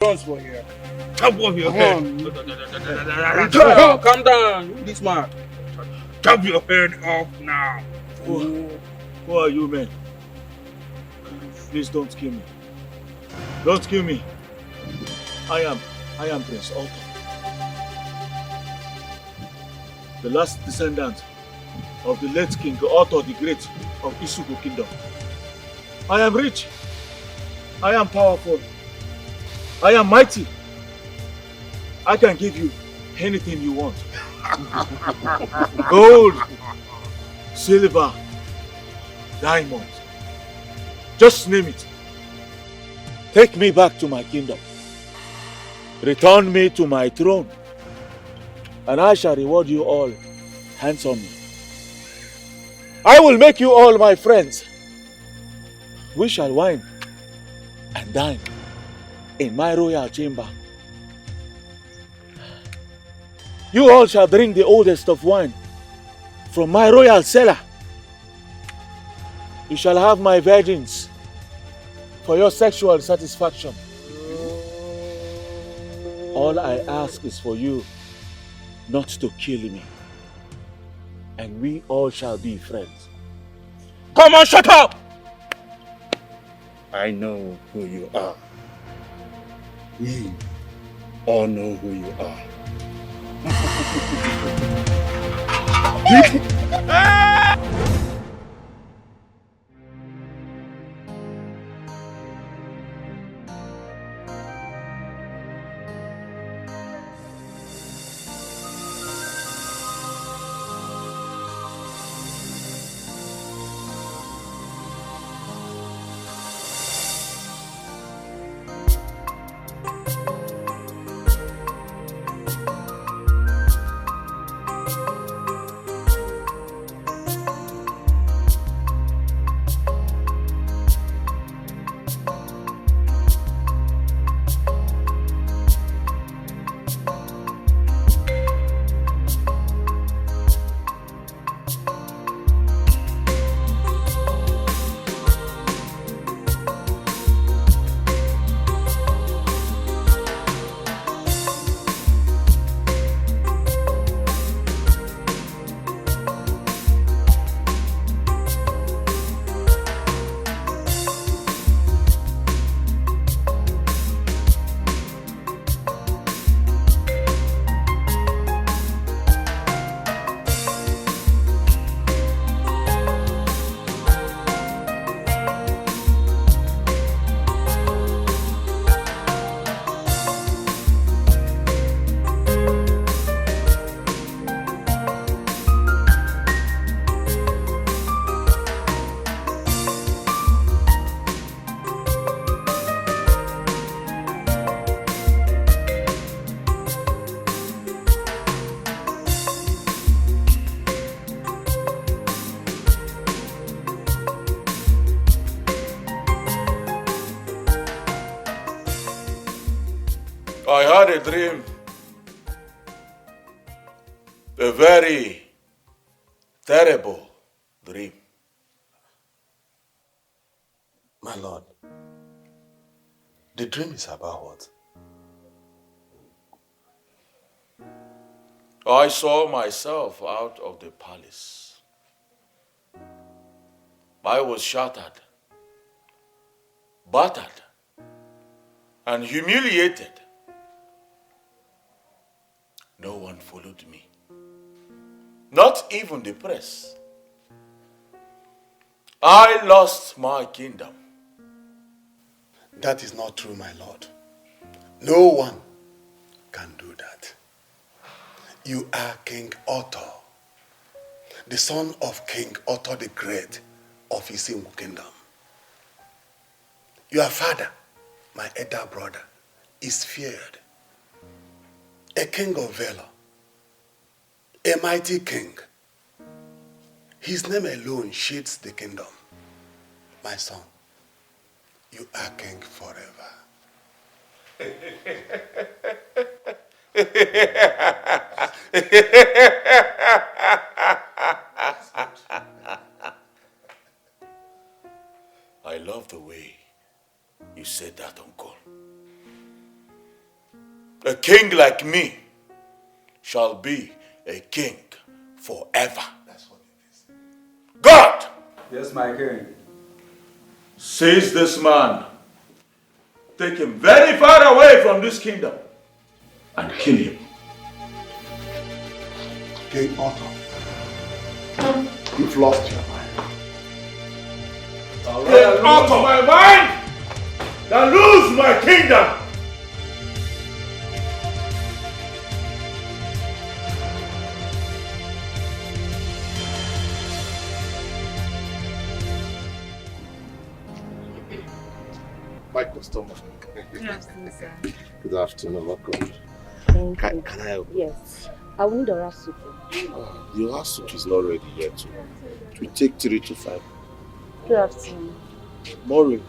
Guns for here. Chop off your head. Calm down, this man. Chop your head off now. Who are you, man? Please don't kill me. Don't kill me. I am Prince Otto, the last descendant of the late King Otto the Great of Isugu Kingdom. I am rich. I am powerful. I am mighty. I can give you anything you want. Gold, silver, diamond. Just name it. Take me back to my kingdom. Return me to my throne. And I shall reward you all handsomely. I will make you all my friends. We shall wine and dine in my royal chamber. You all shall drink the oldest of wine from my royal cellar. You shall have my virgins for your sexual satisfaction. All I ask is for you not to kill me, and we all shall be friends. Come on, shut up! I know who you are. We all know who you are. I had a dream. A very terrible dream. My lord, the dream is about what? I saw myself out of the palace. I was shattered, battered, and humiliated. No one followed me. Not even the press. I lost my kingdom. That is not true, my lord. No one can do that. You are King Otto, the son of King Otto the Great of Isugu Kingdom. Your father, my elder brother, is feared. A king of valor, a mighty king. His name alone shades the kingdom. My son, you are king forever. I love the way you said that, uncle. A king like me shall be a king forever. That's what it is. God! Yes, my king. Seize this man. Take him very far away from this kingdom and kill him. King Otto, you've lost your mind. King Otto, my mind, then lose my kingdom. My customer. Good afternoon, sir. Good afternoon, welcome. Thank Can I help? Yes. I will need a rice soup. Your house soup is not ready yet. It will take 3 to 5. Good afternoon. Maureen.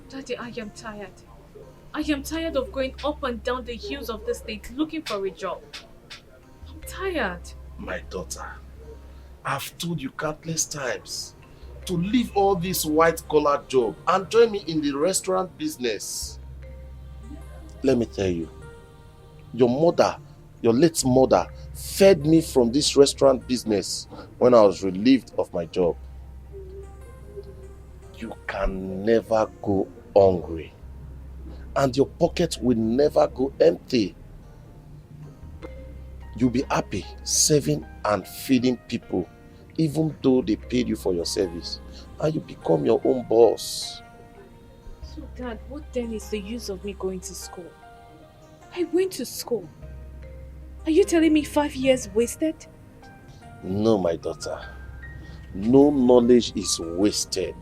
Daddy, I am tired. I am tired of going up and down the hills of the state looking for a job. I'm tired. My daughter, I've told you countless times to leave all this white-collar job and join me in the restaurant business. Let me tell you, your mother, your late mother, fed me from this restaurant business when I was relieved of my job. You can never go hungry, and your pocket will never go empty. You'll be happy serving and feeding people, even though they paid you for your service, and you become your own boss. So, Dad, what then is the use of me going to school? I went to school. Are you telling me 5 years wasted? No, my daughter. No knowledge is wasted.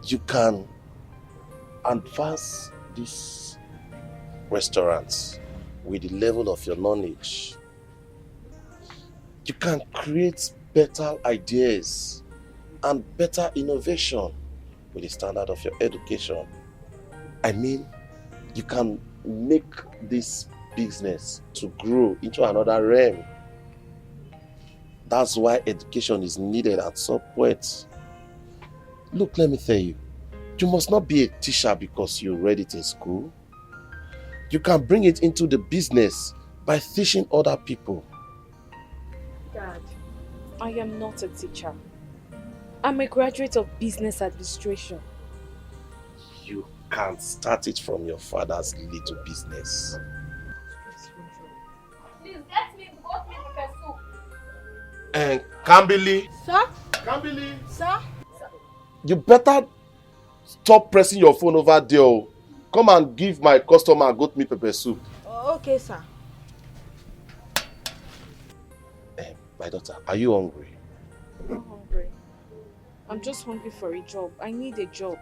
You can advance these restaurants with the level of your knowledge. You can create better ideas and better innovation with the standard of your education. I mean, you can make this business to grow into another realm. That's why education is needed at some point. Look, let me tell you, you must not be a teacher because you read it in school. You can bring it into the business by teaching other people. Dad, I am not a teacher. I'm a graduate of business administration. You can start it from your father's little business. Please get me both pepper soup. And Kambili. Sir? Kambili. Sir? You better stop pressing your phone over there. Oh. Come and give my customer goat meat pepper soup. Okay, sir. My daughter, are you hungry? I'm not hungry. I'm just hungry for a job. I need a job.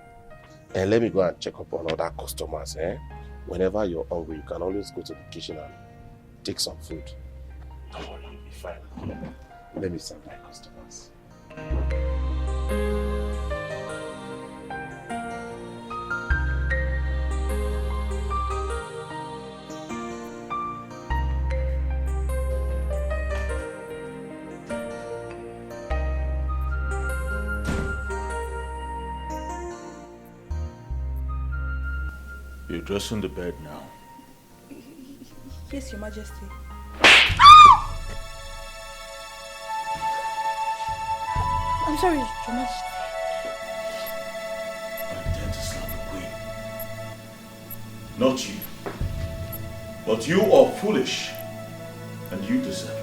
And let me go and check up on other customers. Whenever you're hungry, you can always go to the kitchen and take some food. Don't worry, you'll be fine. Let me serve my customers. You're dressing the bed now. Yes, Your Majesty. I'm sorry, Your Majesty. I intend to slap the queen. Not you. But you are foolish, and you deserve it.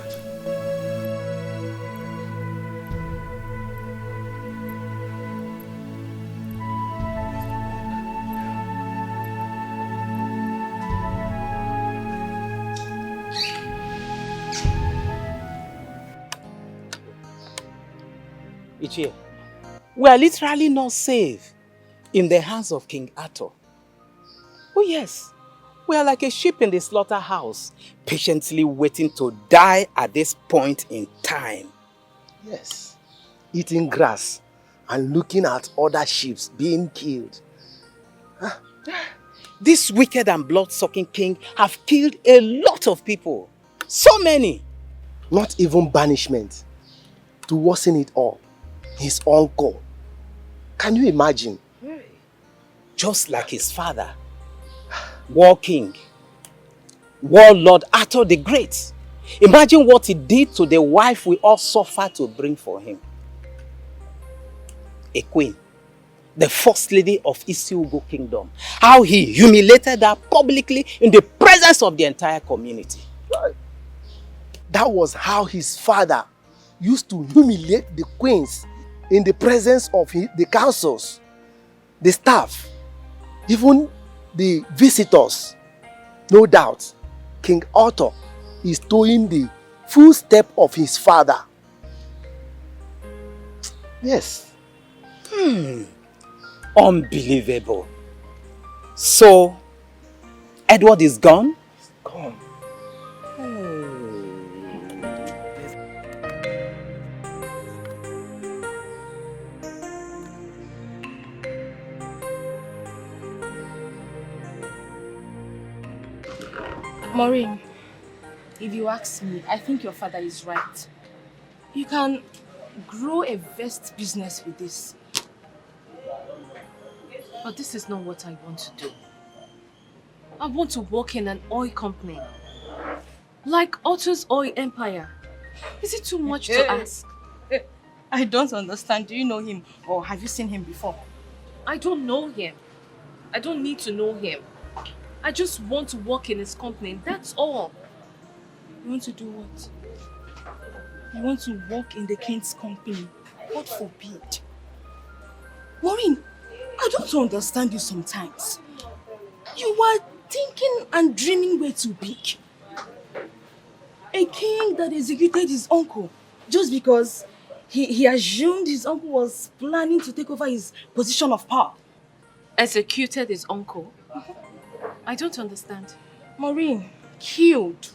Ichie, we are literally not safe in the hands of King Arthur. Oh yes, we are like a sheep in the slaughterhouse, patiently waiting to die at this point in time. Yes, eating grass and looking at other sheep being killed. This wicked and blood-sucking king have killed a lot of people. So many. Not even banishment. to worsen it all, his uncle. Can you imagine? Just like his father, War King, Warlord Arthur the Great. Imagine what he did to the wife we all suffered to bring for him. A queen, the first lady of Isiugo Kingdom. How he humiliated her publicly in the presence of the entire community. That was how his father used to humiliate the queens in the presence of the councils, the staff, even the visitors. No doubt, King Arthur is doing the full step of his father. Yes. Unbelievable. So, Edward is gone? Gone. Maureen, if you ask me, I think your father is right. You can grow a vest business with this. But this is not what I want to do. I want to work in an oil company. Like Otto's oil empire. Is it too much to ask? I don't understand. Do you know him or have you seen him before? I don't know him. I don't need to know him. I just want to work in his company, that's all. You want to do what? You want to work in the king's company? God forbid. Maureen, I don't understand you sometimes. You are thinking and dreaming way too big. A king that executed his uncle just because he assumed his uncle was planning to take over his position of power. Executed his uncle? I don't understand. Maureen, killed.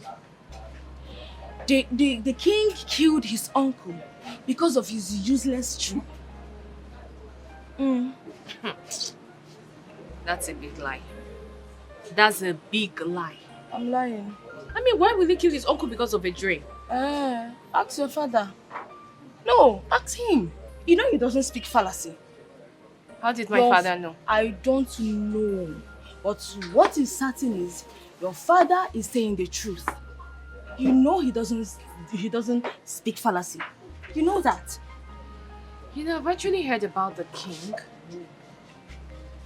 The king killed his uncle because of his useless dream. That's a big lie. That's a big lie. I'm lying. I mean, why will he kill his uncle because of a dream? Ask your father. No, ask him. You know he doesn't speak fallacy. How did my father know? I don't know. But what is certain is your father is saying the truth. You know he doesn't speak fallacy. You know that. You know, I've actually heard about the king.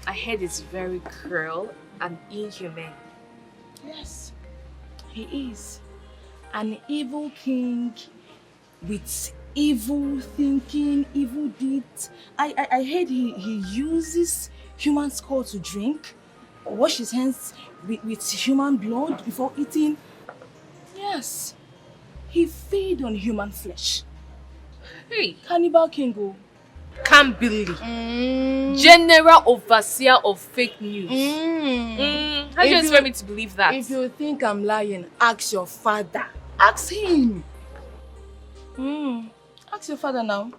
I heard he's very cruel and inhumane. Yes, he is. An evil king with evil thinking, evil deeds. I heard he uses human skull to drink. Wash his hands with human blood before eating. Yes, he feeds on human flesh. Hey, Cannibal King. Can't believe. General overseer of fake news. How do you expect me to believe that? If you think I'm lying, ask your father. Ask him. Ask your father now.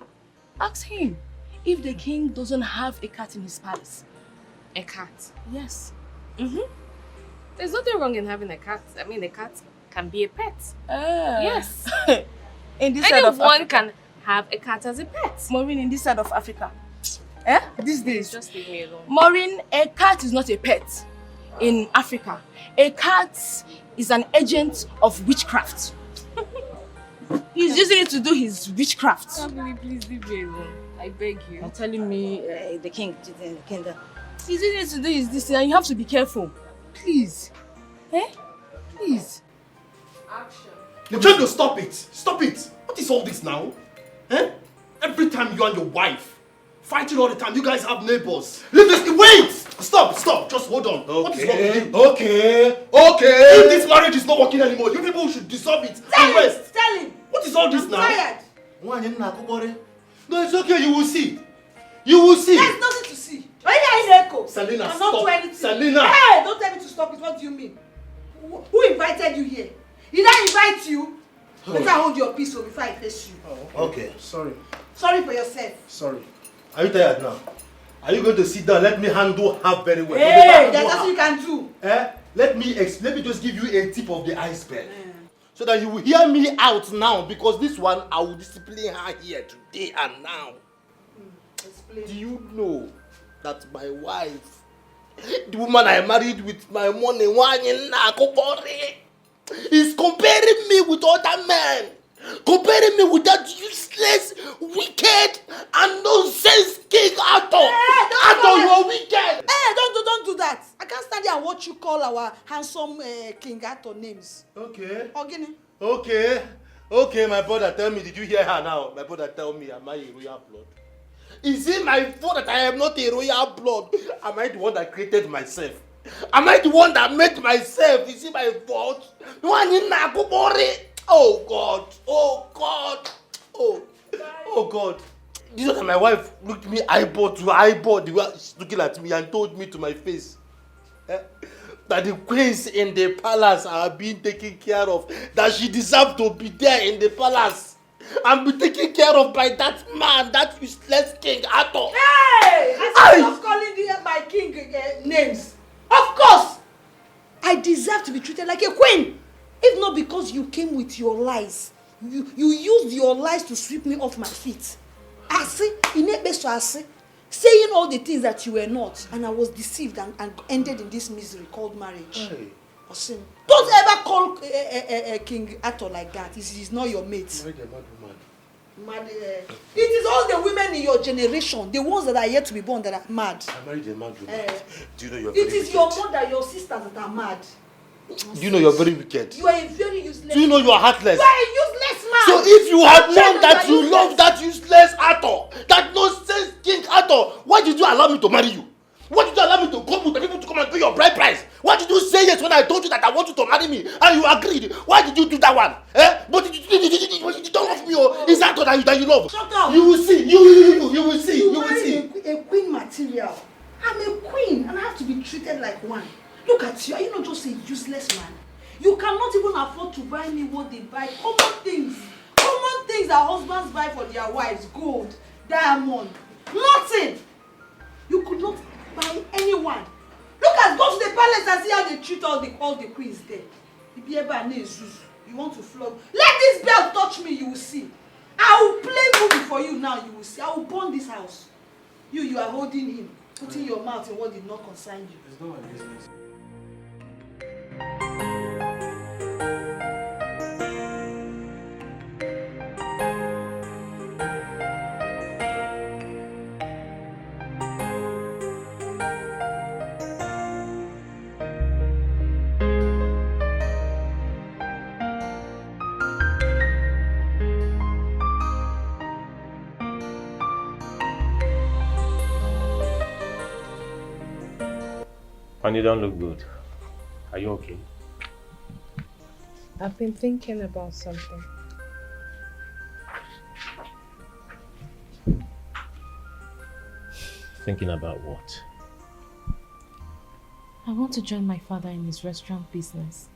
Ask him if the king doesn't have a cat in his palace. A cat? Yes. There's nothing wrong in having a cat. I mean, a cat can be a pet. Yes. In this side of Anyone Africa. can have a cat as a pet. Maureen, in this side of Africa. These days. Just leave me alone. Maureen, a cat is not a pet in Africa. A cat is an agent of witchcraft. He's using it to do his witchcraft. Family, please leave me alone. I beg you. You're telling me the king. He's using it to do his this thing and you have to be careful. Please. Please. Action. You're trying to stop it. Stop it. What is all this now? Every time you and your wife fighting all the time, you guys have neighbors. Wait! Stop. Just hold on. What is wrong with you? Okay. If this marriage is not working anymore, you people should dissolve it and rest. Tell him. What is all this now? Tired. No, it's okay. You will see. You will see. There's nothing to see. Why are you echo? Selena, I'm stop. not doing anything. Selena. Hey, don't tell me to stop it. What do you mean? Who invited you here? Did I invite you? Better hold your peace before I face you. Okay, sorry. Sorry for yourself. Sorry. Are you tired now? Are you going to sit down? Let me handle her very well. Hey, that's what you can do. Let me just give you a tip of the iceberg. so that you will hear me out now, because this one I will discipline her here today and now. Explain. Do you know that my wife, the woman I married with my money, is comparing me with other men, comparing me with that useless, wicked, and nonsense King Arthur. Arthur, you are wicked. Hey, don't do that. I can't stand here and watch you call our handsome King Arthur names. Okay. Ogini. Okay, my brother, tell me, did you hear her now? My brother, tell me, am I a royal blood? Is it my fault that I am not a royal blood? Am I the one that created myself? Am I the one that made myself? Is it my fault? Oh God, oh God. You know that my wife looked me eyeball to eyeball, the way she's looking at me, and told me to my face that the queens in the palace are being taken care of, that she deserves to be there in the palace and be taken care of by that man, that useless King Arthur. Hey! Stop calling my king names. Of course, I deserve to be treated like a queen. If not because you came with your lies. You used your lies to sweep me off my feet. I see, saying all the things that you were not, and I was deceived and ended in this misery called marriage. Hey. Don't ever call King Arthur like that. He's not your mate. It is all the women in your generation, the ones that are yet to be born, that are mad. I married a mad woman. Do you know you're It very is wicked? your mother, your sisters that are mad. Do you know you're very wicked? You are a very useless. Do you know you are heartless? You are a useless man. So if you had known that you useless. love that useless Arthur, that nonsense King Arthur, why did you allow me to marry you? Why did you allow me to go with the people to come and pay your bride price? Why did you say yes when I told you that I want you to marry me and you agreed? Why did you do that one? But you don't love me, or is that that you love? Shut up. You will see. You will see. You will see. A queen material. I'm a queen and I have to be treated like one. Look at you. Are you not just a useless man? You cannot even afford to buy me what they buy. Common things that husbands buy for their wives. Gold, diamond, nothing. You could not buy anyone. Look at, go to the palace and see how they treat all the queens there. You want to flog. Let this belt touch me, you will see. I will play movie for you now, you will see. I will burn this house. You are holding him, putting your mouth in what did not concern you. It's not my business. And you don't look good. Are you okay? I've been thinking about something. Thinking about what? I want to join my father in his restaurant business.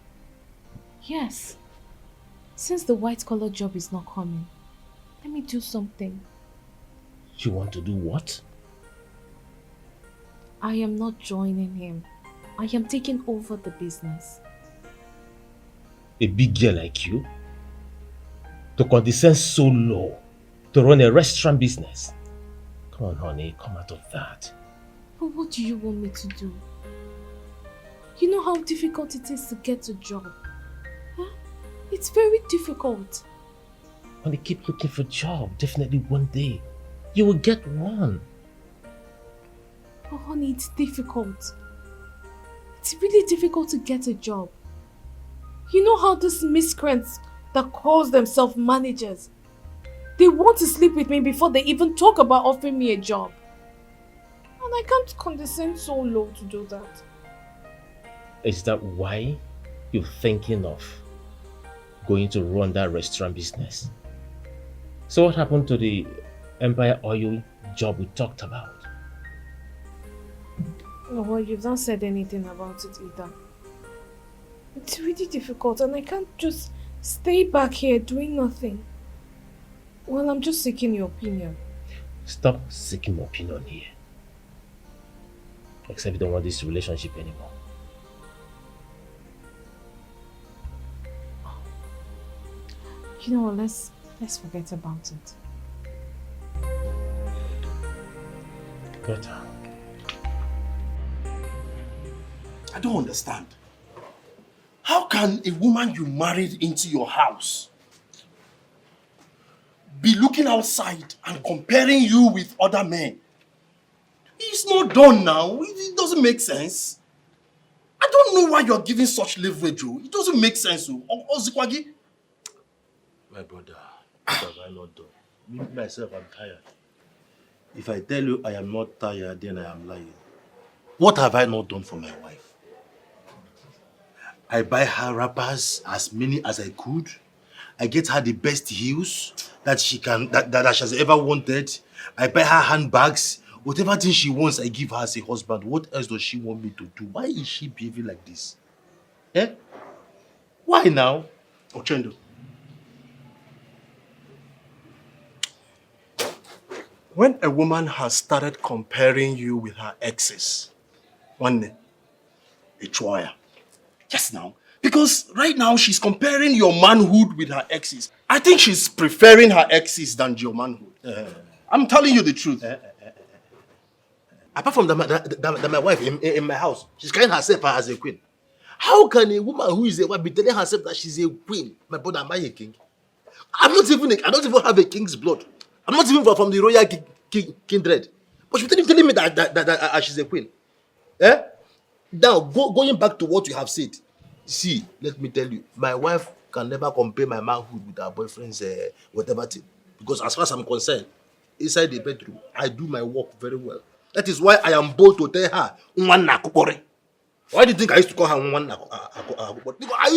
Yes. Since the white-collar job is not coming, let me do something. You want to do what? I am not joining him. I am taking over the business. A big girl like you? To condescend so low to run a restaurant business? Come on, honey, come out of that. But what do you want me to do? You know how difficult it is to get a job. Huh? It's very difficult. Honey, keep looking for a job. Definitely one day you will get one. Oh, honey, it's difficult. It's really difficult to get a job. You know how these miscreants that call themselves managers, they want to sleep with me before they even talk about offering me a job. And I can't condescend so low to do that. Is that why you're thinking of going to run that restaurant business? So what happened to the Empire Oil job we talked about? Oh, well, you've not said anything about it either. It's really difficult and I can't just stay back here doing nothing. Well, I'm just seeking your opinion. Stop seeking my opinion here. Except you don't want this relationship anymore. You know what, let's forget about it. Better. I don't understand. How can a woman you married into your house be looking outside and comparing you with other men? It's not done now. It doesn't make sense. I don't know why you're giving such leverage. It doesn't make sense. Ozikwagi? My brother, what have I not done? Me, myself, I'm tired. If I tell you I am not tired, then I am lying. What have I not done for my wife? I buy her wrappers, as many as I could. I get her the best heels that she has ever wanted. I buy her handbags. Whatever thing she wants, I give her as a husband. What else does she want me to do? Why is she behaving like this? Eh? Why now? Ochendo. When a woman has started comparing you with her exes, one day, it's wire. Yes, now. Because right now she's comparing your manhood with her exes. I think she's preferring her exes than your manhood. I'm telling you the truth. Apart from that my wife in my house, she's carrying herself as a queen. How can a woman who is a wife be telling herself that she's a queen? My brother, am I a king? I don't even have a king's blood. I'm not even from the royal kindred. But she's telling me that she's a queen. Eh? Now, going back to what you have said. See, let me tell you, my wife can never compare my manhood with her boyfriend's whatever thing. Because as far as I'm concerned, inside the bedroom, I do my work very well. That is why I am bold to tell her, Nwanna Kupore. Why do you think I used to call her Nwanna Kupore? Because I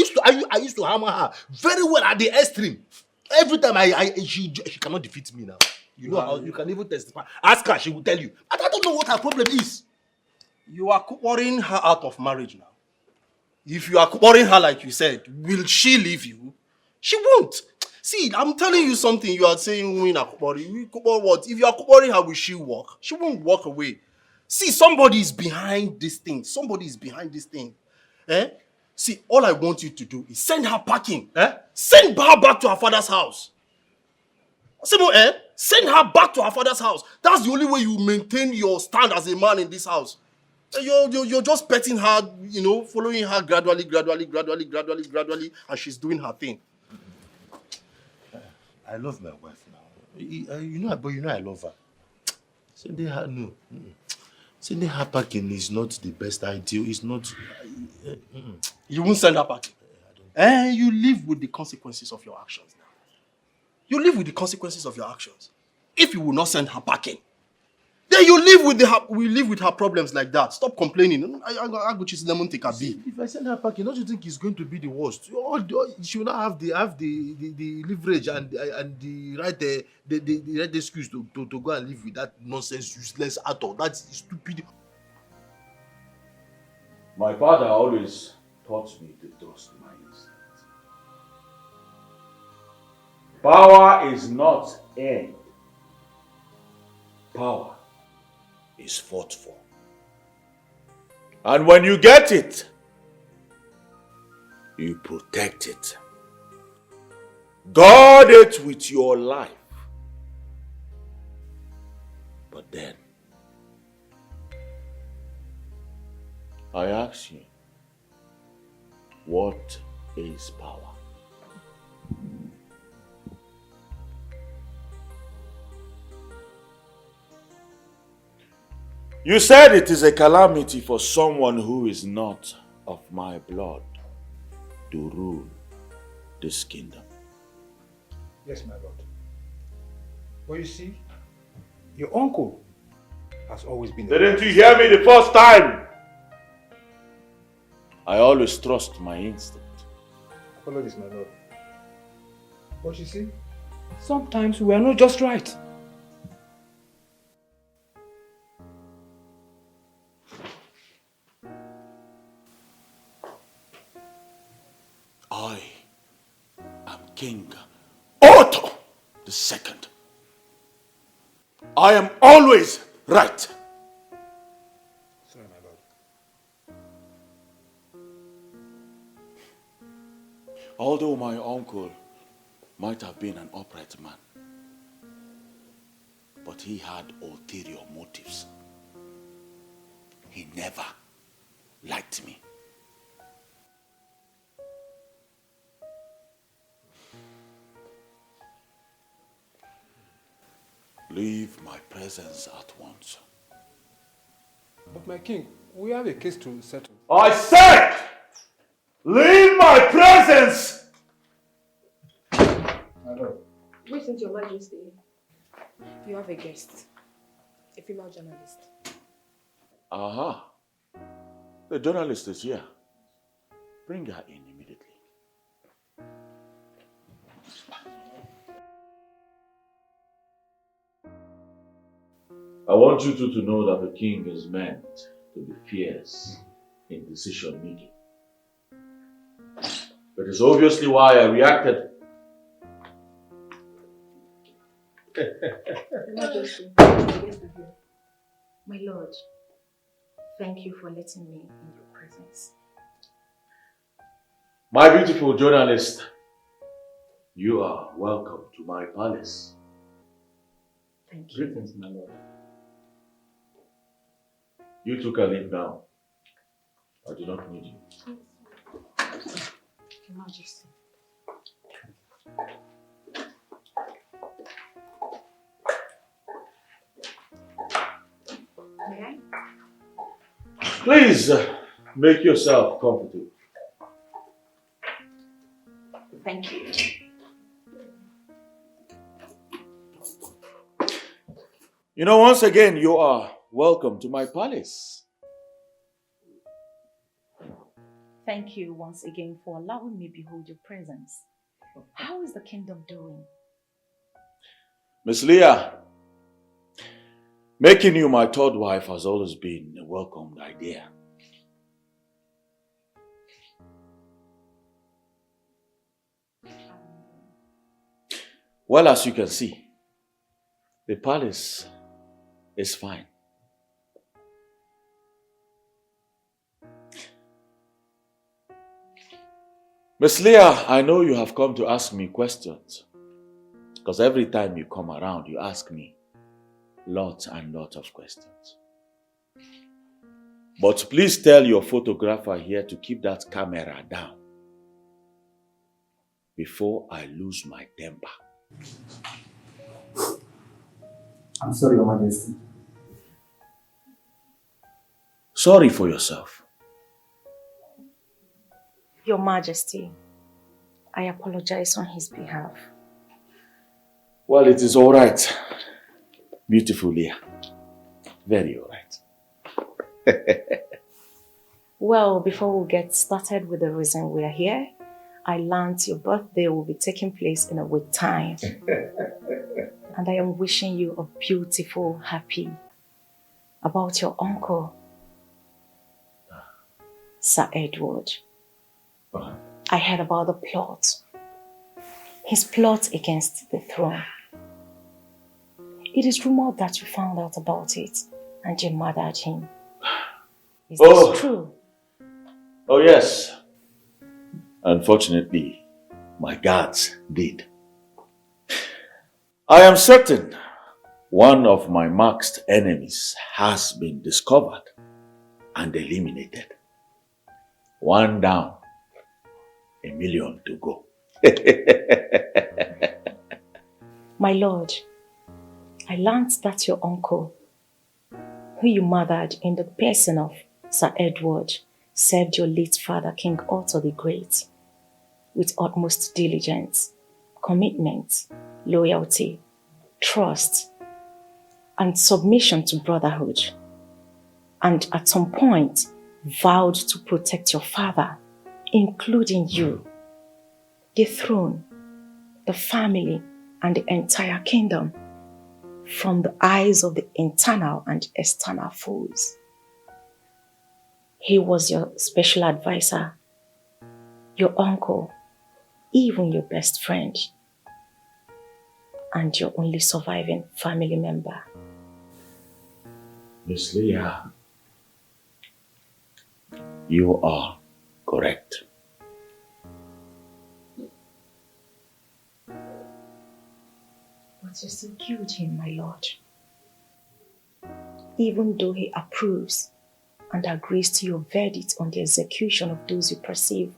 used to hammer her very well at the extreme. Every time she cannot defeat me now. You know how you can even testify. Ask her, she will tell you. I don't know what her problem is. You are worrying her out of marriage now. If you are worrying her like you said, will she leave you? She won't. See, I'm telling you something. You are saying we what? If you are worrying her, will she walk? She won't walk away. See, somebody is behind this thing. Somebody is behind this thing. Eh? See, all I want you to do is send her packing. Eh? Send her back to her father's house. Send her back to her father's house. That's the only way you maintain your stand as a man in this house. You're just petting her, following her gradually, and she's doing her thing. I love my wife now. But I love her. Sending her packing is not the best idea. It's not. You won't send her packing. You live with the consequences of your actions now. You live with the consequences of your actions. If you will not send her packing, then you live with her problems like that. Stop complaining. I go choose lemon take a B. If I send her packing, don't you think it's going to be the worst? She will not have the leverage and the right excuse to go and live with that nonsense, useless adult. That's stupid. My father always taught me to trust my instinct. Power is not earned. Power is fought for. And when you get it, you protect it. Guard it with your life. But then, I ask you, what is power? You said it is a calamity for someone who is not of my blood to rule this kingdom. Yes, my lord. But you see, your uncle has always been... Didn't you hear me the first time? I always trust my instinct. Follow this, my lord. But you see, sometimes we are not just right. I am King Otto II. I am always right. Sorry, my lord. Although my uncle might have been an upright man, but he had ulterior motives. He never liked me. Leave my presence at once. But my king, we have a case to settle. I said, leave my presence! Greetings, Your Majesty. You have a guest, a female journalist. Aha. The journalist is here. Bring her in immediately. I want you two to know that the king is meant to be fierce in decision making. That is obviously why I reacted. Your Majesty, my lord, thank you for letting me in your presence. My beautiful journalist, you are welcome to my palace. Thank you. Greetings, my lord. You two can leave now. I do not need you. Your Majesty. May I? Please, make yourself comfortable. Thank you. You know, once again, you are welcome to my palace. Thank you once again for allowing me to behold your presence. How is the kingdom doing? Miss Leah, making you my third wife has always been a welcomed idea. Well, as you can see, the palace is fine. Miss Leah, I know you have come to ask me questions, because every time you come around, you ask me lots and lots of questions. But please tell your photographer here to keep that camera down before I lose my temper. I'm sorry, Your Majesty. Sorry for yourself. Your Majesty, I apologize on his behalf. Well, it is all right. Beautiful Leah. Very all right. Well, before we get started with the reason we are here, I learned your birthday will be taking place in a week's time. And I am wishing you a beautiful, happy about your uncle, Sir Edward. I heard about the plot. His plot against the throne. It is rumored that you found out about it and you murdered him. Is this true? Oh yes. Unfortunately, my guards did. I am certain one of my masked enemies has been discovered and eliminated. One down, 1,000,000 to go. My lord, I learned that your uncle, who you murdered in the person of Sir Edward, served your late father, King Arthur the Great, with utmost diligence, commitment, loyalty, trust, and submission to brotherhood, and at some point vowed to protect your father, including you, the throne, the family, and the entire kingdom from the eyes of the internal and external foes. He was your special advisor, your uncle, even your best friend, and your only surviving family member. Miss Leah, you are correct. that you subdued him, my lord. Even though he approves and agrees to your verdict on the execution of those you perceive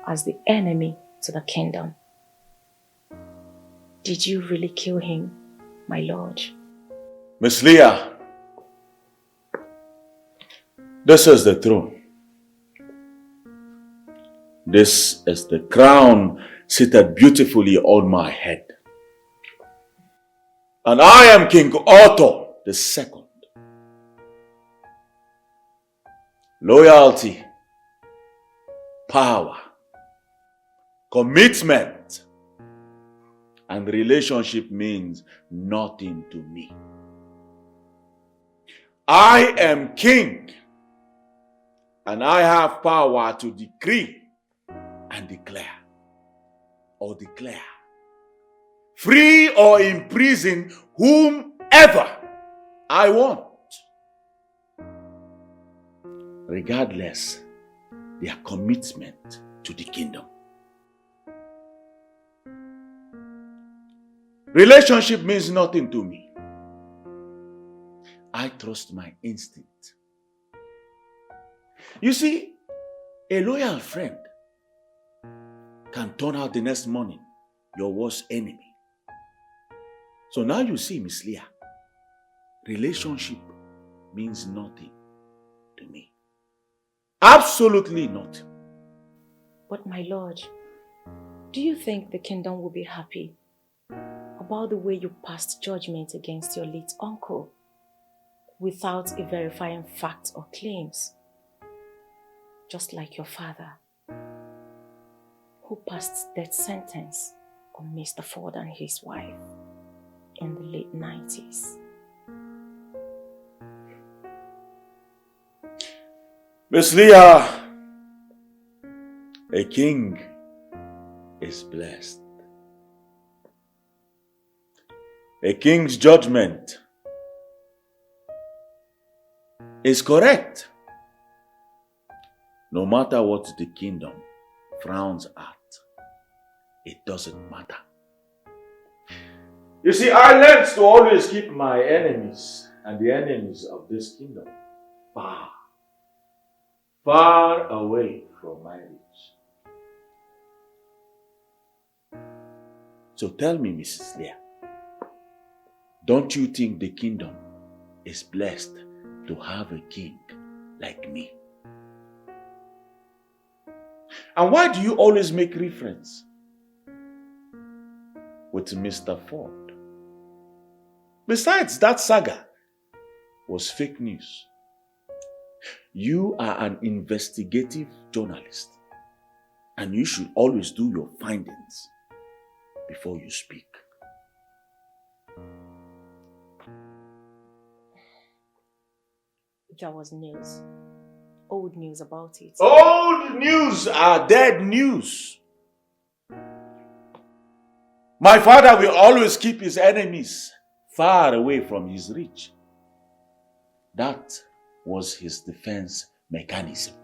as the enemy to the kingdom. Did you really kill him, my lord? Miss Leah, this is the throne. This is the crown seated beautifully on my head. And I am King Otto II. Loyalty, power, commitment, and relationship means nothing to me. I am king, and I have power to decree and declare, free or imprison whomever I want, regardless their commitment to the kingdom. Relationship means nothing to me. I trust my instinct. You see, a loyal friend can turn out the next morning your worst enemy. So now you see, Miss Leah, relationship means nothing to me. Absolutely not. But my lord, do you think the kingdom will be happy about the way you passed judgment against your late uncle without a verifying facts or claims, just like your father, who passed death sentence on Mr. Ford and his wife in the late 90s? Miss Leah, a king is blessed. A king's judgment is correct, no matter what the kingdom frowns at. It doesn't matter. You see, I learned to always keep my enemies and the enemies of this kingdom far away from my reach. So tell me, Mrs. Leah, don't you think the kingdom is blessed to have a king like me? And why do you always make reference with Mr. Ford? Besides, that saga was fake news. You are an investigative journalist, and you should always do your findings before you speak. There was news. Old news about it. Old news are dead news. My father will always keep his enemies far away from his reach. That was his defense mechanism.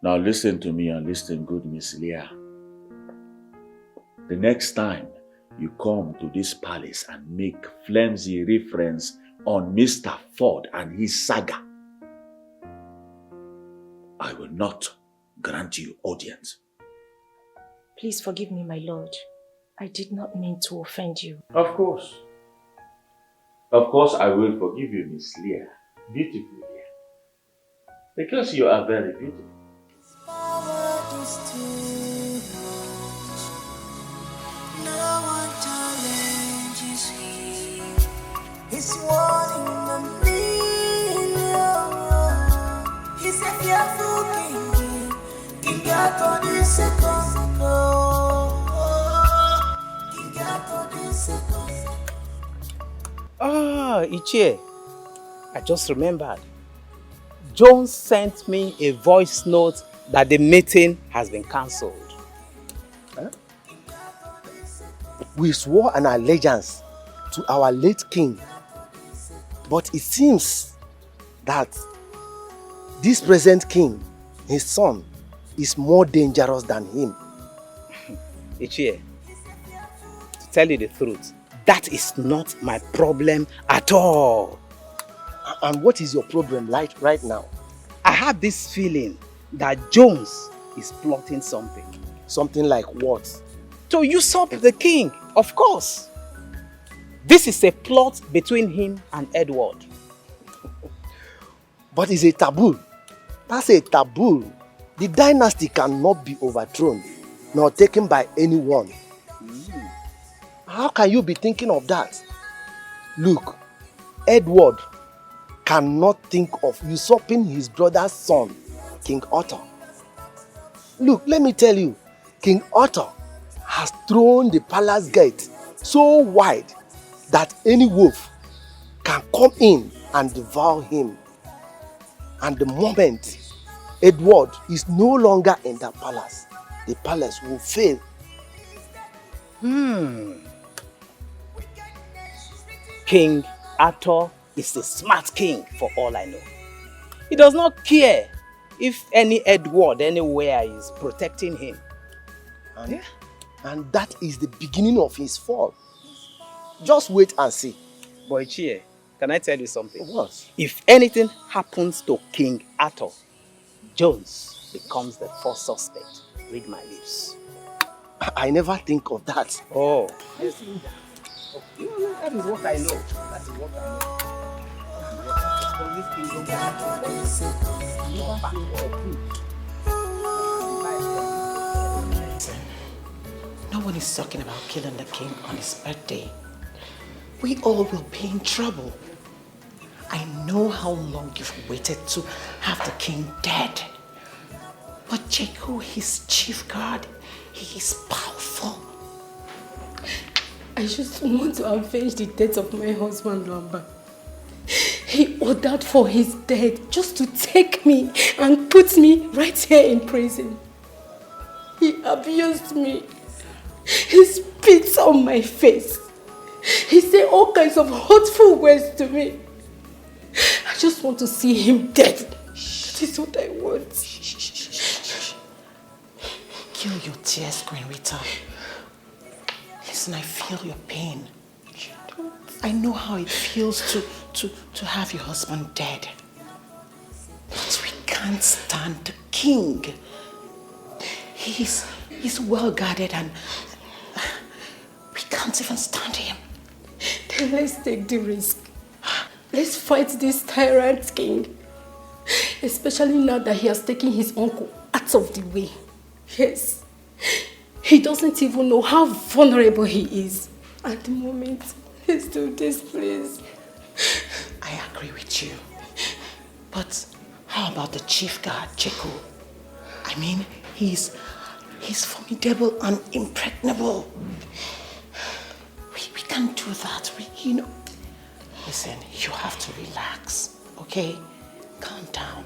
Now listen to me and listen good, Miss Leah. The next time you come to this palace and make flimsy reference on Mr. Ford and his saga, I will not grant you audience. Please forgive me, my lord. I did not mean to offend you. Of course. Of course I will forgive you, Miss Leah. Beautiful Leah. Because you are very beautiful. He's one in a million. He's a fearful king. King got the second. King got the second. Ah, Ichie, I just remembered. Jones sent me a voice note that the meeting has been cancelled. Huh? We swore an allegiance to our late king, but it seems that this present king, his son, is more dangerous than him. Ichie, tell you the truth, that is not my problem at all. And what is your problem right now? I have this feeling that Jones is plotting something. Something like what? To usurp the king, of course. This is a plot between him and Edward. But it's a taboo. That's a taboo. The dynasty cannot be overthrown, nor taken by anyone. How can you be thinking of that? Look, Edward cannot think of usurping his brother's son, King Arthur. Look, let me tell you, King Arthur has thrown the palace gate so wide that any wolf can come in and devour him. And the moment Edward is no longer in that palace, the palace will fail. King Arthur is a smart king for all I know. He does not care if any Edward anywhere is protecting him. And that is the beginning of his fall. Just wait and see. Boy Chie, can I tell you something? What? If anything happens to King Arthur, Jones becomes the first suspect. Read my lips. I never think of that. Oh. That is what I know. That is what I know. No one is talking about killing the king on his birthday. We all will be in trouble. I know how long you've waited to have the king dead. But Jeku, his chief guard, he is powerful. I just want to avenge the death of my husband, Lamba. He ordered for his death just to take me and put me right here in prison. He abused me. He spits on my face. He said all kinds of hurtful words to me. I just want to see him dead. That is what I want. Kill your tears, Queen Rita. Listen, I feel your pain. I know how it feels to have your husband dead. But we can't stand the king. He's well guarded and we can't even stand him. Then let's take the risk. Let's fight this tyrant king. Especially now that he has taken his uncle out of the way. Yes. He doesn't even know how vulnerable he is. At the moment, let's do this, please. I agree with you. But how about the chief guard, Jeku? I mean, he's formidable and impregnable. We can't do that. Listen, you have to relax, okay? Calm down.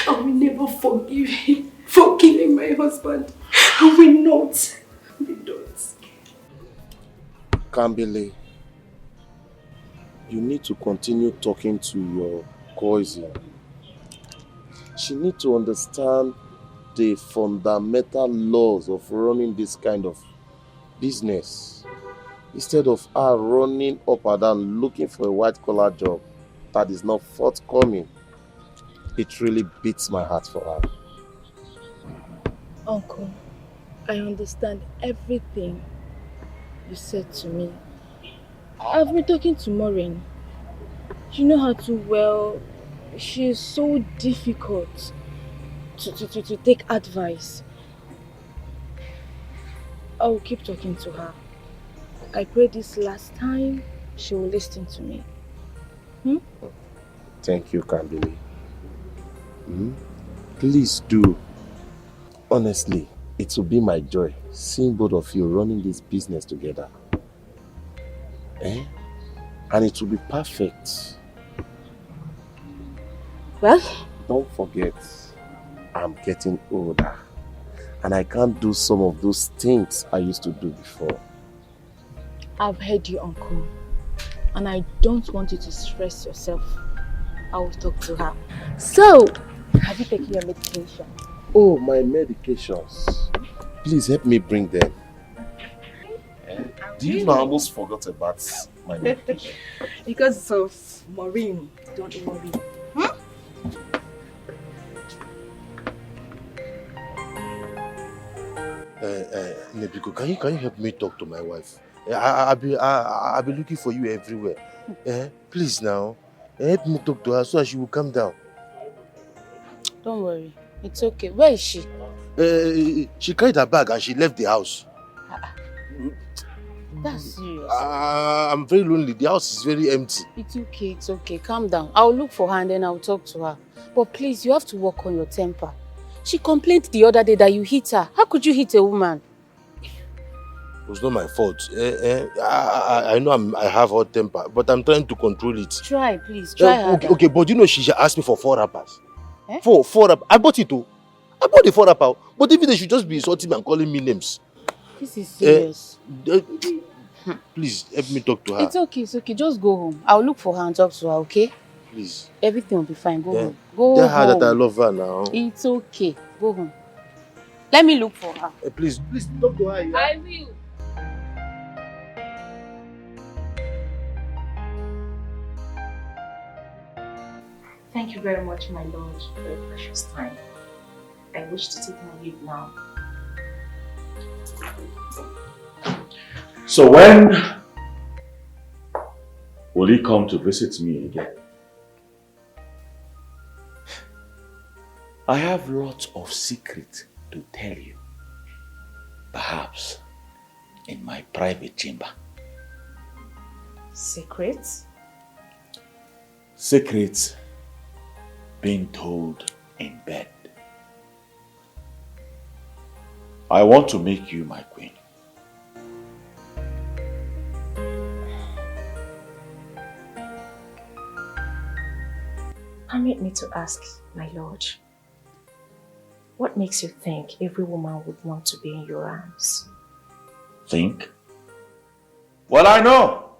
I will never forgive him for killing my husband. I will not. We don't. Kambili, you need to continue talking to your cousin. She needs to understand the fundamental laws of running this kind of business. Instead of her running up and down looking for a white-collar job that is not forthcoming, it really beats my heart for her. Uncle, I understand everything you said to me. I've been talking to Maureen. You know her too well. She is so difficult to take advice. I will keep talking to her. I pray this last time she will listen to me. Thank you, Kambili. Please do. Honestly, it will be my joy seeing both of you running this business together. And it will be perfect. Well? Don't forget, I'm getting older. And I can't do some of those things I used to do before. I've heard you, Uncle. And I don't want you to stress yourself. I will talk to her. So, have you taken your medication? Oh, my medications. Please help me bring them. I Do you know I almost forgot about my medication? Because of Maureen, don't worry. Nebiko, can you help me talk to my wife? I'll be looking for you everywhere. Please now, help me talk to her so that she will calm down. Don't worry, it's okay. Where is she? She carried her bag and she left the house. That's serious. I'm very lonely. The house is very empty. It's okay. Calm down. I'll look for her and then I'll talk to her. But please, you have to work on your temper. She complained the other day that you hit her. How could you hit a woman? It was not my fault. I know I have hot temper, but I'm trying to control it. Try, please. Try harder. Okay, but you know she asked me for 4 wrappers. Four wrappers. I bought it too. I bought the 4 wrappers. But even they should just be insulting me and calling me names. This is serious. Please, help me talk to her. It's okay. Just go home. I'll look for her and talk to her, okay? Please. Everything will be fine. Go home. Go Tell home. her that I love her now. It's okay. Go home. Let me look for her. Please talk to her. I will. Thank you very much, my lord, for your precious time. I wish to take my leave now. So when will he come to visit me again? I have lots of secrets to tell you. Perhaps in my private chamber. Secrets? Secrets being told in bed. I want to make you my queen. Permit me to ask, my lord, what makes you think every woman would want to be in your arms? Think? Well, I know.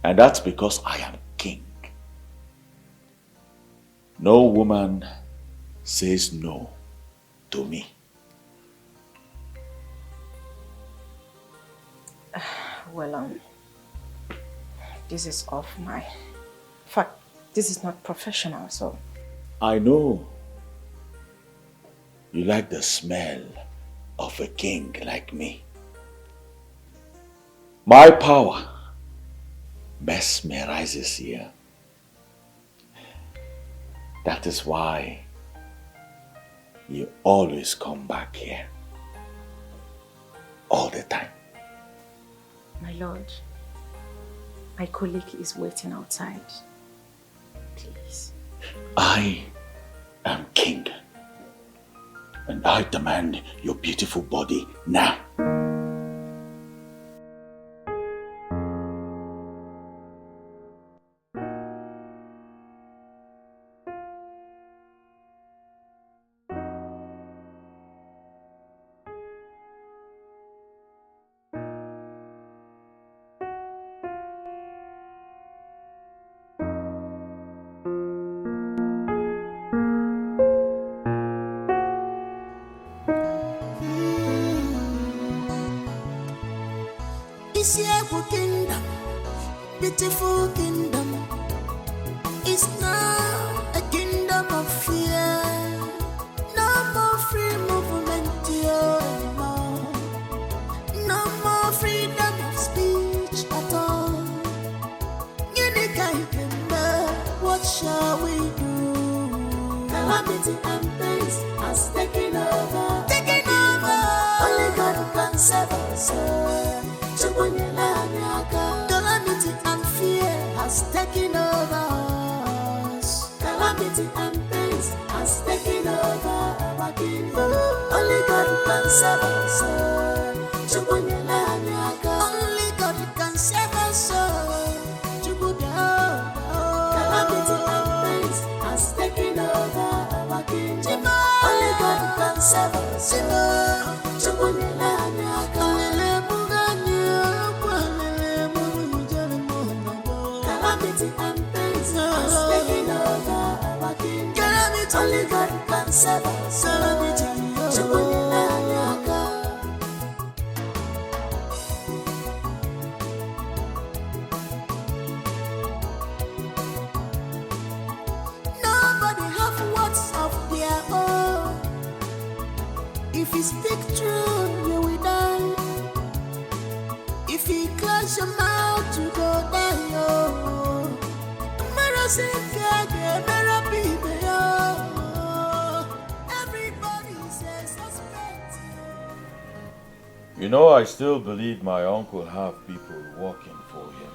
And that's because I am king. No woman says no to me. Well, this is off my... In fact, this is not professional, so... I know. You like the smell of a king like me. My power mesmerizes you. That is why you always come back here. All the time. My lord, my colleague is waiting outside. Please. I am king. And I demand your beautiful body now. Isiago kingdom, beautiful kingdom, is now a kingdom of fear. No more free movement anymore. No more freedom of speech at all. What shall we do? Calamity and pain has taken over. Only God can save us. Calamity and fear has taken over us. Calamity and pain has taken over our kingdom. Only God can save us. Only God can save us. Calamity and pain has taken over our kingdom. Only God can save us. Calamity and pain has taken over our kingdom. Only God can save us. speak truth, you will die. If you close your mouth, you go die. Oh, everybody says suspect. You know, I still believe my uncle have people working for him.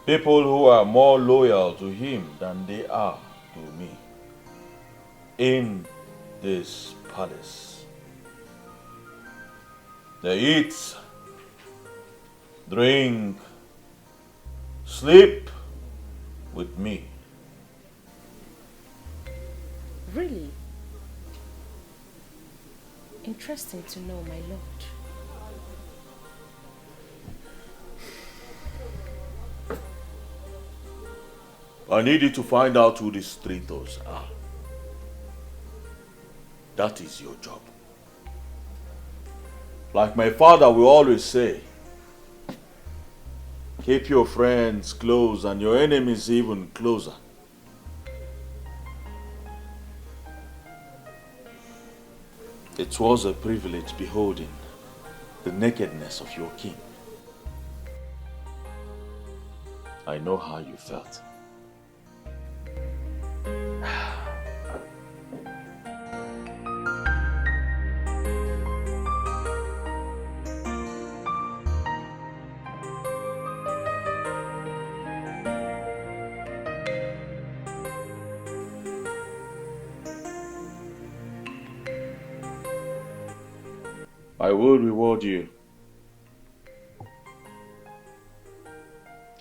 People who are more loyal to him than they are to me. In this palace. They eat, drink, sleep with me. Really? Interesting to know, my lord. I need you to find out who these traitors are. That is your job. Like my father will always say, keep your friends close and your enemies even closer. It was a privilege beholding the nakedness of your king. I know how you felt. I will reward you.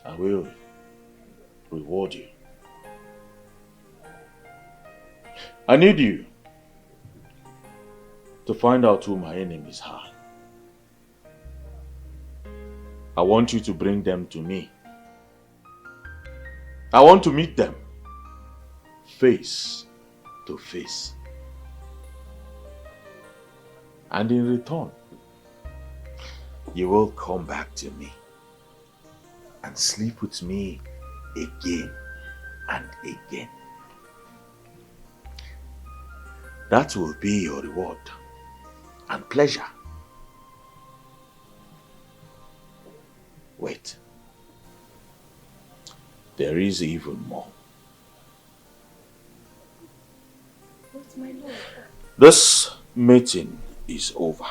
I will reward you. I need you to find out who my enemies are. I want you to bring them to me. I want to meet them face to face. And in return, you will come back to me and sleep with me again and again. That will be your reward and pleasure. Wait. There is even more. What's my lord? This meeting is over.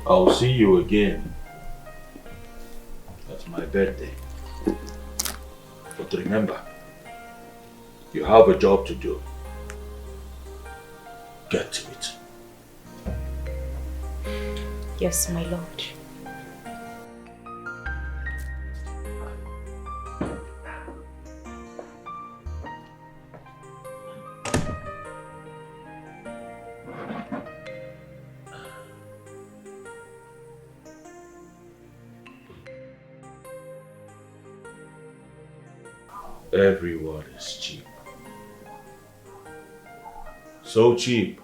I'll see you again at my birthday. But remember, you have a job to do. Get to it. Yes, my lord. Every word is cheap. So cheap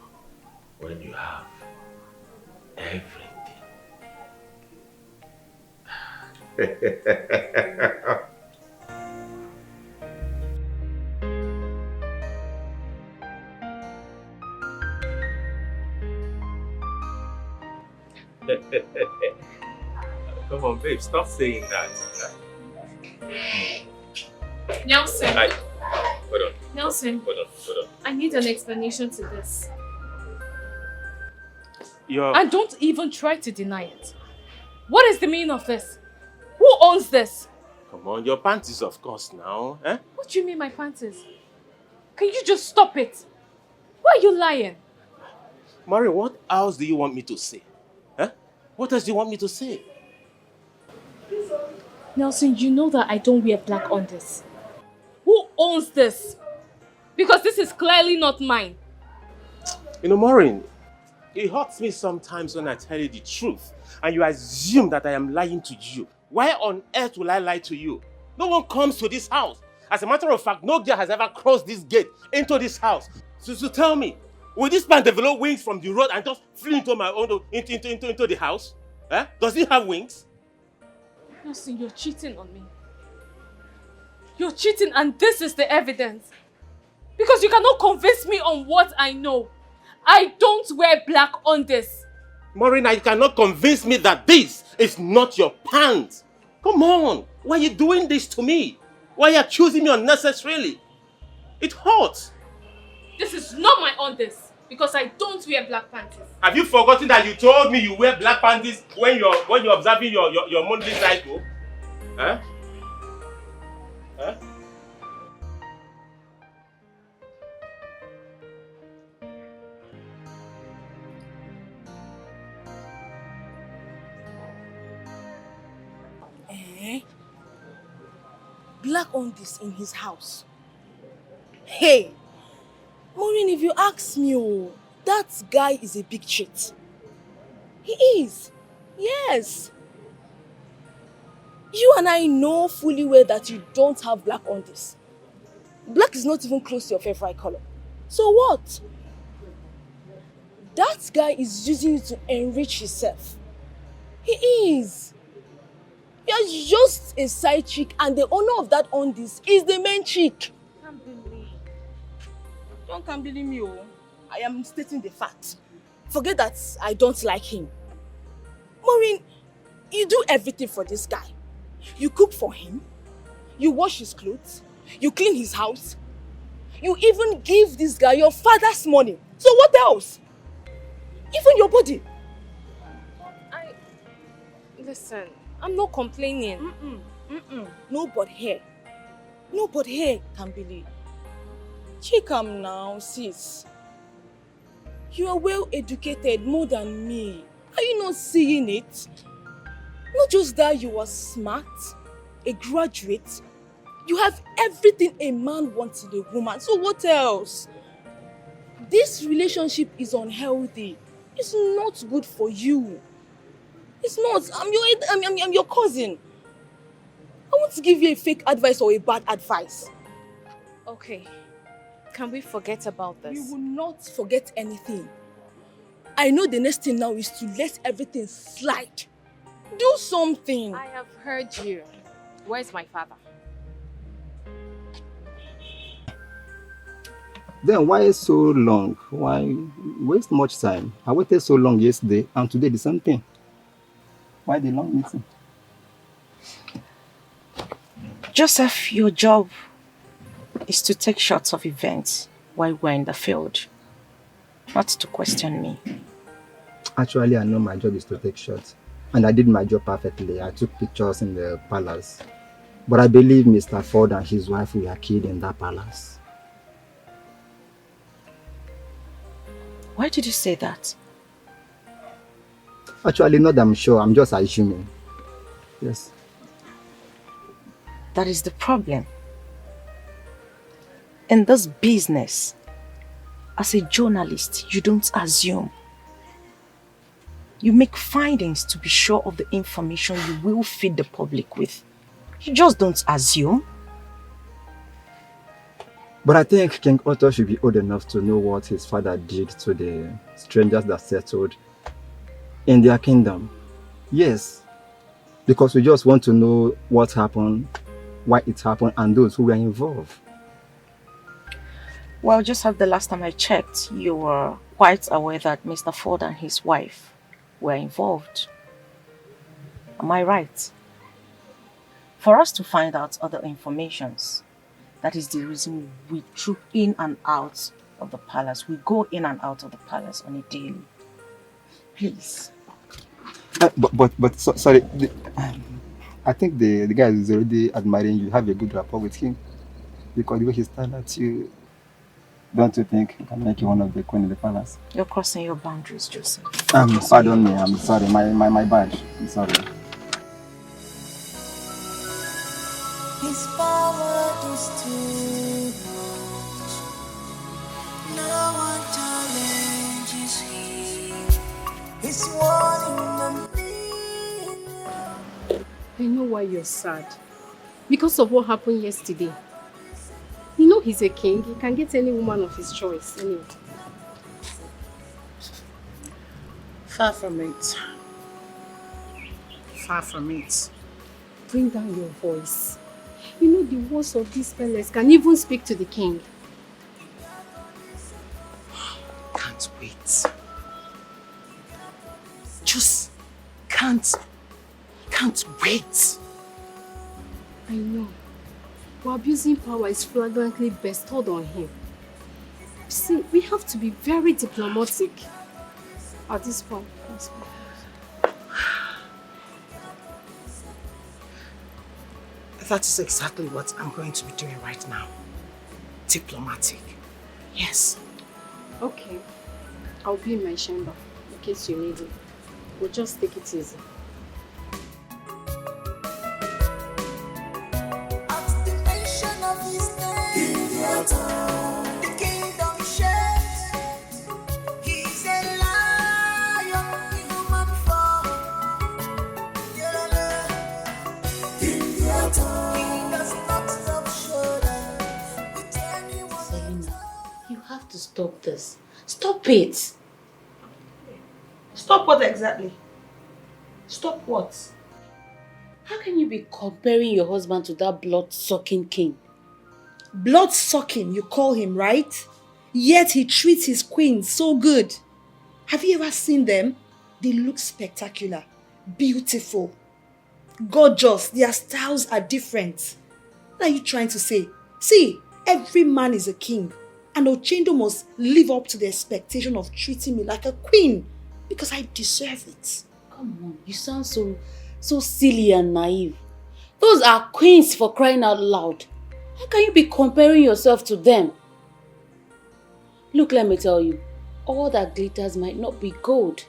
when you have everything. Come on, babe, stop saying that. Nelson. Hold on. Nelson. Hold on. I need an explanation to this. And don't even try to deny it. What is the meaning of this? Who owns this? Come on, your panties, of course, now. Eh? What do you mean my panties? Can you just stop it? Why are you lying? Maureen, what else do you want me to say? Eh? What else do you want me to say? Nelson, you know that I don't wear black on this. Who owns this? Because this is clearly not mine. You know, Maureen, it hurts me sometimes when I tell you the truth and you assume that I am lying to you. Why on earth will I lie to you? No one comes to this house. As a matter of fact, no girl has ever crossed this gate into this house. So tell me, will this man develop wings from the road and just flee into my own into the house? Eh? Does he have wings? Nelson, you're cheating on me. You're cheating and this is the evidence. Because you cannot convince me on what I know. I don't wear black on this. Marina, you cannot convince me that this is not your pants. Come on, why are you doing this to me? Why are you accusing me unnecessarily? It hurts. This is not my on this. Because I don't wear black panties. Have you forgotten that you told me you wear black panties when you're observing your monthly cycle? Huh? Huh? Black on this in his house. Hey, Maureen, if you ask me, that guy is a big cheat. He is. Yes. You and I know fully well that you don't have black on this. Black is not even close to your favorite color. So what? That guy is using it to enrich himself. He is. You're just a side chick and the owner of that on this is the main chick. Don't believe me, I am stating the fact. Forget that I don't like him. Maureen, you do everything for this guy. You cook for him. You wash his clothes. You clean his house. You even give this guy your father's money. So what else? Even your body. Listen, I'm not complaining. No but here. No but here, can't believe. Check him now, sis. You are well educated more than me. Are you not seeing it? Not just that you are smart, a graduate. You have everything a man wants in a woman. So what else? This relationship is unhealthy. It's not good for you. It's not. I'm your cousin. I want to give you a fake advice or a bad advice. Okay. Can we forget about this? We will not forget anything. I know the next thing now is to let everything slide. Do something. I have heard you. Where's my father? Then why so long? Why waste much time? I waited so long yesterday and today the same thing. Why the long meeting? Joseph, your job is to take shots of events while we're in the field, not to question me. Actually, I know my job is to take shots. And I did my job perfectly. I took pictures in the palace. But I believe Mr. Ford and his wife were killed in that palace. Why did you say that? Actually, not that I'm sure. I'm just assuming. Yes. That is the problem. In this business, as a journalist, you don't assume. You make findings to be sure of the information you will feed the public with. You just don't assume. But I think King Otto should be old enough to know what his father did to the strangers that settled in their kingdom. Yes, because we just want to know what happened, why it happened, and those who were involved. Well, just as the last time I checked, you were quite aware that Mr. Ford and his wife were involved. Am I right? For us to find out other informations, that is the reason we troop in and out of the palace. We go in and out of the palace on a daily. Please. Sorry, I think the guy is already admiring you. Have a good rapport with him, because the way he stared at you, don't you think he can make you one of the queen in the palace? You're crossing your boundaries, Joseph. Pardon me. I'm sorry. My bad. I'm sorry. His power is too much. No one challenges him. He's one in I know why you're sad. Because of what happened yesterday. You know he's a king. He can get any woman of his choice. Anyway. Far from it. Far from it. Bring down your voice. You know the words of these fellas can even speak to the king. Can't wait. Just can't wait. I know. But abusing power is flagrantly bestowed on him. See, we have to be very diplomatic at this point. That is exactly what I'm going to be doing right now. Diplomatic. Yes. Okay. I'll be in my chamber in case you need it. We'll just take it easy. the kingdom shakes. He's a lion, human form. He does not stop shoulders with anyone. Selena, you have to stop this. Stop it. Stop what exactly? Stop what? How can you be comparing your husband to that blood-sucking king? Blood-sucking, you call him, right? Yet he treats his queens so good. Have you ever seen them? They look spectacular, beautiful, gorgeous. Their styles are different. What are you trying to say? See, every man is a king. And Ochendo must live up to the expectation of treating me like a queen. Because I deserve it. Come on, you sound so silly and naive. Those are queens, for crying out loud. How can you be comparing yourself to them? Look, let me tell you, all that glitters might not be gold.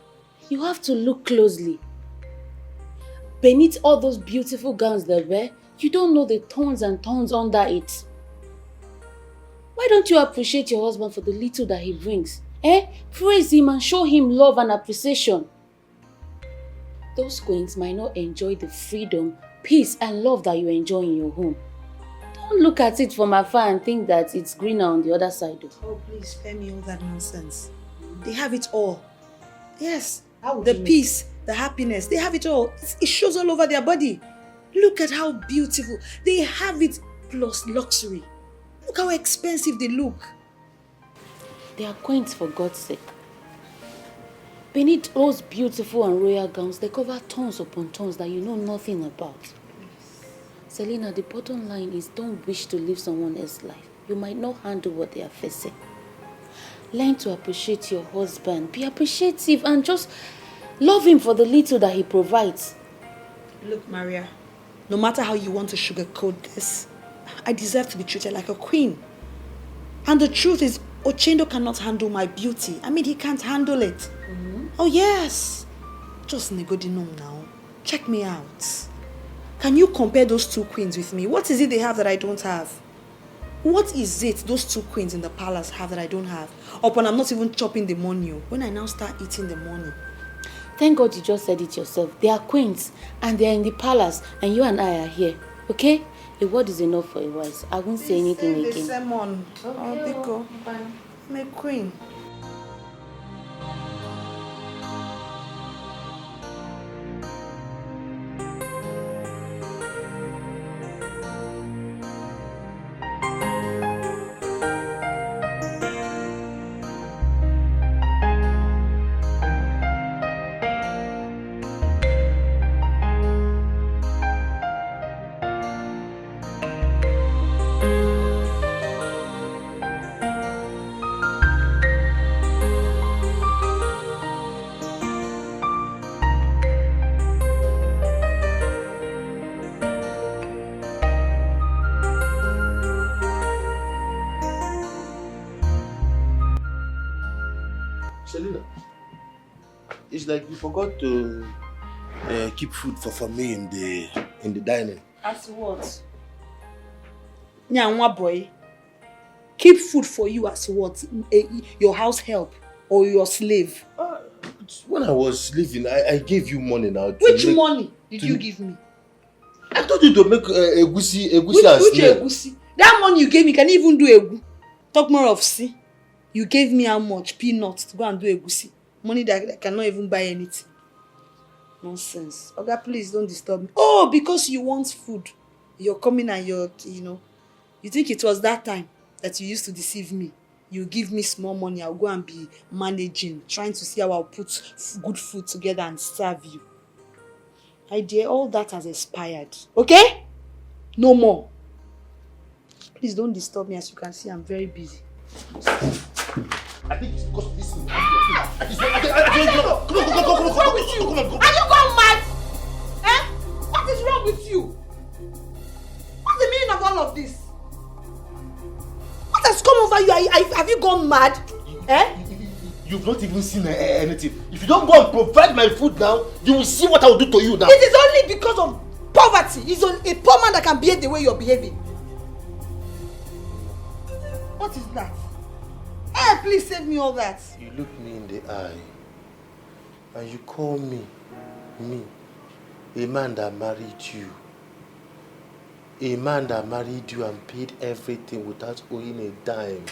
You have to look closely. Beneath all those beautiful gowns they wear, you don't know the tones and tones under it. Why don't you appreciate your husband for the little that he brings? Praise him and show him love and appreciation. Those queens might not enjoy the freedom, peace and love that you enjoy in your home. Don't look at it from afar and think that it's greener on the other side. Oh, please spare me all that nonsense. They have it all. Yes, How the peace, the happiness, they have it all. It shows all over their body. Look at how beautiful. They have it plus luxury. Look how expensive they look. They are queens, for God's sake. Beneath those beautiful and royal gowns, they cover tons upon tons that you know nothing about. Selena, the bottom line is don't wish to live someone else's life. You might not handle what they are facing. Learn to appreciate your husband. Be appreciative and just love him for the little that he provides. Look, Maria, no matter how you want to sugarcoat this, I deserve to be treated like a queen. And the truth is, Ochendo cannot handle my beauty. I mean, he can't handle it. Oh, yes. Just Negodinum now. Check me out. Can you compare those two queens with me? What is it they have that I don't have? What is it those two queens in the palace have that I don't have? Upon I'm not even chopping the money. When I now start eating the money. Thank God you just said it yourself. They are queens and they are in the palace and you and I are here. Okay? A word is enough for a wise. I won't say anything The again. sermon. Okay, Biko. I'm a queen. Selena, it's like you forgot to keep food for me in the dining. As what? Nyanwa boy. Keep food for you as what? Your house help or your slave? When I was leaving, I gave you money now. Which money did you give me? I told you to make egusi and Which egusi? That money you gave me can even do egu. Talk more of see. You gave me how much? Peanuts to go and do egusi. Money that cannot even buy anything. Nonsense. Oga, please don't disturb me. Oh, because you want food. You're coming and you think it was that time that you used to deceive me. You give me small money, I'll go and be managing, trying to see how I'll put good food together and serve you. My dear, all that has expired. Okay? No more. Please don't disturb me. As you can see, I'm very busy. I think it's because of this. Come on. Are you gone mad? Eh? What is wrong with you? What's the meaning of all of this? What has come over you? Have you gone mad? You've not even seen anything. If you don't go and provide my food now, you will see what I will do to you now. It is only because of poverty. It's a poor man that can behave the way you're behaving. What is that? Hey, please save me all that. You look me in the eye and you call me, a man that married you. A man that married you and paid everything without owing a dime.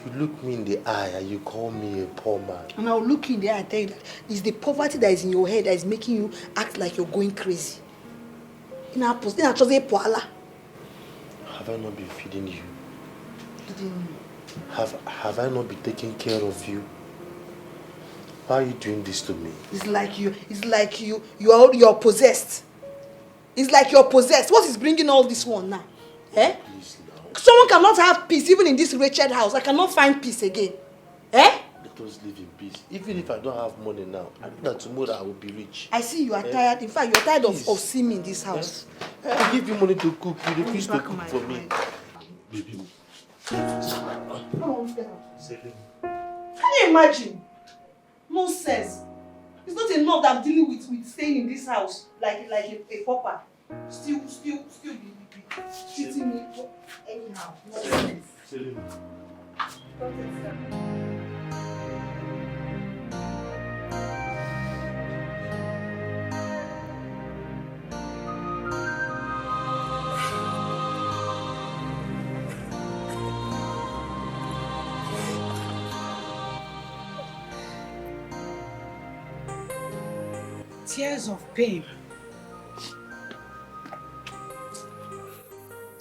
You look me in the eye and you call me a poor man. And I'll look you in the eye and tell you that it's the poverty that is in your head that is making you act like you're going crazy. Have I not been feeding you? Feeding me? Have I not been taking care of you? Why are you doing this to me? It's like you're possessed. It's like you're possessed. What is bringing all this one now? Eh? Please now. Someone cannot have peace even in this wretched house. I cannot find peace again. Eh? Let us live in peace. Even if I don't have money now, I know that tomorrow I will be rich. I see you are tired. In fact, you're tired of seeing me in this house. I give you money to cook. You refuse to cook for me. Baby. Come on, get out. Can you imagine? Nonsense. It's not enough that I'm dealing with staying in this house like a pauper. Still be treating me anyhow. Nonsense. Tears of pain.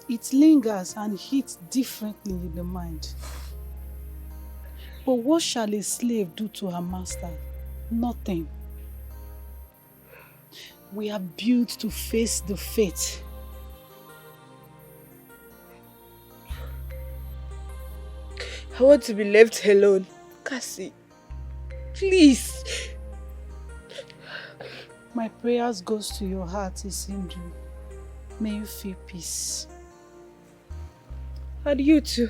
It lingers and hits differently in the mind. But what shall a slave do to her master? Nothing. We are built to face the fate. I want to be left alone. Cassie, please. My prayers goes to your heart, Isindu. May you feel peace. And you too.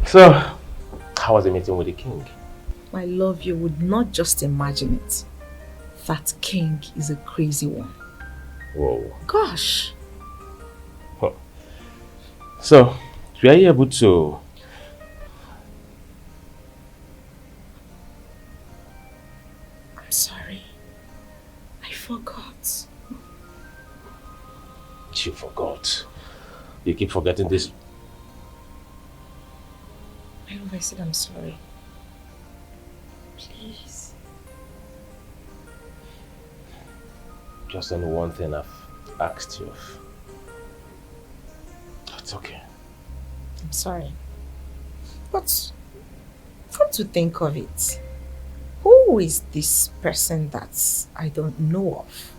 So, how was the meeting with the king? My love, you would not just imagine it. That king is a crazy one. Whoa. Gosh. Huh. So, were you able to... I'm sorry. I forgot. You forgot. You keep forgetting this. I know I said I'm sorry. Please. Just on one thing I've asked you of. It's okay. I'm sorry. But come to think of it, who is this person that I don't know of?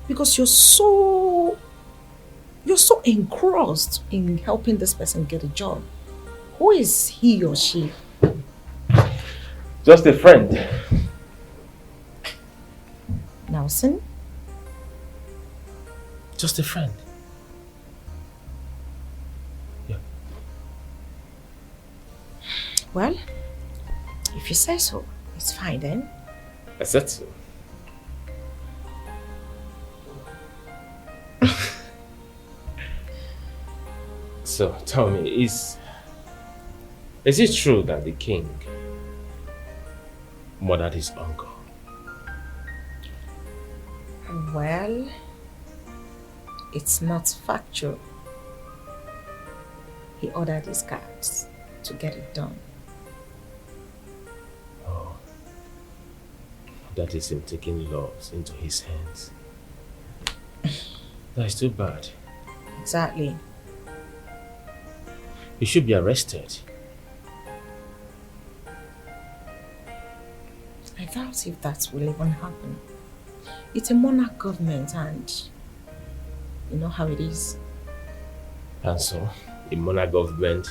Because you're so engrossed in helping this person get a job. Who is he or she? Just a friend. Nelson? Just a friend. Yeah. Well, if you say so, it's fine then. I said so. So, tell me, is it true that the king murdered his uncle? Well, it's not factual. He ordered his guards to get it done. Oh. That is him taking laws into his hands. That is too bad. Exactly. He should be arrested. I doubt if that will even happen. It's a monarch government and you know how it is. And so, in monarch government,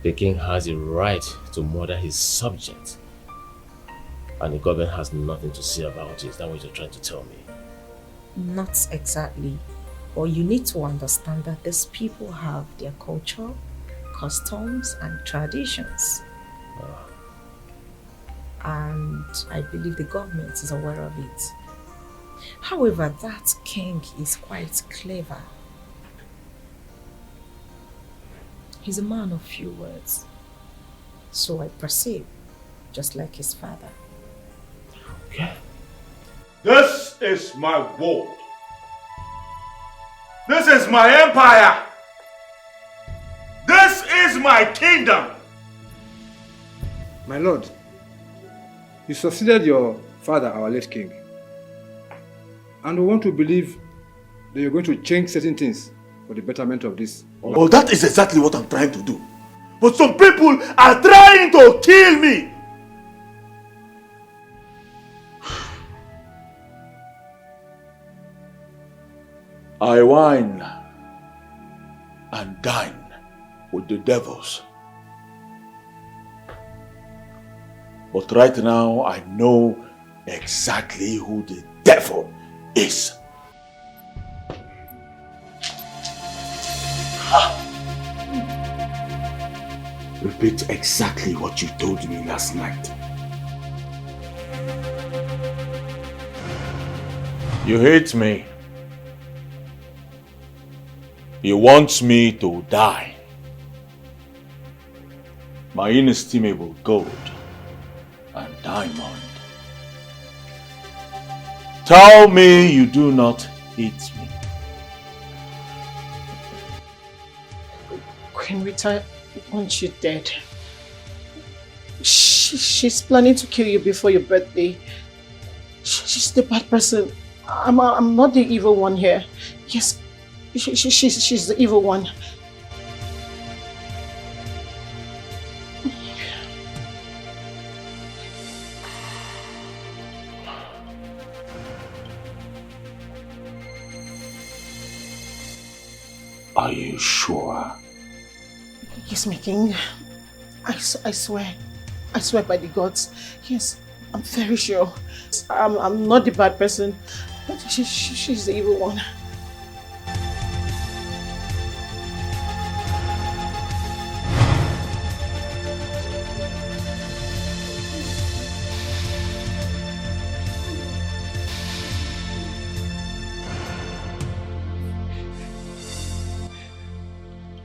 the king has a right to murder his subjects. And the government has nothing to say about it. Is that what you're trying to tell me? Not exactly. But you need to understand that these people have their culture, customs and traditions. And I believe the government is aware of it. However, that king is quite clever. He's a man of few words. So I perceive, just like his father. Okay. This is my world. This is my empire. This is my kingdom. My lord, you succeeded your father, our late king. And we want to believe that you're going to change certain things for the betterment of this. Oh, that is exactly what I'm trying to do. But some people are trying to kill me. I wine and dine with the devils. But right now, I know exactly who the devil is. Repeat exactly what you told me last night. You hate me. You want me to die. My inestimable gold and diamond. Tell me you do not hate me. Queen Rita wants you dead. She's planning to kill you before your birthday. She's the bad person. I'm not the evil one here. Yes, she's the evil one. Are you sure? Yes, my king. I swear. I swear by the gods. Yes, I'm very sure. I'm not the bad person. She's the evil one.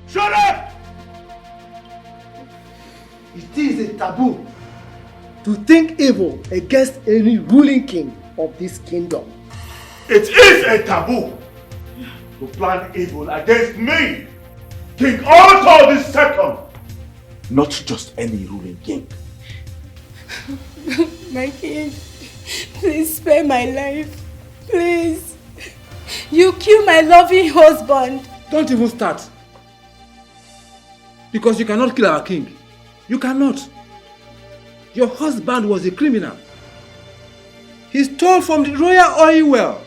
Shut up! It is a taboo to think evil against any ruling king of this kingdom. It is a taboo to plan evil against me, King Otto II. Not just any ruling king. My king, please spare my life. Please. You killed my loving husband. Don't even start. Because you cannot kill our king. You cannot. Your husband was a criminal. He stole from the royal oil well.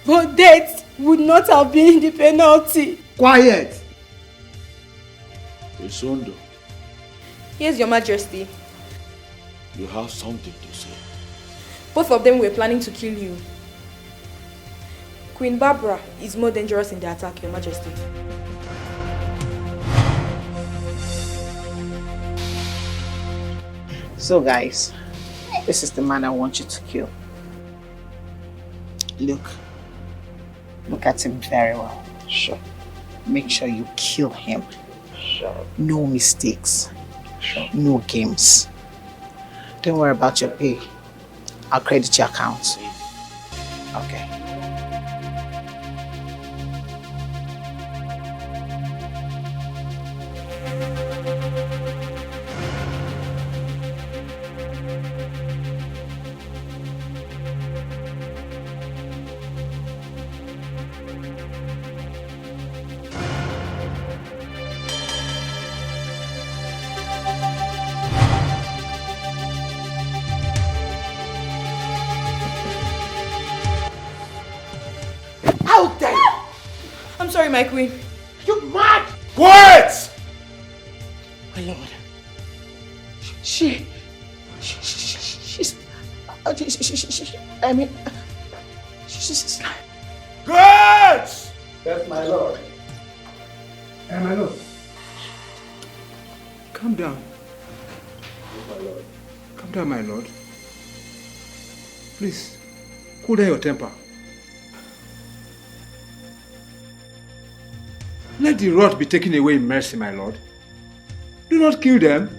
But death would not have been the penalty. Quiet. Isondo, Yes, Your Majesty. you have something to say. Both of them were planning to kill you. Queen Barbara is more dangerous in the attack, Your Majesty. So guys, this is the man I want you to kill. Look at him very well. Sure. Make sure you kill him. Sure. No mistakes. Sure. No games. Don't worry about your pay. I'll credit your account. Okay. I'm sorry, my queen. You mad? Quiet! My lord. She's Quiet! Yes, my lord. Hey, my lord. Calm down. My lord. Calm down, my lord. Please, cool down your temper. Let the rod be taken away in mercy, my lord. Do not kill them.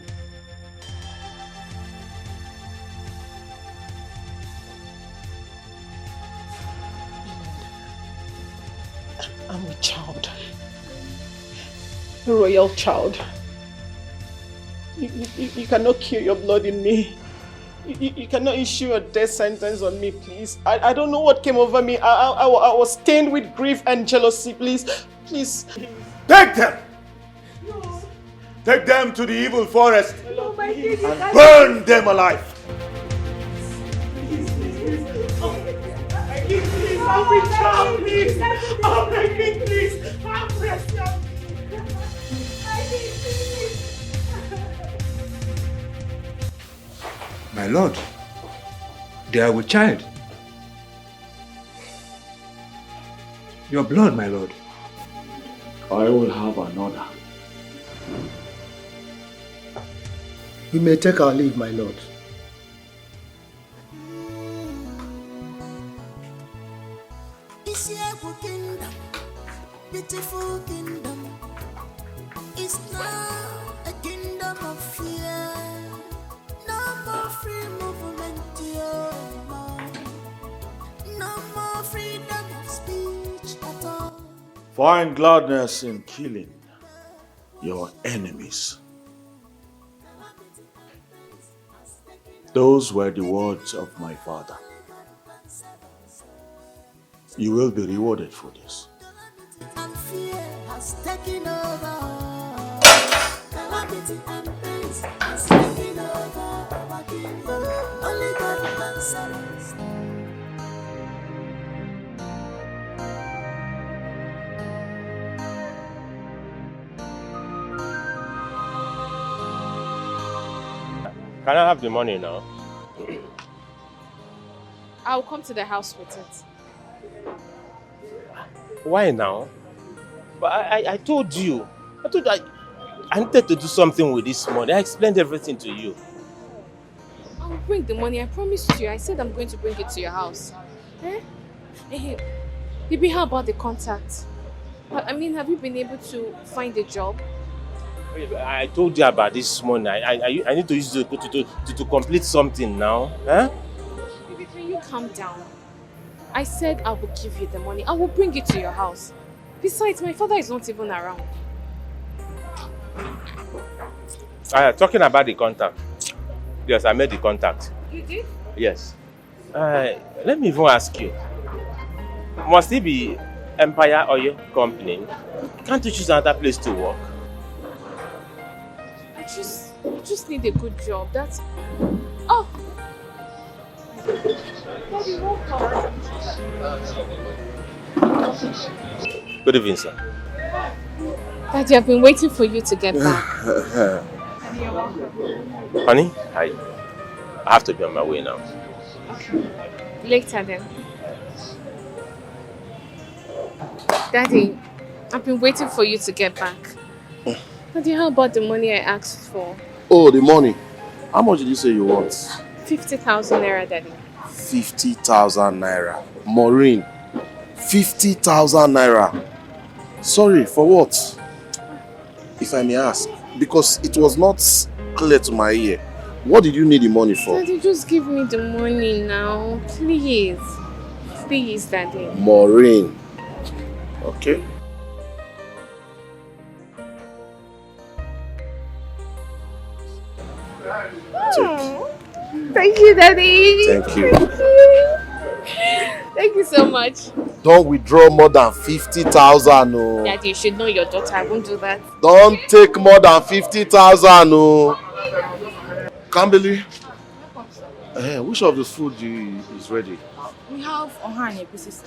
I'm a child. A royal child. You cannot kill your blood in me. You cannot issue a death sentence on me, please. I don't know what came over me. I was stained with grief and jealousy, please. Please. Take them! No. Take them to the evil forest and burn them alive. I'll be down, please. Oh, beg me, please. Have mercy on me. My lord, they are with child. Your blood, my lord. I will have another. We may take our leave, my lord. Kingdom, beautiful kingdom. It's now a kingdom of fear. No more free movement, no more freedom of speech at all. Find gladness in killing your enemies. Those were the words of my father. You will be rewarded for this. And fear has taken over. Calamity and pain has taken over our kingdom. Only God can save us. Can I have the money now? I'll come to the house with it. Why now? But I told you. I needed to do something with this money. I explained everything to you. I'll bring the money. I promised you. I said I'm going to bring it to your house. Eh? Hey, baby, how about the contact? I mean, have you been able to find a job? I told you about this money. I need to use it to complete something now. Huh? Baby, can you calm down? I said I will give you the money. I will bring it to your house. Besides, my father is not even around. Talking about the contact. Yes, I made the contact. You did? Yes. Let me even ask you. Must it be Empire Oil Company? Can't you choose another place to work? I just need a good job. That's... Oh! Daddy, welcome. Good evening, sir. Daddy, I've been waiting for you to get back. Honey, I have to be on my way now. Okay. Later then. Daddy, I've been waiting for you to get back. Daddy, how about the money I asked for? Oh, the money. How much did you say you want? 50,000 naira, Daddy. 50,000 naira. Maureen, 50,000 naira. Sorry, for what? If I may ask. Because it was not clear to my ear. What did you need the money for? Daddy, just give me the money now. Please. Please, Daddy. Maureen. Okay. Thank you, Daddy. Thank you. Thank you. Thank you so much. Don't withdraw more than 50,000. No. Daddy, you should know your daughter. I won't do that. Don't take more than 50,000. No. Kambili, which of the food is ready? We have ohane pieces.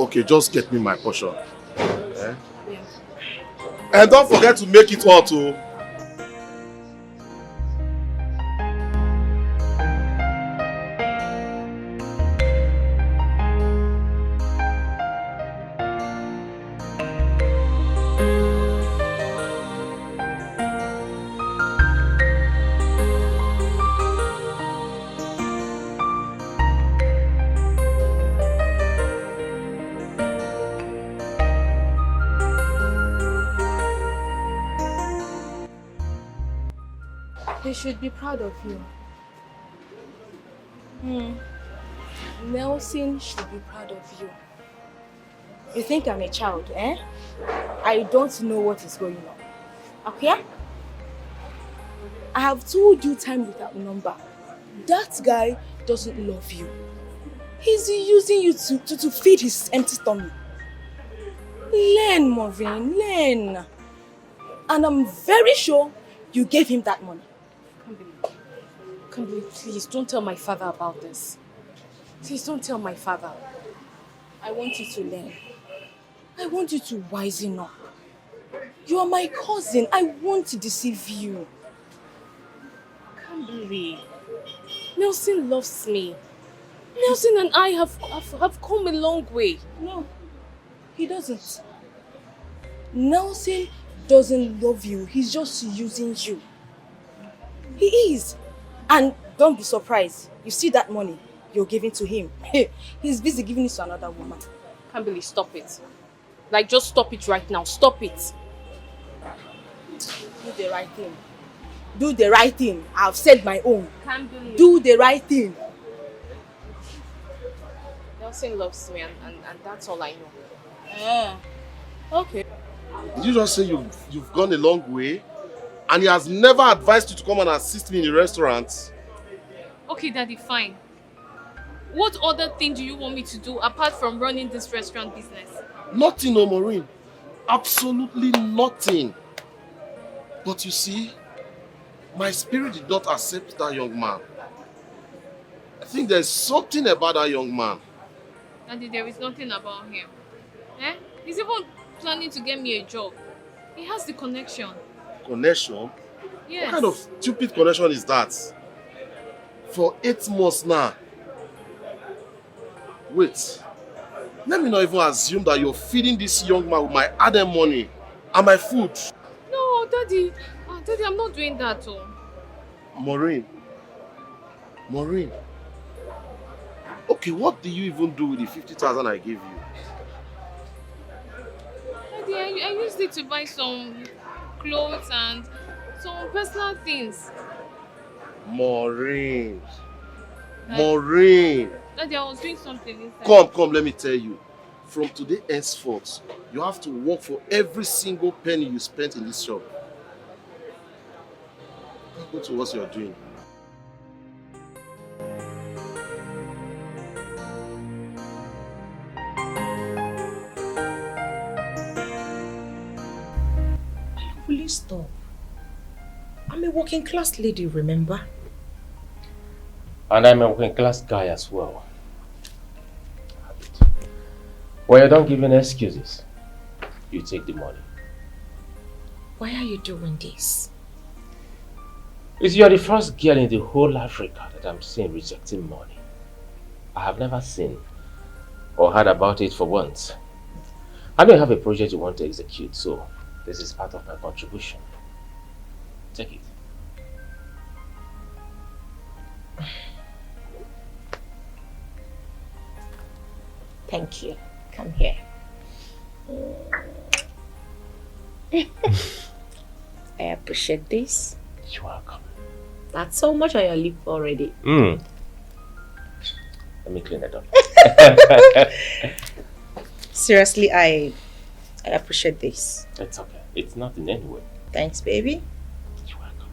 Okay, just get me my portion. Yeah. And don't forget to make it hot too. They should be proud of you. Nelson should be proud of you. You think I'm a child, eh? I don't know what is going on. Okay? I have told you time without number. That guy doesn't love you. He's using you to feed his empty tummy. Learn, Maureen, learn. And I'm very sure you gave him that money. Kambili, please don't tell my father about this. Please don't tell my father. I want you to learn. I want you to wisen up. You are my cousin. I won't deceive you. Kambili, Nelson loves me. Nelson and I have come a long way. No, he doesn't. Nelson doesn't love you. He's just using you. He is. And don't be surprised. You see that money you're giving to him. He's busy giving it to another woman. Kambili, stop it. Like, just stop it right now. Stop it. Do the right thing. Do the right thing. I've said my own. Kambili. Do the right thing. Nelson loves me and that's all I know. Okay. Did you just say you've gone a long way? And he has never advised you to come and assist me in the restaurant? Okay, Daddy, fine. What other thing do you want me to do apart from running this restaurant business? Nothing, no, Maureen. Absolutely nothing. But you see, my spirit did not accept that young man. I think there's something about that young man. Daddy, there is nothing about him. He's even planning to get me a job. He has the connection. Connection? Yes. What kind of stupid connection is that? For 8 months now. Wait. Let me not even assume that you're feeding this young man with my added money and my food. No, Daddy. Daddy, I'm not doing that. Maureen. Okay, what do you even do with the 50,000 I gave you? Daddy, I used it to buy some clothes and some personal things. Maureen. Daddy, I was doing something inside. Come, let me tell you. From today henceforth, you have to work for every single penny you spent in this shop. Go to what you're doing. Will you stop? I'm a working class lady, remember? And I'm a working class guy as well. Well, you don't give any excuses. You take the money. Why are you doing this? You're the first girl in the whole Africa that I'm seeing rejecting money. I have never seen or heard about it for once. I know you have a project you want to execute, so this is part of my contribution. Take it. Thank you. Come here. I appreciate this. You're welcome. That's so much on your lip already. Let me clean it up. Seriously, I appreciate this. It's okay. It's not in any way. Thanks, baby. You're welcome.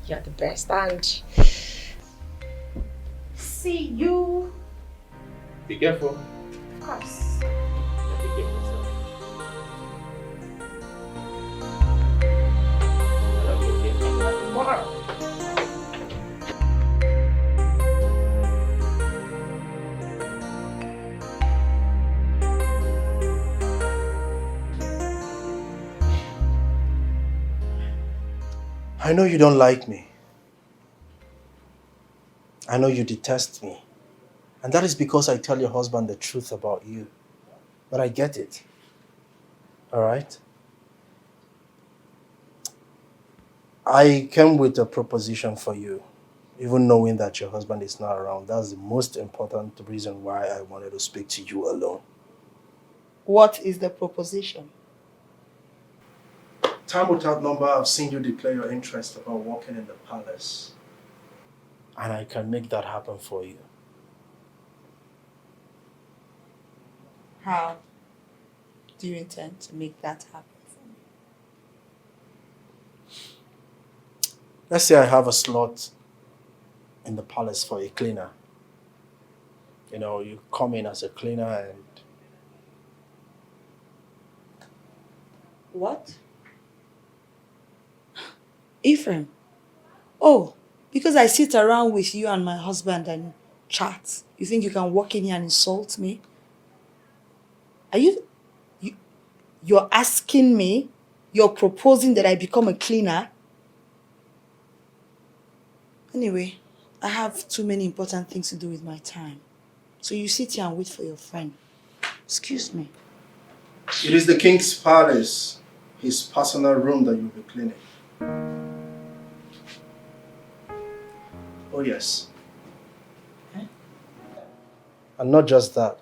You're the best, and see you. Be careful. Of course. I know you don't like me. I know you detest me. And that is because I tell your husband the truth about you. But I get it. Alright? I came with a proposition for you. Even knowing that your husband is not around. That's the most important reason why I wanted to speak to you alone. What is the proposition? Time without number, I've seen you declare your interest about working in the palace. And I can make that happen for you. How do you intend to make that happen for me? Let's say I have a slot in the palace for a cleaner. You know, you come in as a cleaner and... What? Ephraim? Oh, because I sit around with you and my husband and chat, you think you can walk in here and insult me? Are you're asking me, you're proposing that I become a cleaner? Anyway, I have too many important things to do with my time. So you sit here and wait for your friend. Excuse me. It is the king's palace, his personal room that you'll be cleaning. Oh yes. And not just that,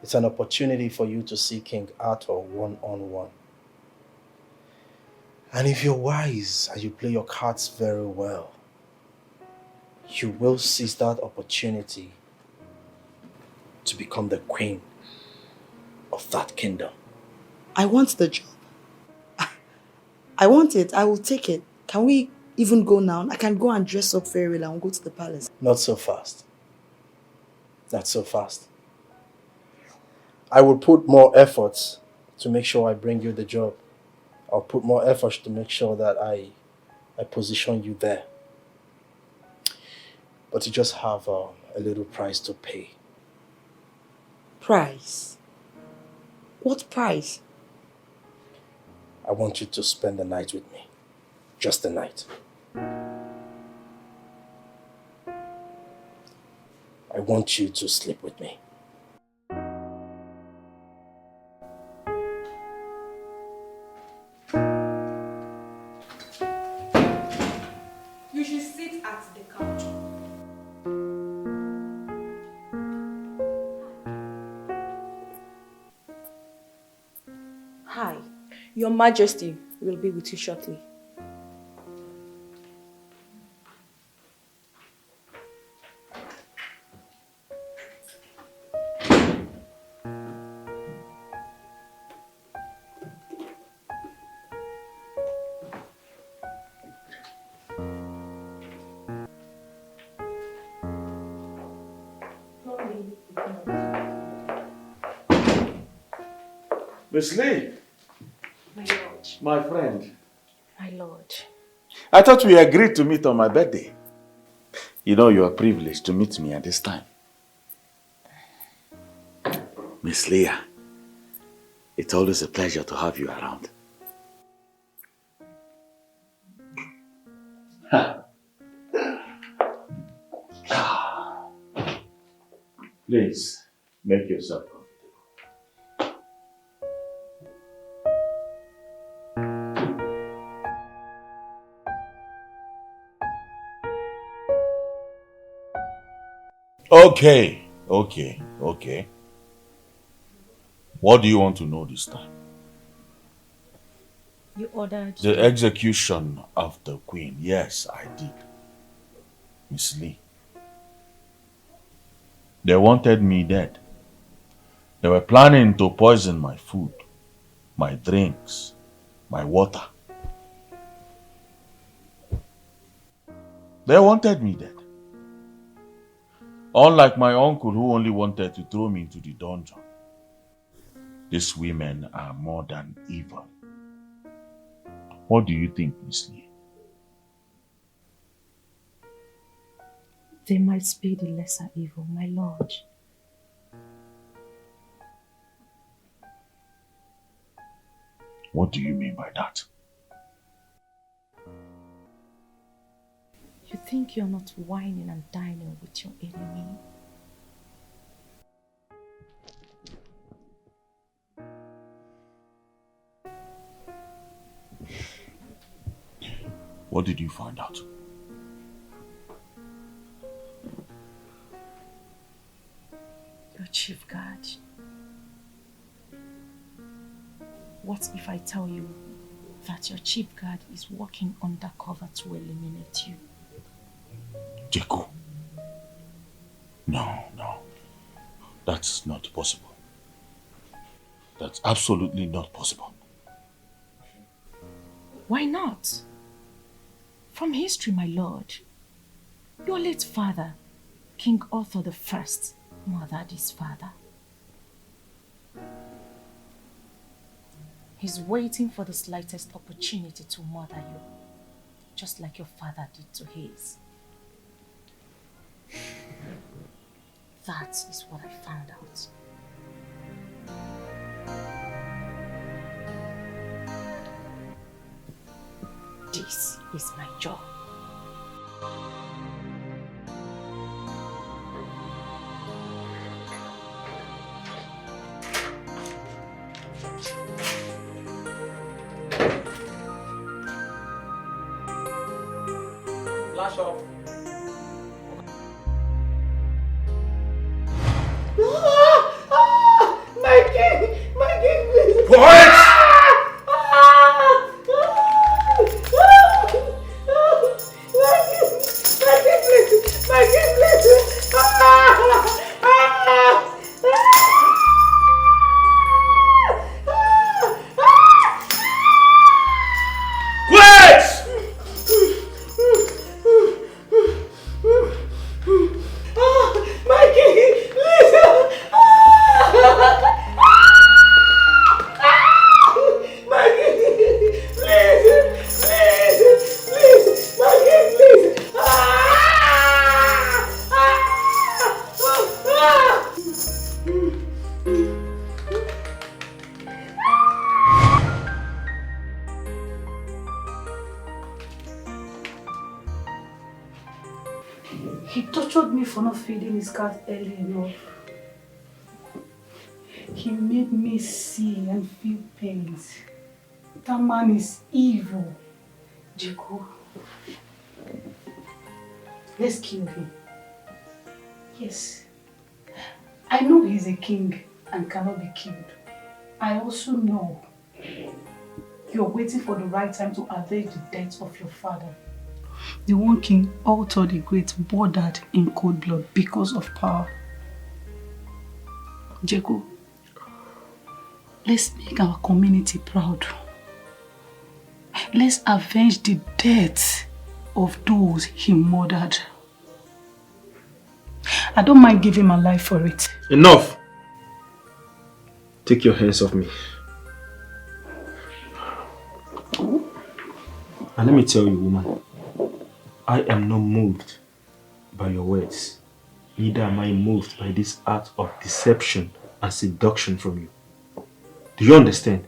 it's an opportunity for you to see King Arthur one-on-one. And if you're wise and you play your cards very well, you will seize that opportunity to become the queen of that kingdom. I want the job. I want it. I will take it. Can we even go now? I can go and dress up very well and go to the palace. Not so fast. Not so fast. I will put more efforts to make sure I bring you the job. I'll put more efforts to make sure that I position you there. But you just have a little price to pay. Price? What price? I want you to spend the night with me. Just the night. I want you to sleep with me. You should sit at the couch. Hi, Your Majesty will be with you shortly. Miss Lee. My lord. My friend. My lord. I thought we agreed to meet on my birthday. You know you are privileged to meet me at this time. Miss Leah, it's always a pleasure to have you around. Please, make yourself comfortable. Okay. What do you want to know this time? You ordered... The execution of the queen. Yes, I did. Miss Lee. They wanted me dead. They were planning to poison my food, my drinks, my water. They wanted me dead. Unlike my uncle who only wanted to throw me into the dungeon. These women are more than evil. What do you think, Miss Lee? They might be the lesser evil, my lord. What do you mean by that? You think you're not whining and dining with your enemy? What did you find out? Your chief guard. What if I tell you that your chief guard is working undercover to eliminate you? Jacob. No. That's not possible. That's absolutely not possible. Why not? From history, my lord, your late father, King Arthur I, murdered his father. He's waiting for the slightest opportunity to murder you, just like your father did to his. That is what I found out. This is my job. Flash off. My king, please. Poet! He tortured me for not feeding his cat early enough. He made me see and feel pains. That man is evil. Jacob, let's kill him. Yes, I know he's a king and cannot be killed. I also know you're waiting for the right time to avenge the death of your father. The one King Arthur the Great murdered in cold blood because of power. Jacob, let's make our community proud. Let's avenge the death of those he murdered. I don't mind giving my life for it. Enough! Take your hands off me. And let me tell you, woman, I am not moved by your words. Neither am I moved by this art of deception and seduction from you. Do you understand?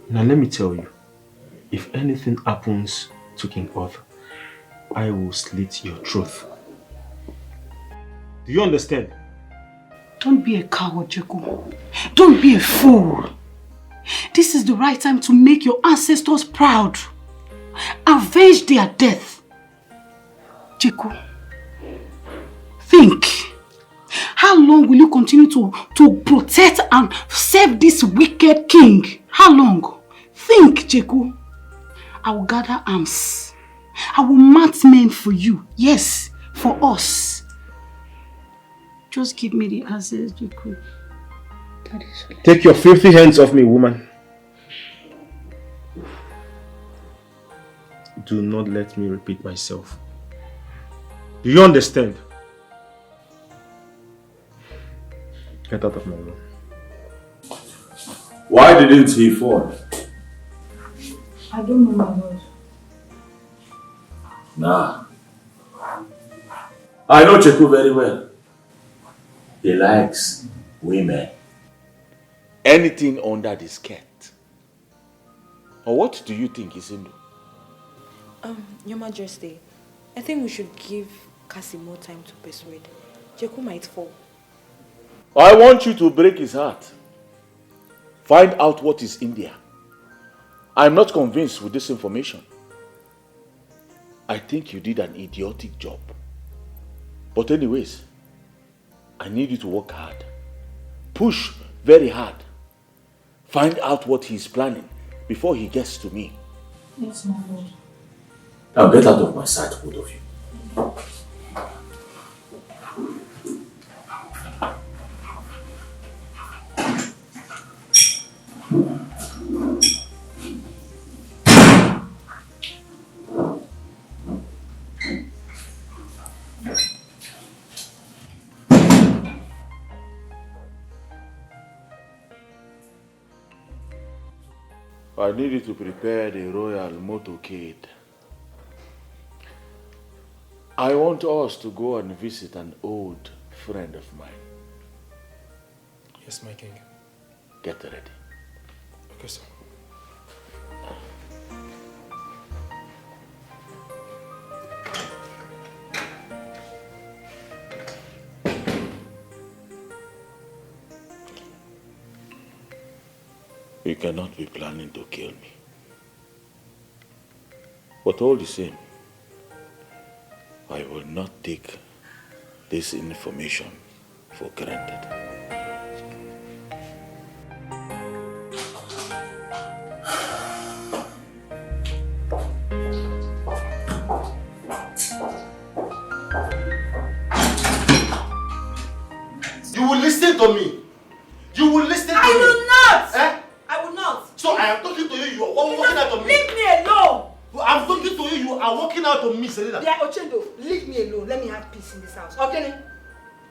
Now let me tell you, if anything happens to King Arthur, I will slit your throat. Do you understand? Don't be a coward, Jacob. Don't be a fool. This is the right time to make your ancestors proud. Avenge their death. Jacob, think. How long will you continue to protect and serve this wicked king? How long? Think, Jacob. I will gather arms. I will mount men for you. Yes, for us. Just give me the answers, Jacob. Take your filthy hands off me, woman. Do not let me repeat myself. Do you understand? Get out of my room. Why didn't he fall? I don't know, my lord. Nah. I know Cheku very well. He likes women. Anything under the skirt. Or what do you think is Hindu? Your Majesty, I think we should give Cassie more time to persuade. Jeku might fall. I want you to break his heart. Find out what is in there. I'm not convinced with this information. I think you did an idiotic job. But anyways, I need you to work hard. Push very hard. Find out what he's planning before he gets to me. Yes, my lord. Now get out of my sight, both of you. I need you to prepare the royal motorcade. I want us to go and visit an old friend of mine. Yes, my king. Get ready. Okay, sir. You cannot be planning to kill me. But all the same, I will not take this information for granted. You will listen to me. You will listen to me. I will not. Eh? I will not. So I am talking to you. You are walking out of me. Leave me alone. I'm talking to you. You are walking out of me, Selena. Yeah, Ochendo, leave me alone. Let me have peace in this house. Okay?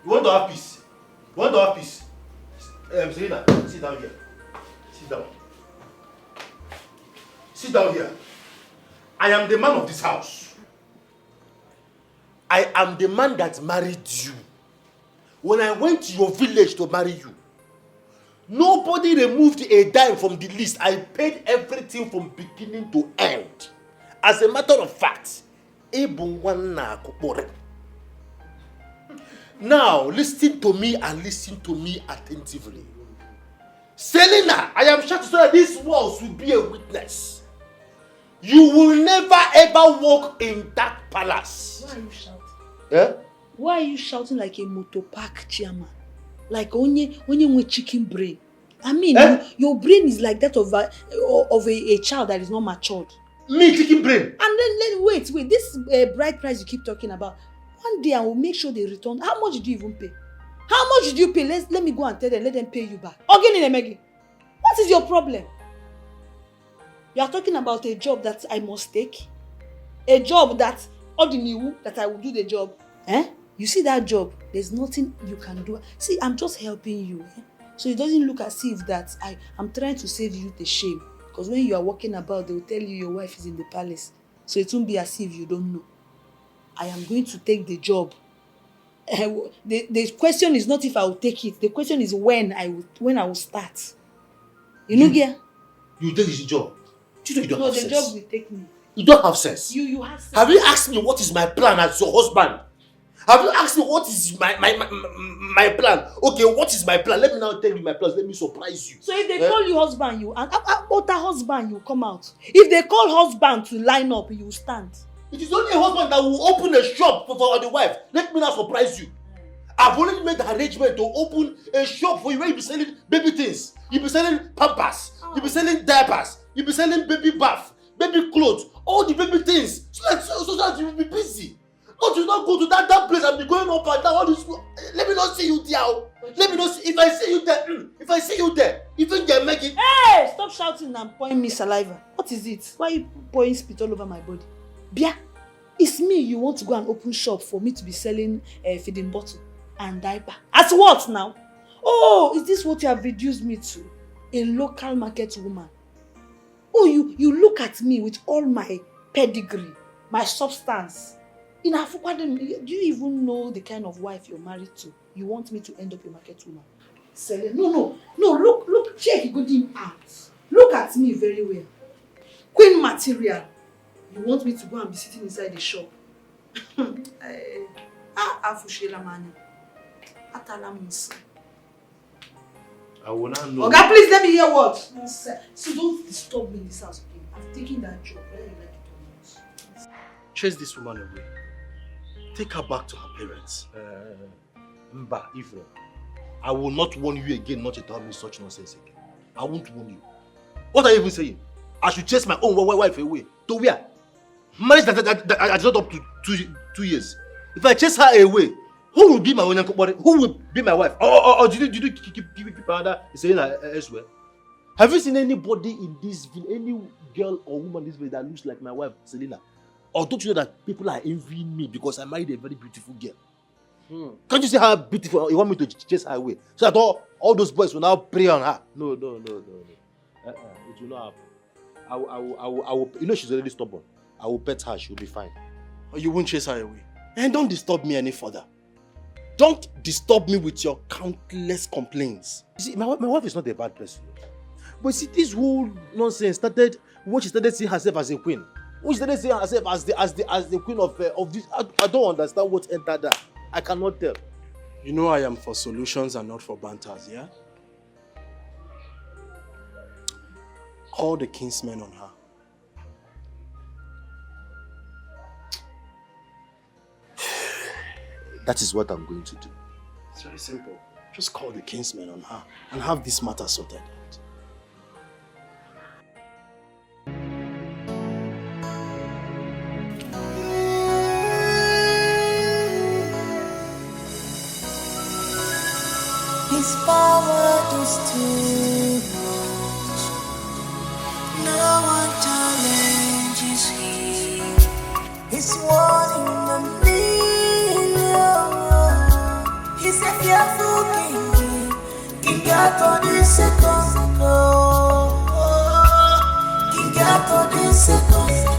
You want to have peace? You want to have peace? Selena, sit down here. Sit down. Sit down here. I am the man of this house. I am the man that married you. When I went to your village to marry you, nobody removed a dime from the list. I paid everything from beginning to end. As a matter of fact, now listen to me and listen to me attentively. Selena, I am sure to say that these walls will be a witness. You will never ever walk in that palace. Why are you shouting? Eh? Why are you shouting like a motor park chairman? Like only with chicken brain. I mean, your brain is like that of a child that is not matured. Me, chicken brain? And then wait. This bride price you keep talking about, one day I will make sure they return. How much did you even pay? How much did you pay? Let me go and tell them, let them pay you back. Again, Meggy, what is your problem? You are talking about a job that I must take? A job that, ordinary, that I will do the job. Eh? You see that job, there's nothing you can do. See, I'm just helping you. Eh? So it doesn't look as if that I'm trying to save you the shame. Because when you are walking about, they will tell you your wife is in the palace. So it won't be as if you don't know. I am going to take the job. The question is not if I will take it. The question is when I will start. You know, Gia? You take this job. You know you don't have sense. No, the job will take me. You don't have sense. You have sense. Have you asked me what is my plan as your husband? Have you asked me what is my plan? Okay, what is my plan? Let me now tell you my plans. Let me surprise you. So if they call you husband, you and utter husband, you come out. If they call husband to line up, you stand. It is only a husband that will open a shop for the wife. Let me now surprise you. I've already made the arrangement to open a shop for you where you'll be selling baby things. You'll be selling pampers. You'll be selling diapers. You'll be selling baby bath, baby clothes, all the baby things. So that you will be busy. Not you not go to that place and be going up and down all this. Let me not see you there. Let me not see. If I see you there, even they make it. Hey, stop shouting and pouring me saliva. What is it? Why are you pouring spit all over my body? Bia, it's me you want to go and open shop for me to be selling feeding bottle and diaper. As what now? Oh, is this what you have reduced me to? A local market woman. Oh, you look at me with all my pedigree, my substance. In Africa, do you even know the kind of wife you're married to? You want me to end up a market woman? Selling? No, look, check good in out. Look at me very well. Queen material. You want me to go and be sitting inside the shop? I will not know. Oga, please let me hear what. So don't disturb me in this house again. I've taken that job, whether you like it or not. Chase this woman away. Take her back to her parents. Mba, Ifre, I will not warn you again not to tell me such nonsense again. I won't warn you. What are you even saying? I should chase my own wife away. To where? Marriage that I not up to 2 years. If I chase her away, who will be my own uncle? Who will be my wife? Or did you keep another saying elsewhere? Have you seen anybody in this village, any girl or woman in this village that looks like my wife, Selena? Or don't you know that people are envying me because I married a very beautiful girl? Can't you see how beautiful you want me to chase her away? So that all those boys will now prey on her. No. It will not happen. You know she's already stubborn. I will bet her she'll be fine. Or you won't chase her away. And don't disturb me any further. Don't disturb me with your countless complaints. You see, my wife is not a bad person. But see, this whole nonsense started when she started seeing herself as a queen. When she started seeing herself as the queen of this. I don't understand what entered her. I cannot tell. You know I am for solutions and not for banters, yeah? Call the kinsmen on her. That is what I'm going to do. It's very simple. Just call the kinsmen on her and have this matter sorted out. His power is too much. No one challenges him. He's one in a million. He's a fearful king. King out on the second floor. King out on the second floor.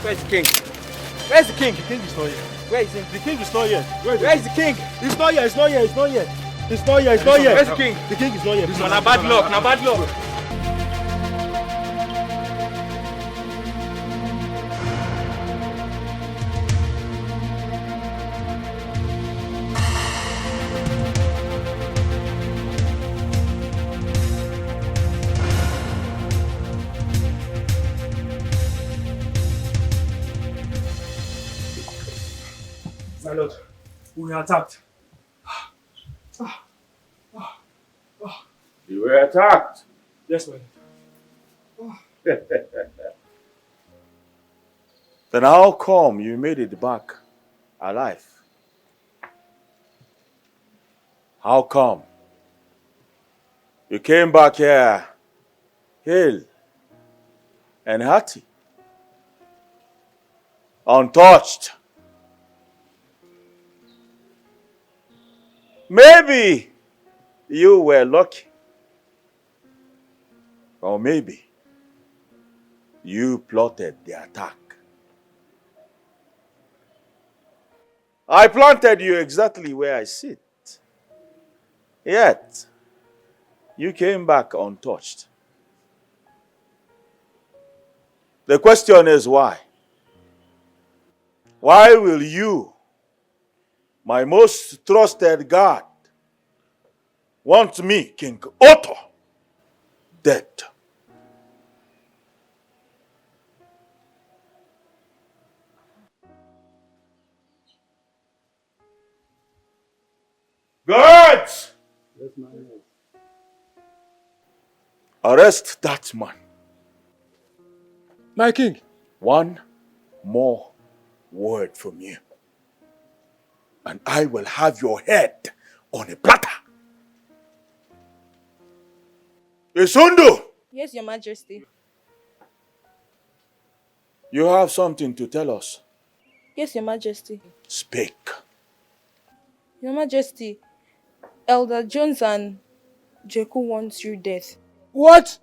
Where's the king? Where's the king? The king is not here. Where is he? The king is not here. Where is the king? He's not here. He's not here. He's not here. He's not here. He's not here. Where's the king? The king is not here. This is not bad luck. Not bad luck. My lord, we were attacked. You were attacked? Yes, my lord. Then how come you made it back alive? How come? You came back here, hale and hearty, untouched. Maybe you were lucky. Or maybe you plotted the attack. I planted you exactly where I sit. Yet, you came back untouched. The question is why? Why will you, my most trusted guard, want me, King Otto, dead? Guards! Yes, my lord. Arrest that man. My king. One more word from you, and I will have your head on a platter. Isundu! Yes, Your Majesty. You have something to tell us. Yes, Your Majesty. Speak. Your Majesty, Elder Jones and Jeku want you dead. What?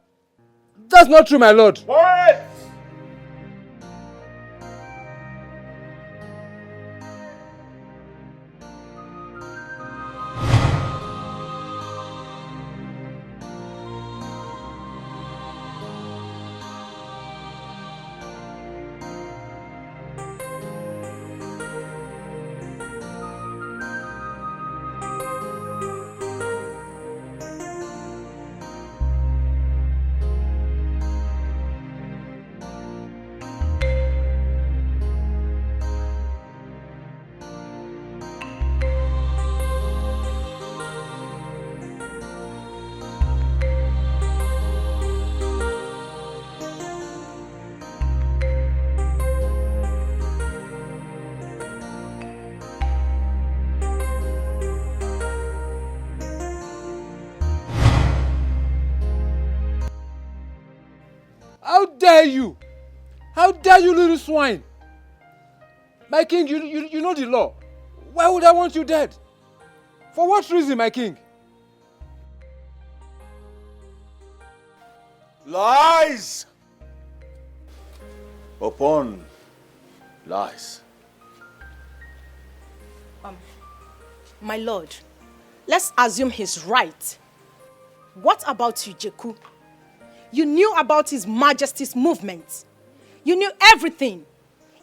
That's not true, my lord. What? How dare you? How dare you, little swine? My king, you know the law. Why would I want you dead? For what reason, my king? Lies! Upon lies. My lord, let's assume he's right. What about you, Jeku? You knew about His Majesty's movement. You knew everything.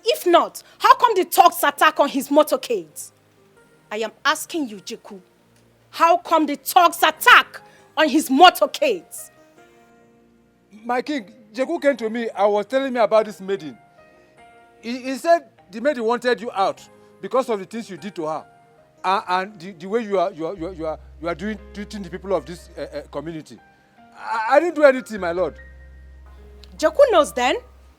If not, how come the Turks attack on his motorcades? I am asking you, Jeku. How come the Turks attack on his motorcades? My king, Jeku came to me and was telling me about this maiden. He said the maiden wanted you out because of the things you did to her, and the way you are treating the people of this community. I didn't do anything, my lord. Jeku knows then.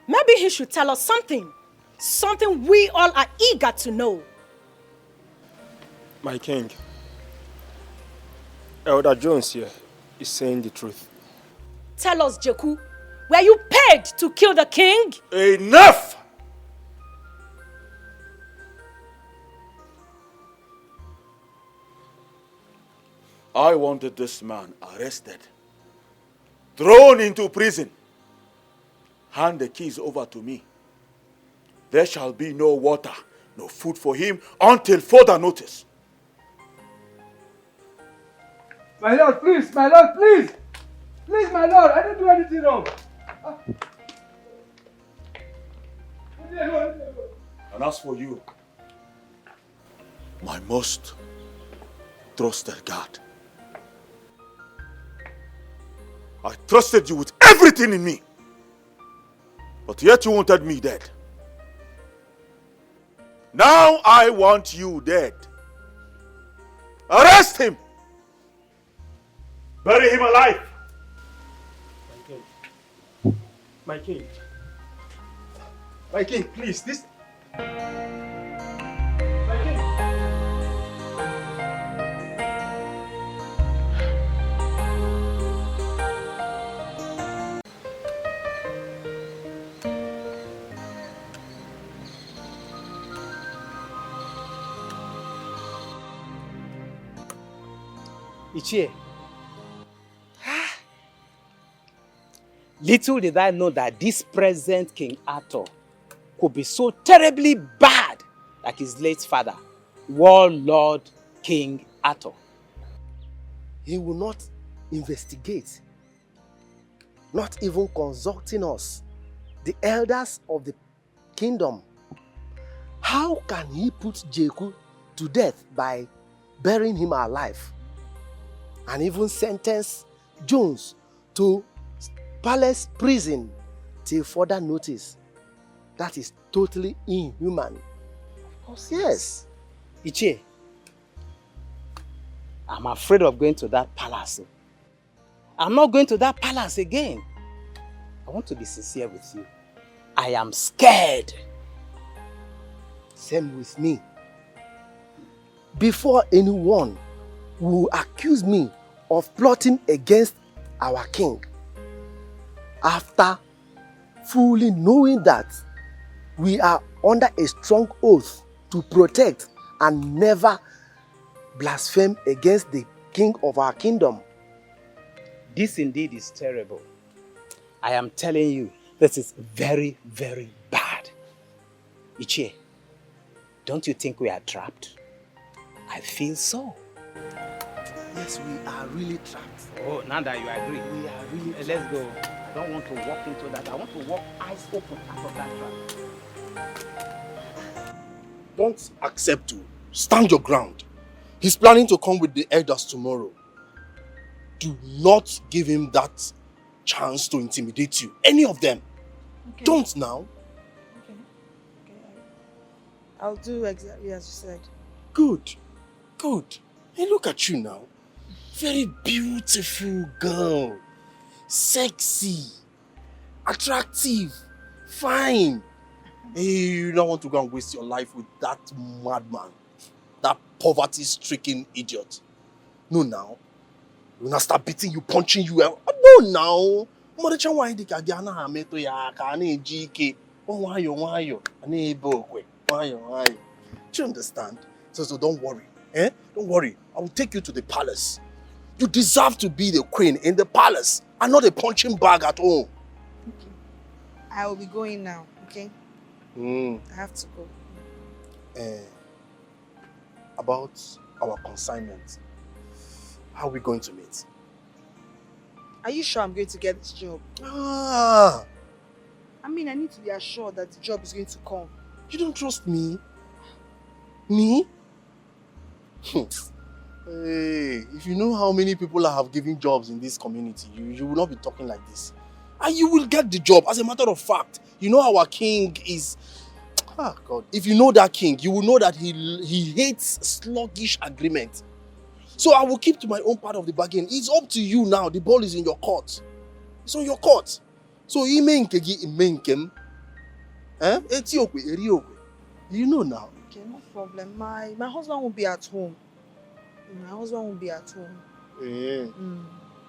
Maybe he should tell us something. Something we all are eager to know. My king, Elder Jones here is saying the truth. Tell us, Jeku, were you paid to kill the king? Enough! I wanted this man arrested, thrown into prison. Hand the keys over to me. There shall be no water, no food for him until further notice. My lord, please, my lord, please. Please, my lord, I didn't do anything wrong. And as for you, my most trusted God, I trusted you with everything in me, but yet you wanted me dead. Now I want you dead. Arrest him! Bury him alive! My king. My king, please, this... My king. Ichie. Little did I know that this present King Arthur could be so terribly bad like his late father. warlord King Arthur. He will not investigate, not even consulting us, the elders of the kingdom. How can he put Jeku to death by burying him alive? And even sentence Jones to palace prison till further notice? That is totally inhuman. Of course, yes. Ichie, I'm afraid of going to that palace. I'm not going to that palace again. I want to be sincere with you. I am scared. Same with me. Before anyone will accuse me of plotting against our king, after fully knowing that we are under a strong oath to protect and never blaspheme against the king of our kingdom. This indeed is terrible. I am telling you, this is very, very bad. Ichie, don't you think we are trapped? I feel so. Yes, we are really trapped. Oh, now that you agree. We are really trapped. Let's go. I don't want to walk into that. I want to walk eyes open out of that trap. Don't accept to. Stand your ground. He's planning to come with the elders tomorrow. Do not give him that chance to intimidate you. Any of them. Okay. Don't now. Okay. I'll do exactly as you said. Good. Good. Hey, look at you now. Very beautiful girl. Sexy. Attractive. Fine. Hey, you don't want to go and waste your life with that madman. That poverty-stricken idiot. No, now. We'll not start beating you, punching you. No, now. Do you understand? So don't worry. Don't worry. I will take you to the palace. You deserve to be the queen in the palace and not a punching bag at home. Okay. I will be going now, okay? I have to go. About our consignment, how are we going to meet? Are you sure I'm going to get this job? I mean, I need to be assured that the job is going to come. You don't trust me? Me? Hey, if you know how many people I have given jobs in this community, you will not be talking like this. And you will get the job. As a matter of fact, you know our king is... God. If you know that king, you will know that he hates sluggish agreement. So I will keep to my own part of the bargain. It's up to you now. The ball is in your court. It's on your court. So you know now. Okay, no problem. My husband won't be at home. My husband won't be at home.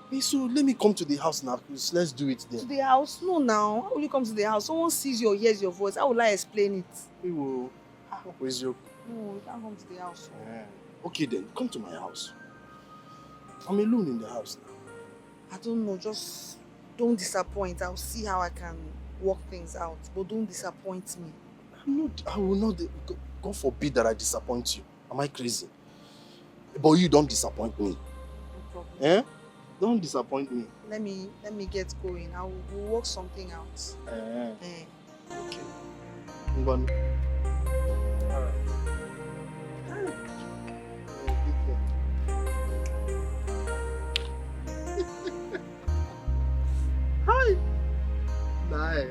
Hey, so let me come to the house now. Let's do it there. To the house? No, now. How will you come to the house? Someone sees you or hears your voice. How will I explain it? Where's your... No, you can't come to the house. Okay then, come to my house. I'm alone in the house now. I don't know, just don't disappoint. I'll see how I can work things out. But don't disappoint me. I will not. God forbid that I disappoint you. Am I crazy? But you don't disappoint me. No problem. Don't disappoint me. Let me get going. We'll work something out. Okay. Hi. Bye.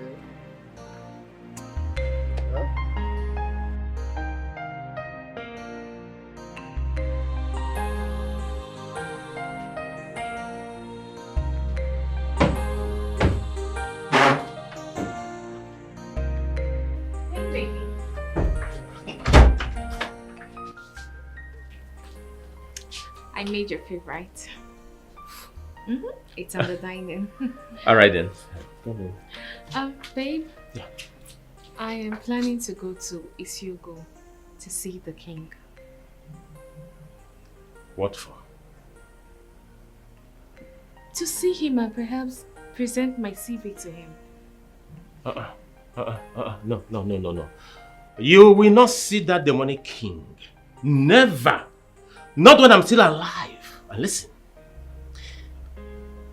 I made your favorite. It's on the dining. All right then. Babe. Yeah. I am planning to go to Isyogo to see the king. What for? To see him and perhaps present my CV to him. No. You will not see that demonic king. Never. Not when I'm still alive. And listen,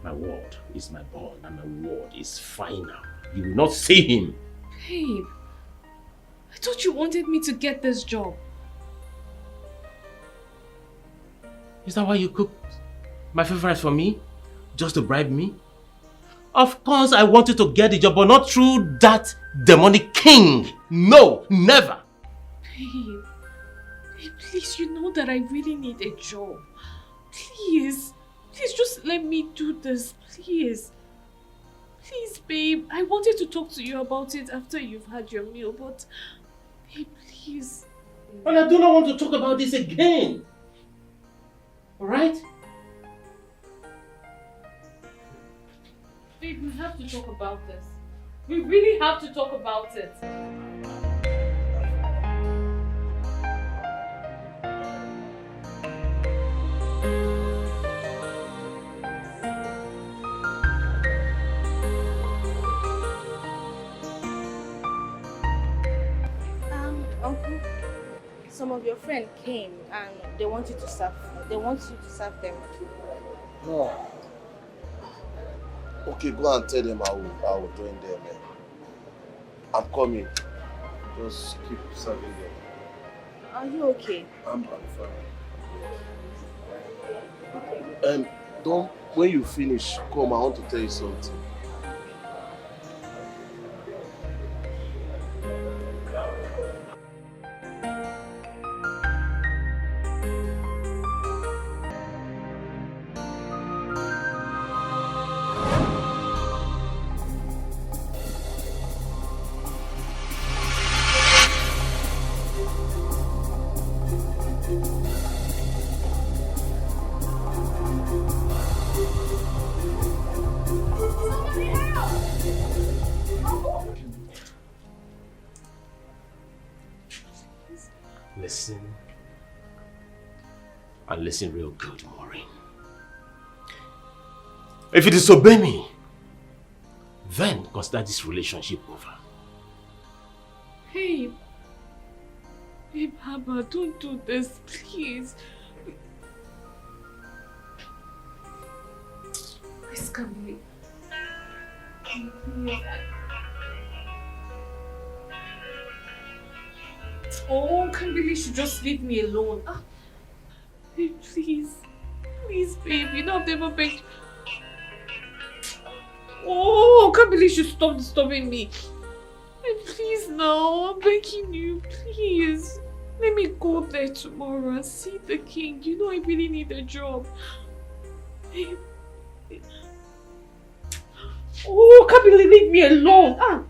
my word is my bond and my word is final. You will not see him. Babe, I thought you wanted me to get this job. Is that why you cooked my favorite for me? Just to bribe me? Of course I wanted to get the job, but not through that demonic king. No, never. Babe, please, you know that I really need a job. Please, just let me do this, please. Please, babe, I wanted to talk to you about it after you've had your meal, but babe, please. But I do not want to talk about this again. Alright? Babe, we have to talk about this. We really have to talk about it. Uncle, some of your friends came and they want you to serve. They want you to serve them. No. Okay, go and tell them I will join them. I'm coming. Just keep serving them. Are you okay? I'm fine. When you finish, come. I want to tell you something. Listen. And listen real good, Maureen. If you disobey me, then consider this relationship over. Babe. Babe, Abba, don't do this, please. Where's Camille? Oh, Camille should just leave me alone. Babe, please. Please, babe, you know I've never begged. Oh, Camille should stop disturbing me. Babe, please now, I'm begging you, please. Let me go there tomorrow and see the king. You know I really need a job. Babe. Oh, Camille, leave me alone.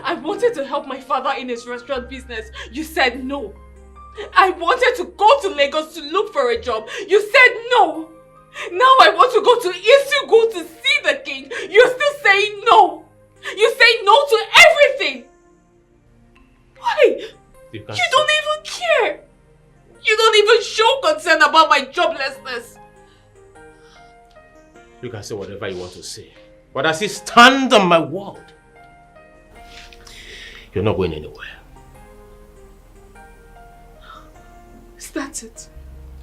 I wanted to help my father in his restaurant business. You said no. I wanted to go to Lagos to look for a job. You said no. Now I want to go to Isugu to see the king. You're still saying no. You say no to everything. Why? You don't even care. You don't even show concern about my joblessness. You can say whatever you want to say. But as I stand on my word, you're not going anywhere. Is that it?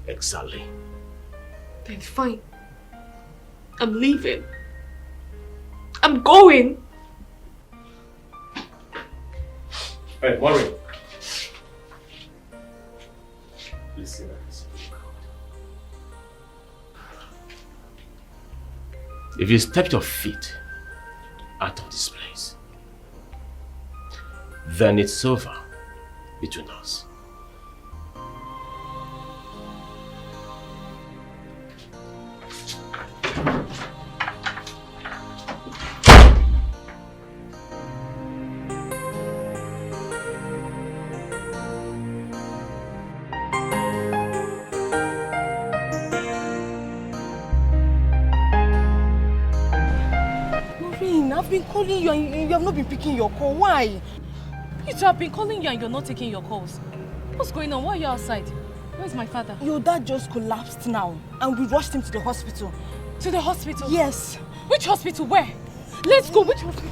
Exactly. Then fine. I'm leaving. I'm going. Hey, Maureen. Listen. If you step your feet out of this place, then it's over between us. Maureen, I've been calling you and you have not been picking your call. Why? You two have been calling you and you're not taking your calls. What's going on? Why are you outside? Where's my father? Your dad just collapsed now and we rushed him to the hospital. To the hospital? Yes. Which hospital? Where? Let's go. Which hospital?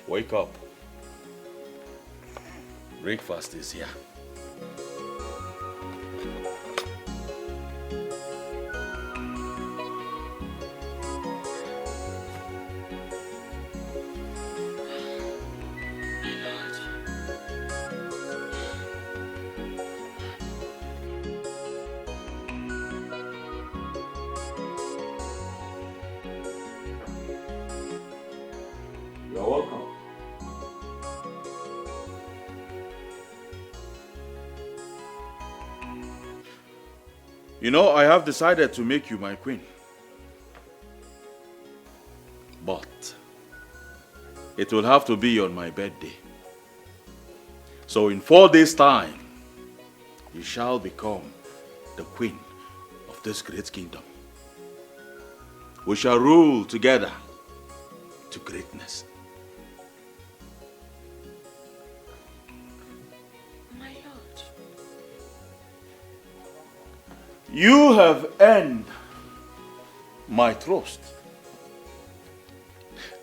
Wake up. Breakfast is here. You're welcome. You know, I have decided to make you my queen. But it will have to be on my birthday. So in 4 days' time, you shall become the queen of this great kingdom. We shall rule together to greatness. My lord. You have earned my trust.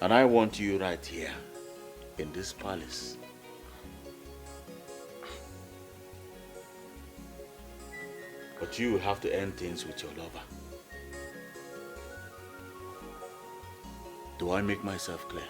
And I want you right here in this palace. But you will have to end things with your lover. Do I make myself clear?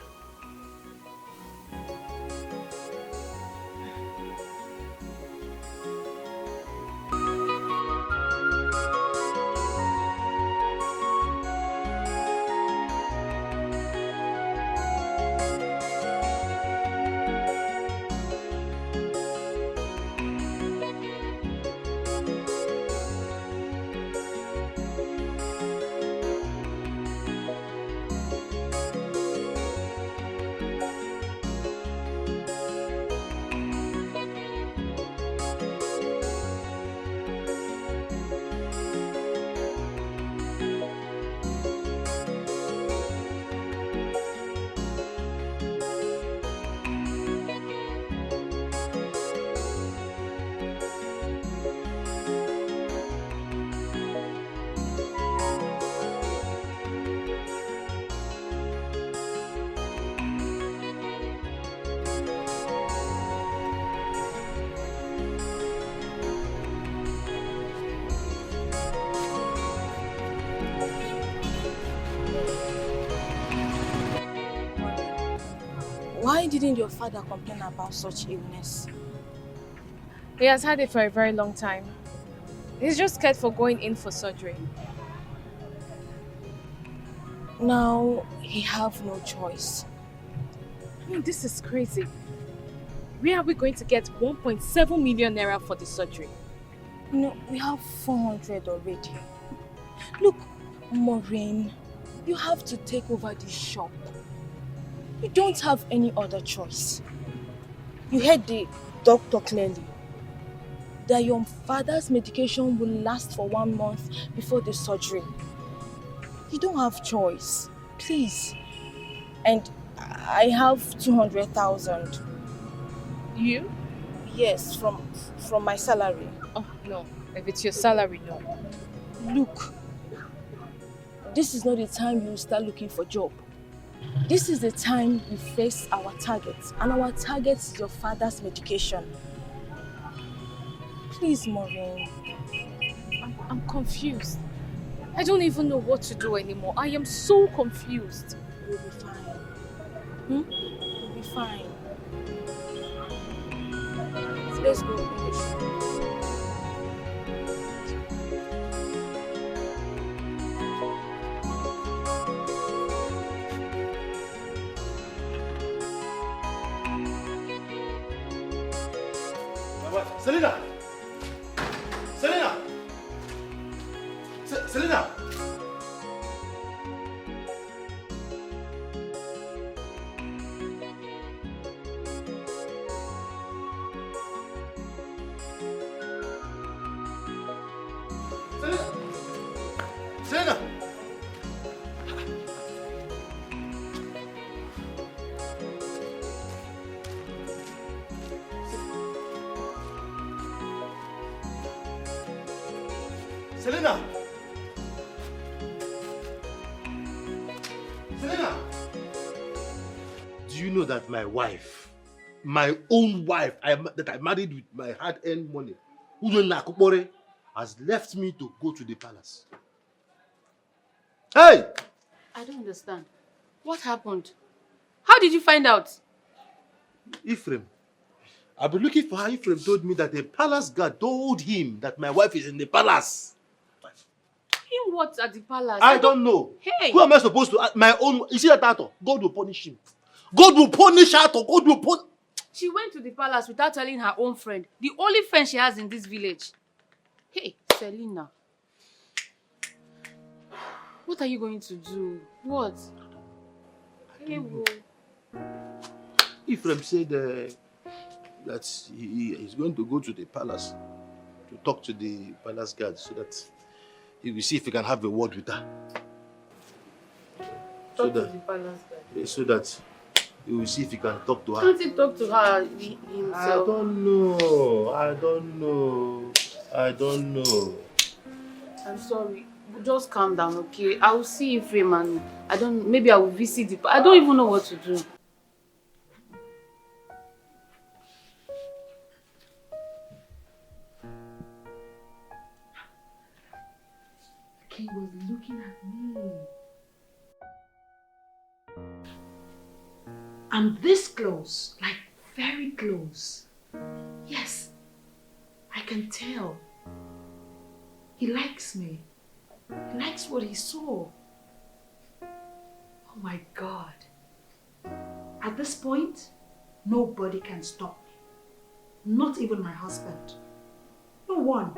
Why didn't your father complain about such illness? He has had it for a very long time. He's just scared for going in for surgery. Now he have no choice. I mean, this is crazy. Where are we going to get 1.7 million naira for the surgery? No, we have 400 already. Look, Maureen, you have to take over this shop. You don't have any other choice. You heard the doctor clearly that your father's medication will last for 1 month before the surgery. You don't have choice, please. And I have 200,000. You? Yes, from my salary. Oh, no. If it's your salary, no. Look, this is not the time you start looking for a job. This is the time we face our targets, and our target is your father's medication. Please, Maureen. I'm confused. I don't even know what to do anymore. I am so confused. You'll be fine. You'll be fine. Let's go. Selena! Selena! Selena! Selena! Selena! Selena! Do you know that my wife, my own wife, that I married with my hard-earned money, Udona, has left me to go to the palace? Hey! I don't understand. What happened? How did you find out? Ephraim. I've been looking for her. Ephraim told me that the palace guard told him that my wife is in the palace. Him what at the palace? I don't know. Hey! Who am I supposed to? My own. You see that Tato? God will punish him. God will punish her. God will punish. She went to the palace without telling her own friend. The only friend she has in this village. Hey, Selena. What are you going to do? What? Hey, Ephraim said that he is going to go to the palace to talk to the palace guard so that he will see if he can have a word with her. Talk to the palace guard. So that he will see if he can talk to her. Can't he talk to her himself? I don't know. I'm sorry. Just calm down, okay? I will see Ephraim and maybe I will visit the... I don't even know what to do. The king was looking at me. I'm this close, like very close. Yes, I can tell. He likes me. He likes what he saw. Oh my God. At this point, nobody can stop me. Not even my husband. No one.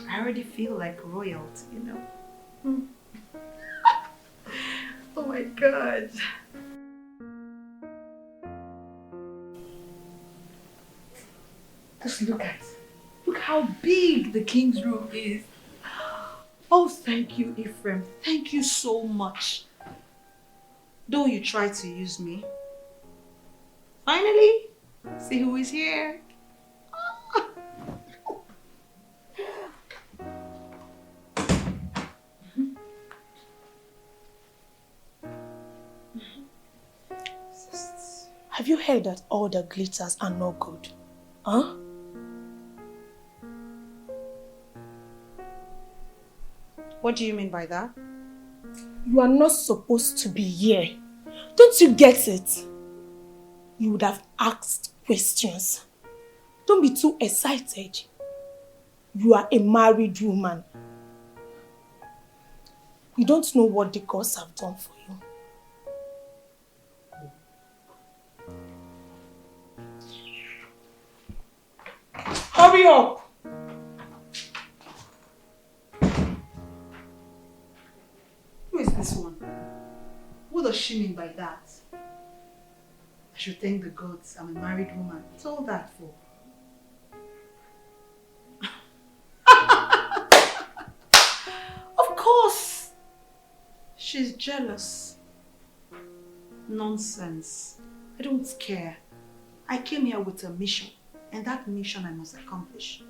I already feel like royalty, you know. Oh my God. Just look how big the king's room is. Oh, thank you, Ephraim. Thank you so much. Don't you try to use me. Finally, see who is here. Have you heard that all the glitters are no good? Huh? What do you mean by that? You are not supposed to be here. Don't you get it? You would have asked questions. Don't be too excited. You are a married woman. You don't know what the gods have done for you. Hurry up! Who is this one? What does she mean by that? I should thank the gods I'm a married woman. What's all that for? Of course! She's jealous. Nonsense. I don't care. I came here with a mission, and that mission I must accomplish.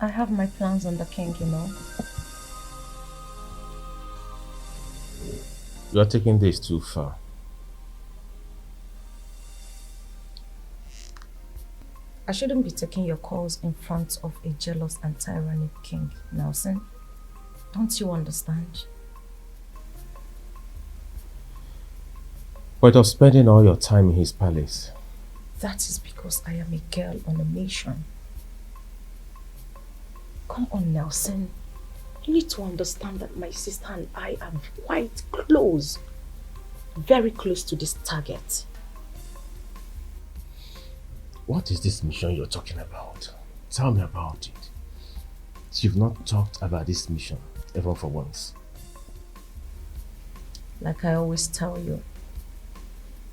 I have my plans on the king, you know. You are taking this too far. I shouldn't be taking your calls in front of a jealous and tyrannic king, Nelson. Don't you understand? But of spending all your time in his palace. That is because I am a girl on a mission. Come on, Nelson. You need to understand that my sister and I are quite close. Very close to this target. What is this mission you're talking about? Tell me about it. You've not talked about this mission, even for once. Like I always tell you,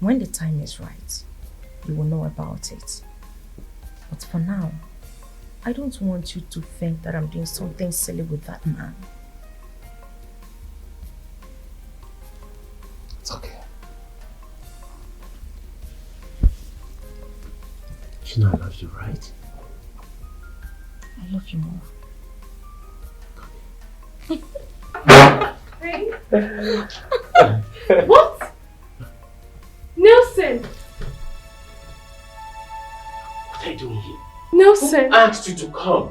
when the time is right, you will know about it. But for now, I don't want you to think that I'm doing something silly with that man. It's okay. You know I love you, right? I love you more. What? Nelson! What are you doing here? Nelson! Who asked you to come?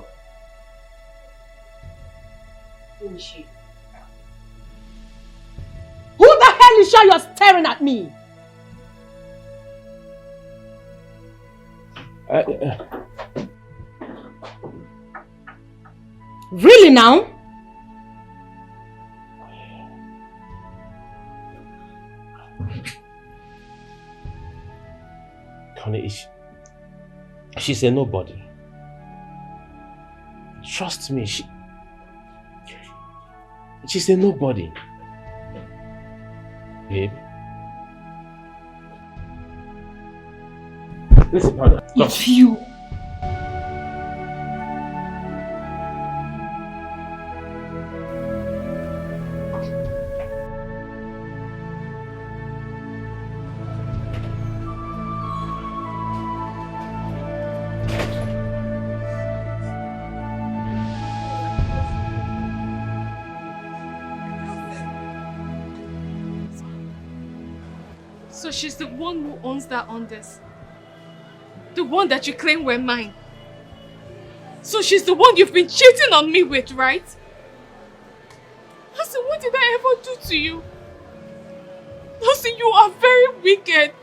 Who is she? Who the hell is you're staring at me? Really now? Connie, she's a nobody. Trust me, she's a nobody. Babe. Listen, Hannah. If you... So she's the one who owns that Ondas. The one that you claim were mine. So she's the one you've been cheating on me with, right? Nelson, what did I ever do to you? Nelson, you are very wicked.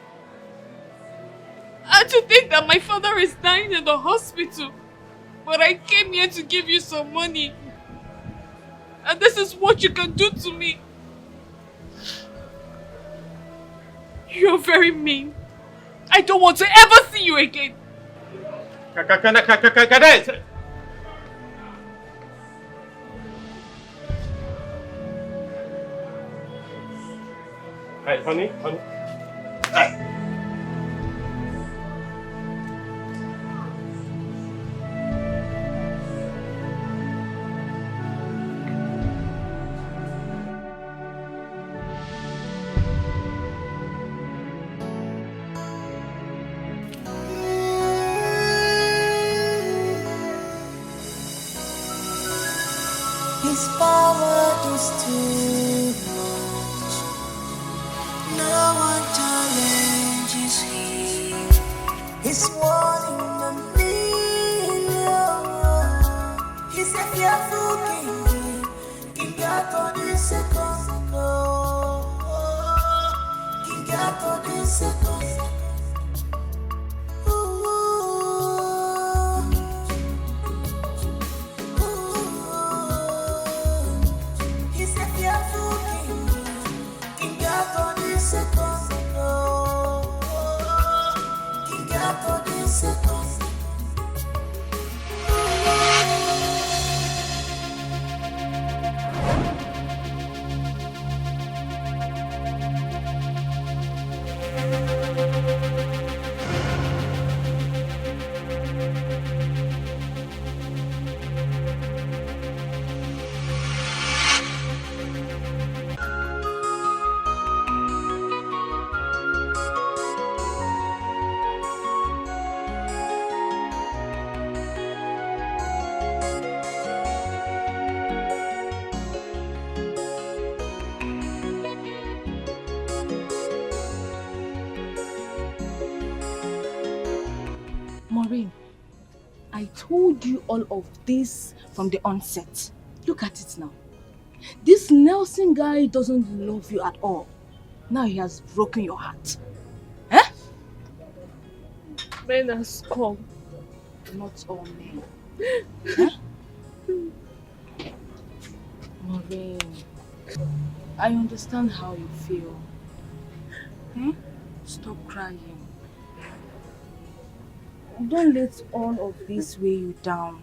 And to think that my father is dying in the hospital, but I came here to give you some money. And this is what you can do to me. You're very mean. I don't want to ever see you again. Hey, honey. Hey. His power is too much. No one challenges him. He's one in a million. He's a fearful king. King got on the second. No. King got on the second. He's a fearful king. King got on the second. No. King got on the second. Maureen, I told you all of this from the onset. Look at it now. This Nelson guy doesn't love you at all. Now he has broken your heart. Eh? Men are scum. Not all men. Eh? Maureen, I understand how you feel. Eh? Stop crying. Don't let all of this weigh you down.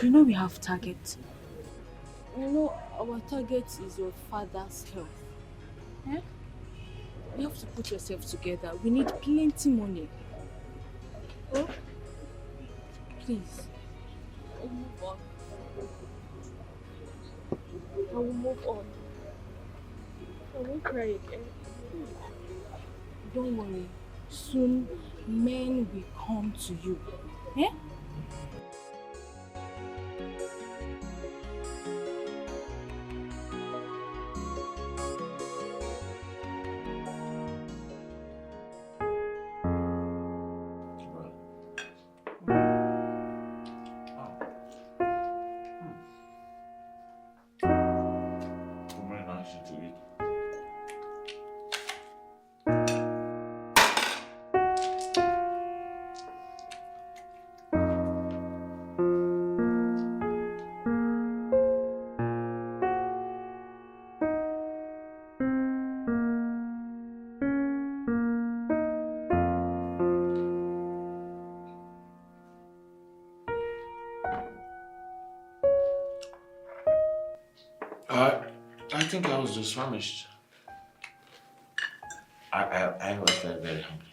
You know we have target. You know our target is your father's health. Eh? You have to put yourself together. We need plenty money. Oh? Please. I'll move on. I will move on. I won't cry again. Don't worry. Soon men will come to you. Eh? I think I was just famished. I was very, very hungry.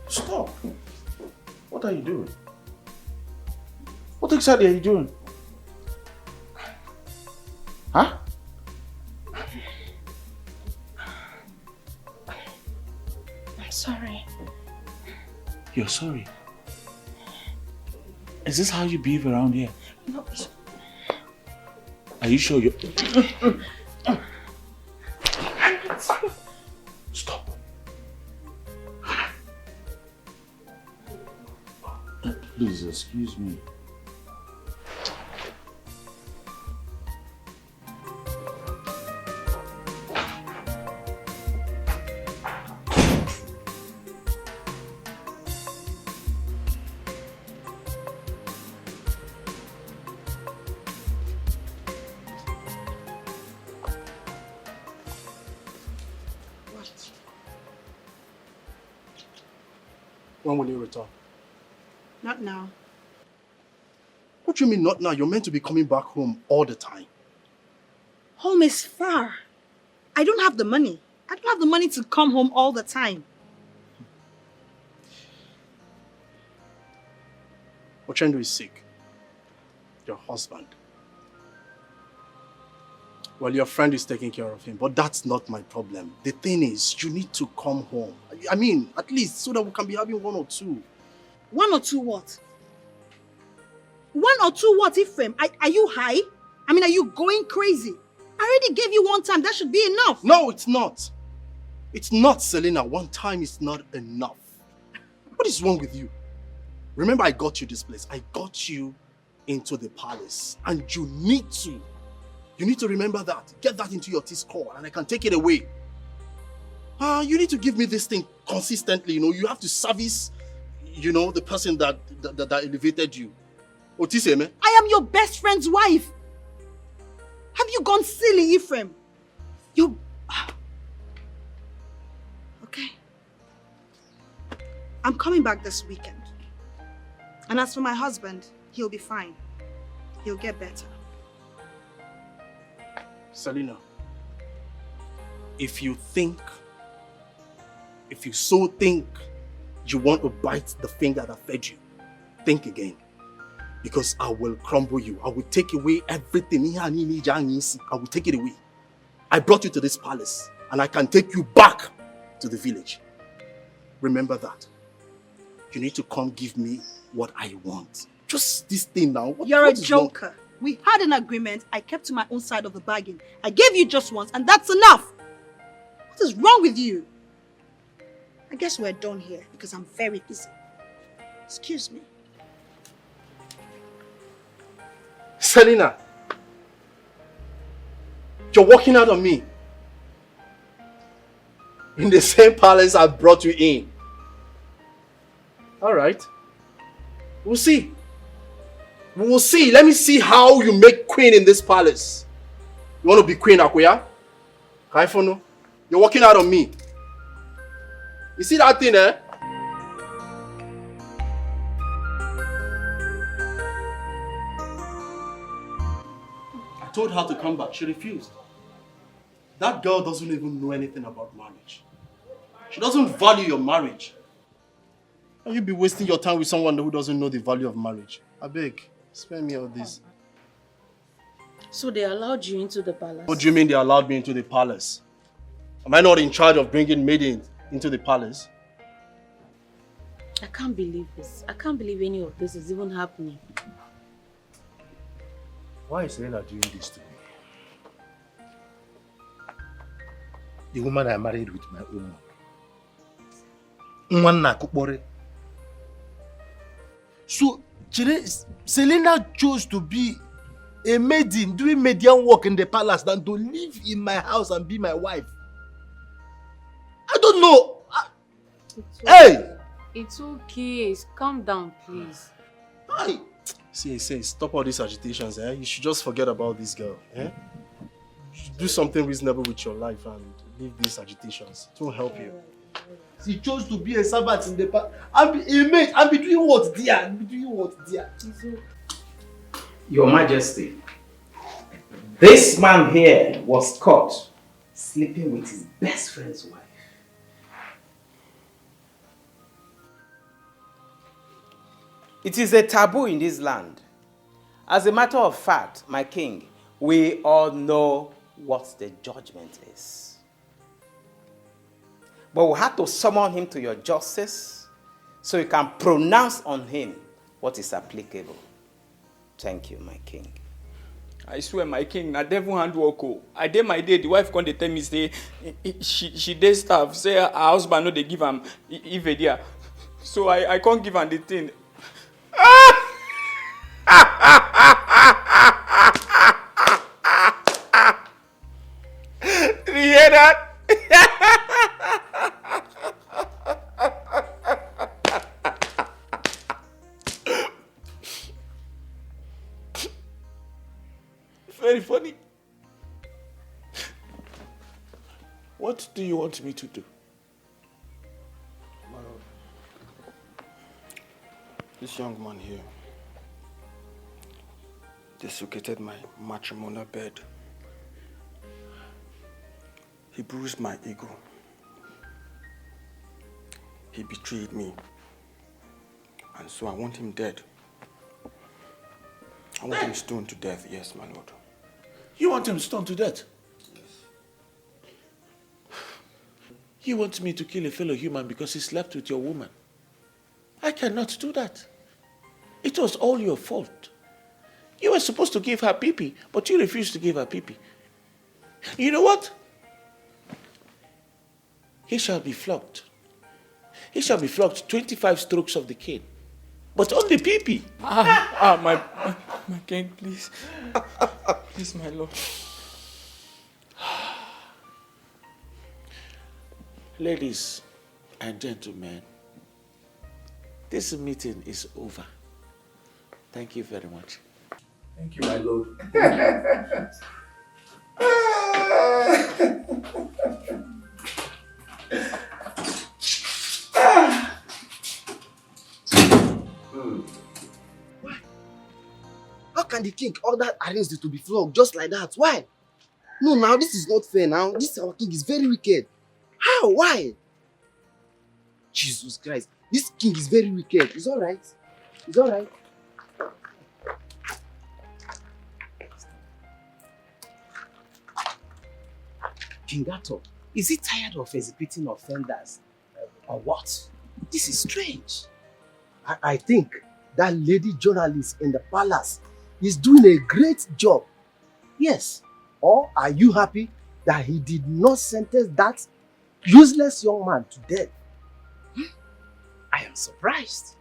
Stop. What are you doing? What exactly are you doing? Huh? I'm sorry. You're sorry? Is this how you behave around here? No. Are you sure you're... Stop. Please, excuse me. When will you return? Not now. What do you mean not now? You're meant to be coming back home all the time. Home is far. I don't have the money. I don't have the money to come home all the time. Ochendo is sick. Your husband. Well, your friend is taking care of him, but that's not my problem. The thing is, you need to come home. I mean, at least so that we can be having 1 or 2. 1 or 2 what? 1 or 2 what, Ephraim? Are you high? I mean, are you going crazy? I already gave you 1 time. That should be enough. No, it's not. It's not, Selena. 1 time is not enough. What is wrong with you? Remember, I got you this place. I got you into the palace. And you need to remember that. Get that into your T-score and I can take it away. You need to give me this thing consistently. You have to service, the person that elevated you. Otiseme? I am your best friend's wife. Have you gone silly, Ephraim? Okay. I'm coming back this weekend. And as for my husband, he'll be fine. He'll get better. Selena, if you so think you want to bite the finger that fed you, think again. Because I will crumble you. I will take away everything. I will take it away. I brought you to this palace and I can take you back to the village. Remember that. You need to come give me what I want. Just this thing now. You're a joker. We had an agreement. I kept to my own side of the bargain. I gave you just once and that's enough. What is wrong with you? I guess we're done here because I'm very busy. Excuse me. Selena, you're walking out on me. In the same palace I brought you in. Alright. We'll see. We will see. Let me see how you make queen in this palace. You want to be queen, Akuya? Kaifono? You're walking out on me. You see that thing, eh? I told her to come back. She refused. That girl doesn't even know anything about marriage. She doesn't value your marriage. And you be wasting your time with someone who doesn't know the value of marriage. I beg, spare me all this. So they allowed you into the palace? What do you mean they allowed me into the palace? Am I not in charge of bringing maidens into the palace? I can't believe this. I can't believe any of this is even happening. Why is Elena doing this to me? The woman I married with my own mom. So, Selena chose to be a maiden doing median work in the palace than to live in my house and be my wife. I don't know. Hey! It's okay. Calm down, please. Hi. See, stop all these agitations, eh? You should just forget about this girl, eh? Do something reasonable with your life and leave these agitations. It won't help you. She chose to be a servant in the palace. And be a maid. And be doing what, dear? Be doing what, dear? Your Majesty, this man here was caught sleeping with his best friend's wife. It is a taboo in this land. As a matter of fact, my king, we all know what the judgment is. But we had to summon him to your justice so you can pronounce on him what is applicable. Thank you, my king. I swear, my king, na devil hand work. I did my day, the wife come to tell me, say, she did stuff, say her husband no they give him if dear. So I can't give him the thing. Did you hear that? Very funny. What do you want me to do? This young man here desecrated my matrimonial bed. He bruised my ego. He betrayed me. And so I want him dead. I want him stoned to death, yes, my lord. You want him stoned to death? You want me to kill a fellow human because he slept with your woman? I cannot do that. It was all your fault. You were supposed to give her pee-pee, but you refused to give her pee-pee. You know what? He shall be flogged. He shall be flogged 25 strokes of the cane. But only pee-pee. My king, please. Please, my lord. Ladies and gentlemen, this meeting is over. Thank you very much. Thank you, my lord. Why? How can the king order arrest you to be flogged just like that? Why? No, now this is not fair now. This our king is very wicked. How? Why? Jesus Christ. This king is very wicked. It's alright. It's alright. King Arthur, is he tired of executing offenders? Or what? This is strange. I think that lady journalist in the palace is doing a great job. Yes. Or are you happy that he did not sentence that useless young man to death? I am surprised.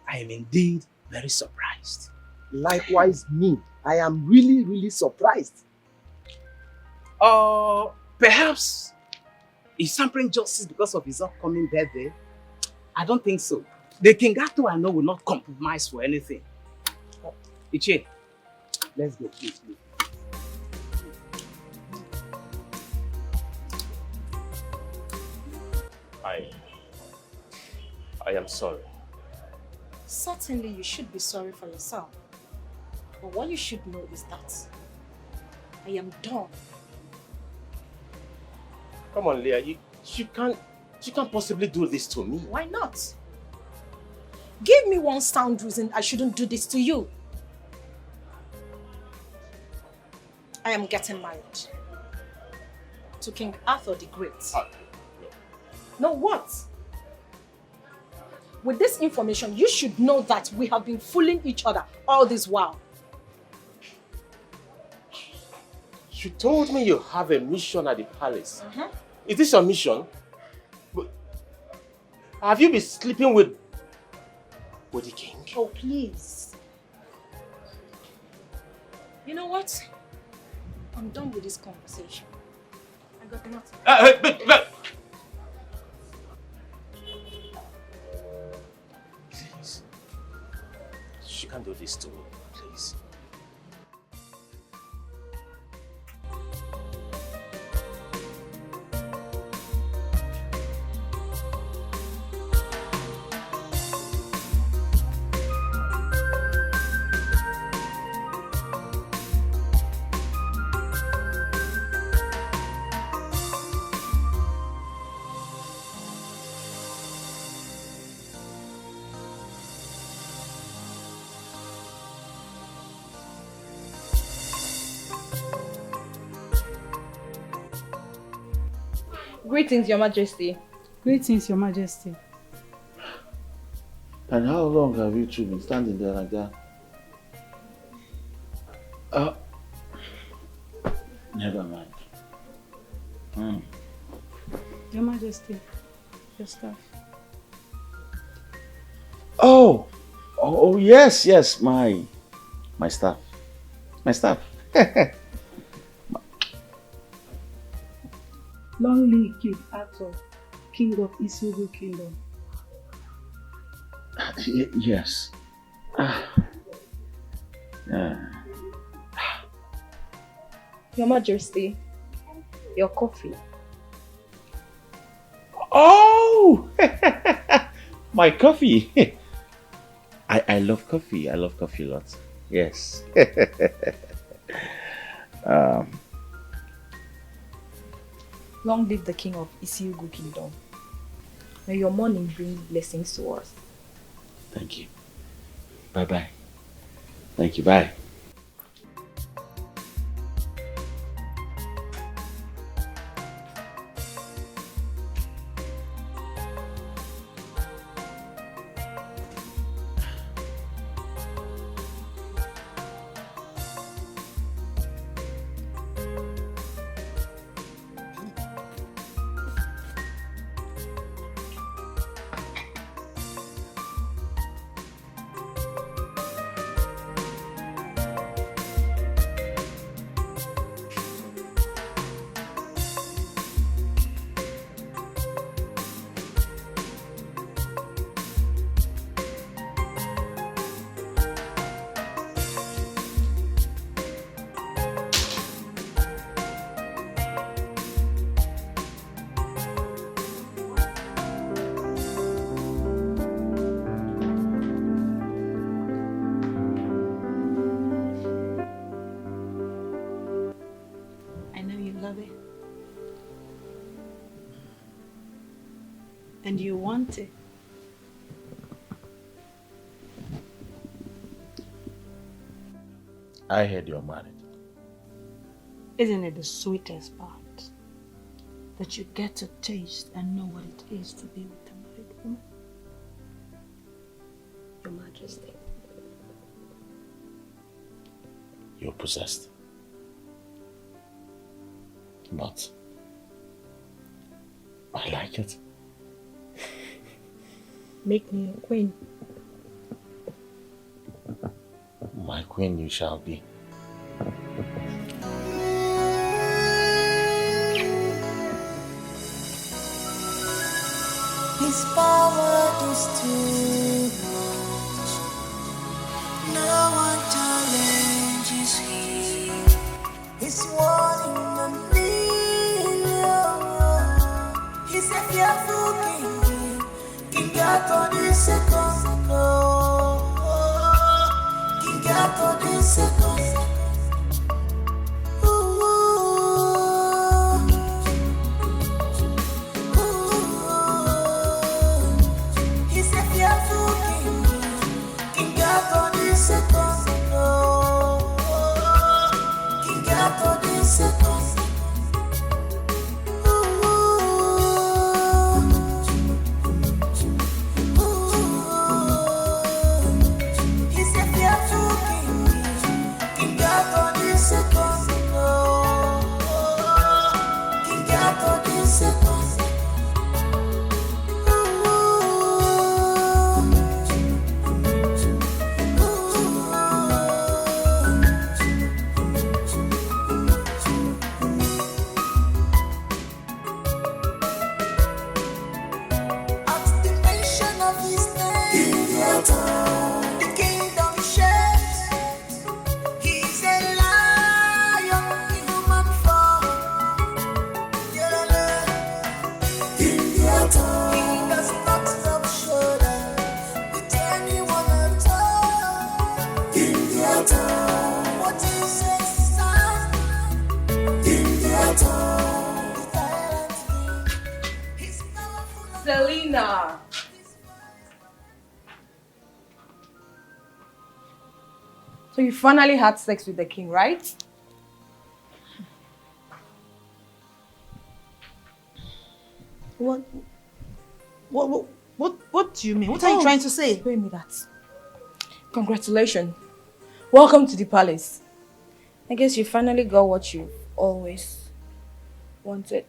I am indeed very surprised. Likewise me. I am really, really surprised. Perhaps he's sampling justice because of his upcoming birthday. I don't think so. The King Arthur I know will not compromise for anything. Ichie, let's go, please. I am sorry. Certainly you should be sorry for yourself. But what you should know is that I am done. Come on, Leah, you can't possibly do this to me. Why not? Give me one sound reason I shouldn't do this to you. I am getting married to King Arthur the Great. No, what? With this information, you should know that we have been fooling each other all this while. You told me you have a mission at the palace. Is this your mission? Have you been sleeping with the king? Oh, please. You know what? I'm done with this conversation. I got nothing. Please. You can't do this to me, please. Greetings, Your Majesty. Greetings, Your Majesty. And how long have you two been standing there like that? Never mind. Your Majesty, your staff. Oh, yes, my staff. My staff. Long live King Arthur, King of Isugu Kingdom. Yes. Your Majesty, your coffee. Oh! My coffee. I love coffee. I love coffee a lot. Yes. Long live the king of Isiugu kingdom. May your morning bring blessings to us. Thank you. Bye-bye. Thank you. Bye. And you want it. I heard you're married. Isn't it the sweetest part? That you get to taste and know what it is to be with a married woman? Your Majesty. You're possessed. But I like it. Make me your queen. My queen you shall be. His power is too much. No one challenges him. He's one in a million. He's a fearful king. King out the second. King out the second. Selena! So you finally had sex with the king, right? What do you mean? What are you trying to say? Wait me that. Congratulations. Welcome to the palace. I guess you finally got what you've always wanted.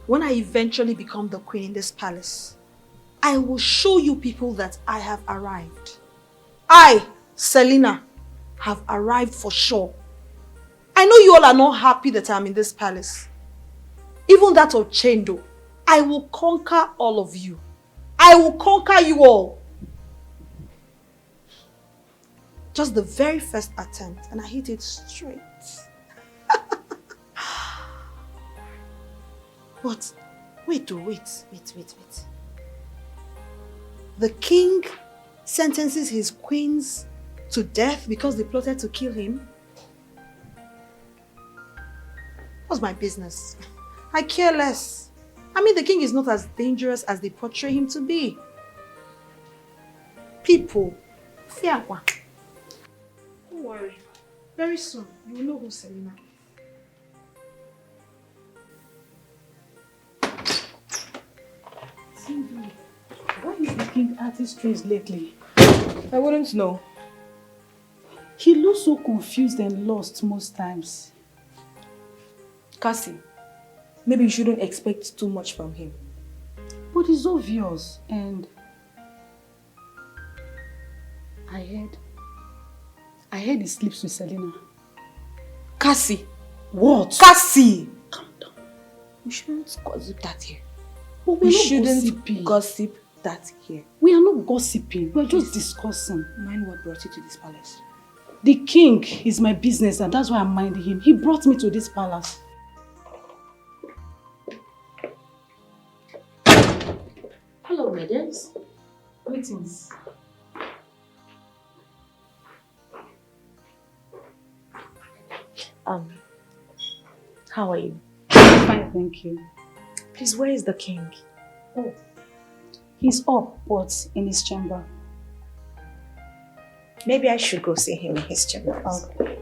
When I eventually become the queen in this palace, I will show you people that I have arrived. I, Selena, have arrived for sure. I know you all are not happy that I'm in this palace. Even that of Chendo, I will conquer all of you. I will conquer you all. Just the very first attempt, and I hit it straight. But wait. The king sentences his queens to death because they plotted to kill him? What's my business? I care less. I mean, the king is not as dangerous as they portray him to be. People, fear one. Don't worry. Very soon, you will know who's Selena. Cindy, why is the king acting strange lately? I wouldn't know. He looks so confused and lost most times. Cassie, maybe you shouldn't expect too much from him. But it's obvious, and I heard he sleeps with Selena. Cassie! What? Cassie! Calm down. We shouldn't gossip that here. But we shouldn't gossip that here. We are not gossiping. We are just discussing. Mind what brought you to this palace? The king is my business, and that's why I'm minding him. He brought me to this palace. Hello, madams. Greetings. How are you? Fine, thank you. Please, where is the king? Oh, he's up, but in his chamber. Maybe I should go see him in his chamber. Okay.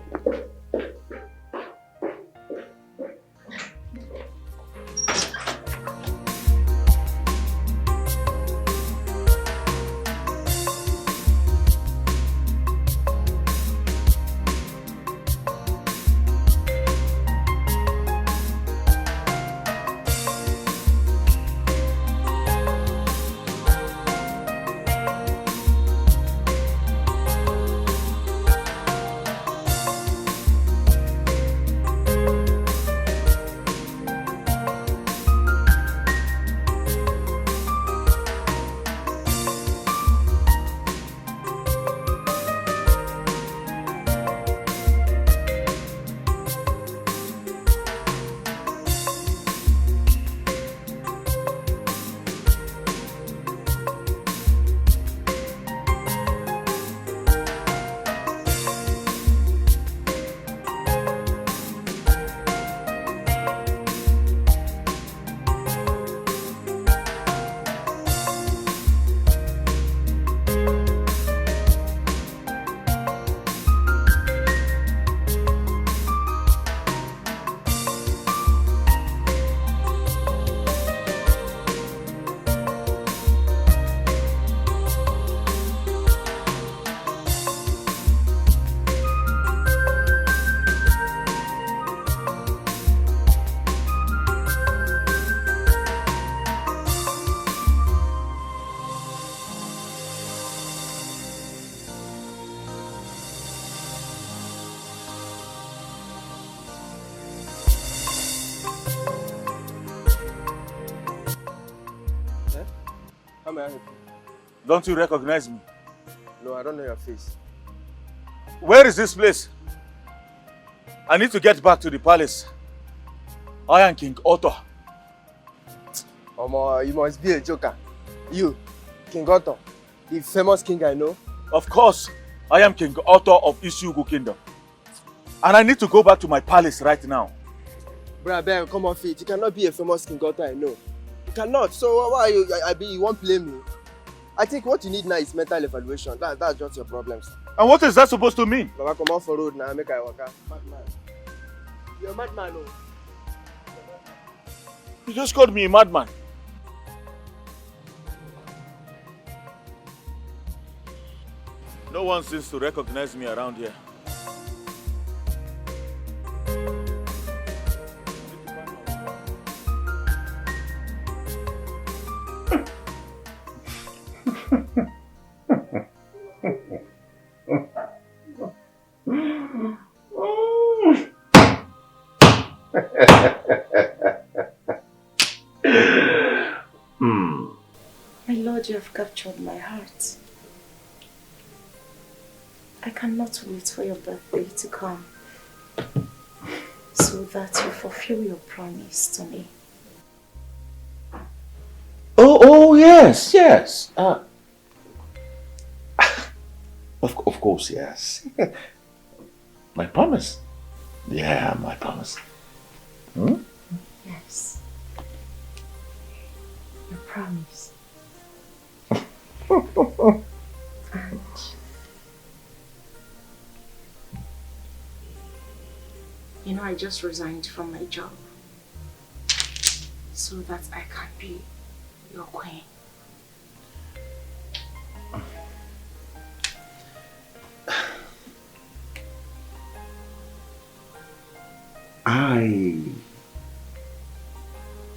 Don't you recognize me? No, I don't know your face. Where is this place? I need to get back to the palace. I am King Otto. You must be a joker. You, King Otto, the famous king I know. Of course, I am King Otto of Ishugu Kingdom. And I need to go back to my palace right now. Bruh, Ben, come on, feet. You cannot be a famous King Otto I know. You cannot. So why you won't blame me? I think what you need now is mental evaluation. That's just your problems. And what is that supposed to mean? Baba, come on for road now. Make I walk out. Madman. You're a madman, no? You just called me a madman. No one seems to recognize me around here. My lord, you have captured my heart. I cannot wait for your birthday to come, so that you fulfill your promise to me. Yes, yes. Of course, yes. My promise. Yeah, my promise. Hmm? Yes. Your promise. And you know, I just resigned from my job so that I can be your queen.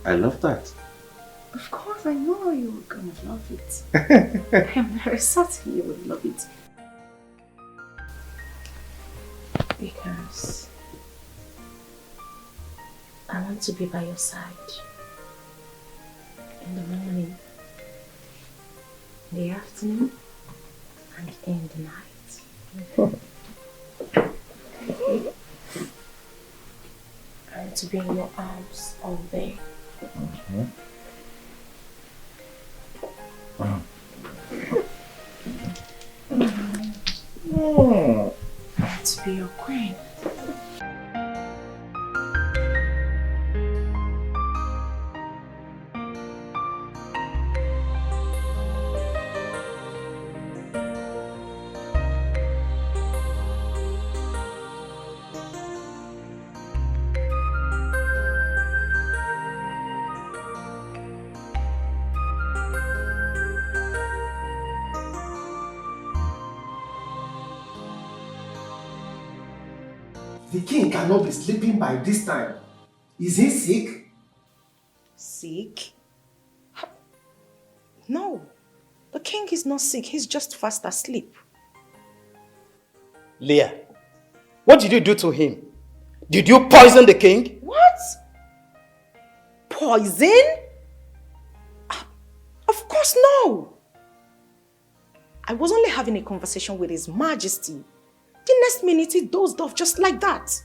I love that. Of course, I know you were gonna love it. I'm very certain you would love it. Because I want to be by your side in the morning, in the afternoon, and in the night. I want to be in your arms all day. I want to be your queen. The king cannot be sleeping by this time. Is he sick? Sick? No. The king is not sick. He's just fast asleep. Leah, what did you do to him? Did you poison the king? What? Poison? Of course no. I was only having a conversation with His Majesty. The next minute he dozed off just like that.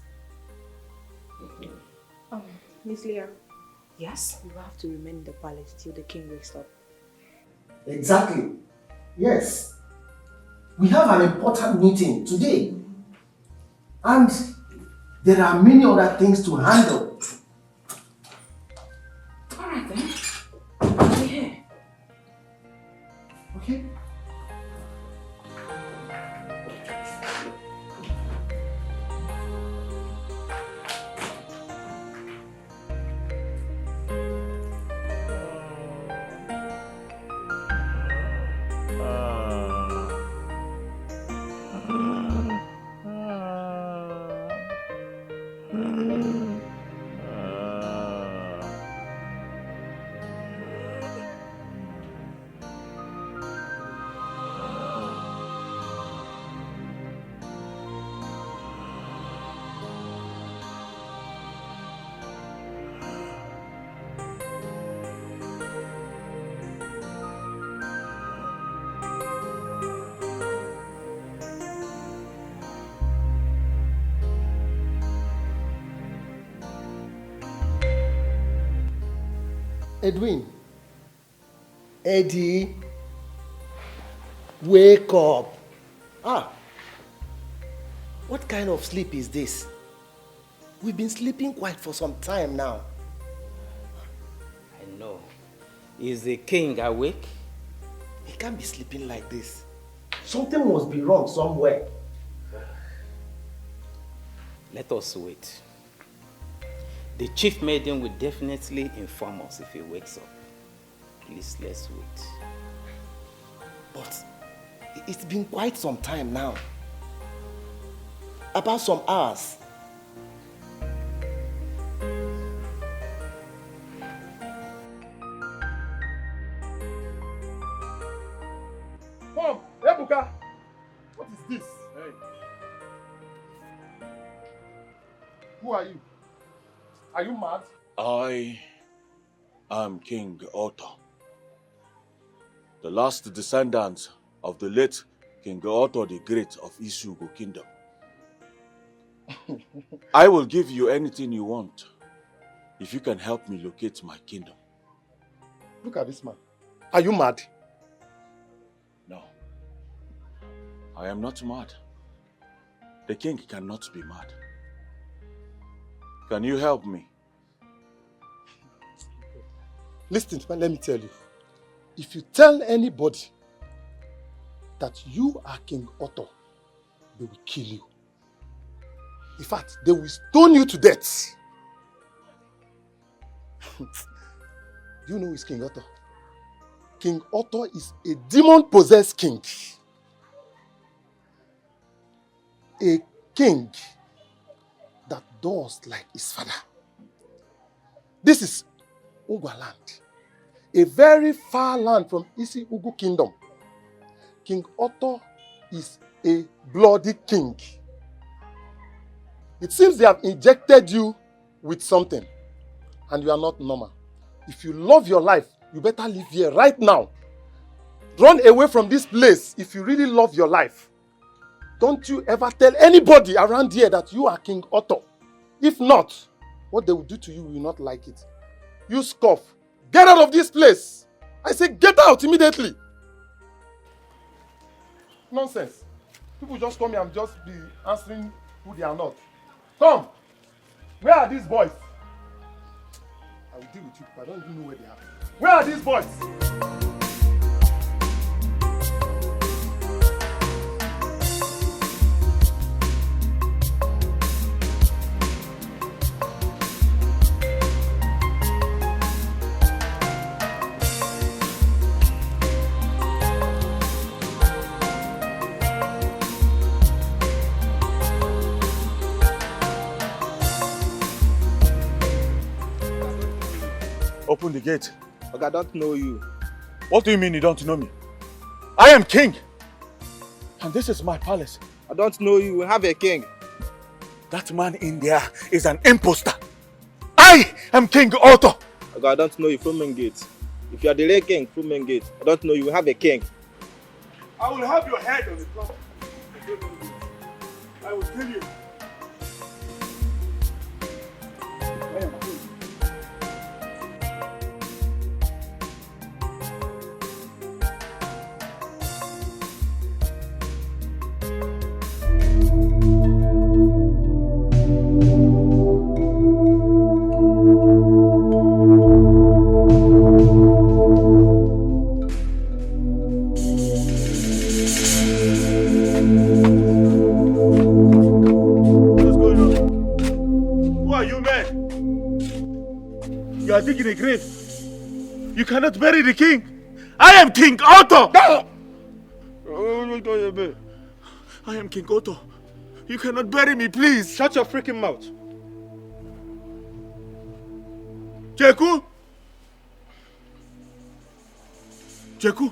Miss Leah. Yes? You have to remain in the palace till the king wakes up. Exactly. Yes. We have an important meeting today. And there are many other things to handle. Alright then. I'll be here. Okay. Edwin. Eddie. Wake up. What kind of sleep is this? We've been sleeping quite for some time now. I know. Is the king awake? He can't be sleeping like this. Something must be wrong somewhere. Let us wait. The chief maiden will definitely inform us if he wakes up. Please, let's wait. But it's been quite some time now. About some hours. Mom, Ebuka, what is this? Hey. Who are you? Are you mad? I am King Otto, the last descendant of the late King Otto the Great of Isugo Kingdom. I will give you anything you want if you can help me locate my kingdom. Look at this man. Are you mad? No. I am not mad. The king cannot be mad. Can you help me? Listen, man, let me tell you. If you tell anybody that you are King Otto, they will kill you. In fact, they will stone you to death. Do you know who is King Otto? King Otto is a demon-possessed king. A king that does like his father. This is Ugwa land, a very far land from Isi Ugu kingdom. King Otto is a bloody king. It seems they have injected you with something and you are not normal. If you love your life, you better live here right now. Run away from this place if you really love your life. Don't you ever tell anybody around here that you are King Otto. If not, what they will do to you, you will not like it. You scoff. Get out of this place. I say get out immediately. Nonsense. People just come here and just be answering who they are not. Come. Where are these boys? I will deal with you. I don't even know where they are. Where are these boys? Open the gate. Okay, I don't know you. What do you mean you don't know me? I am king. And this is my palace. I don't know you. We have a king. That man in there is an imposter. I am King Otto. Okay, I don't know you from main gate. If you are the real king from main gate, I don't know you. We have a king. I will have your head on the floor. I will kill you. I am king. You are digging a grave. You cannot bury the king. I am King Otto. I am King Otto. You cannot bury me, please. Shut your freaking mouth. Jeku. Jeku.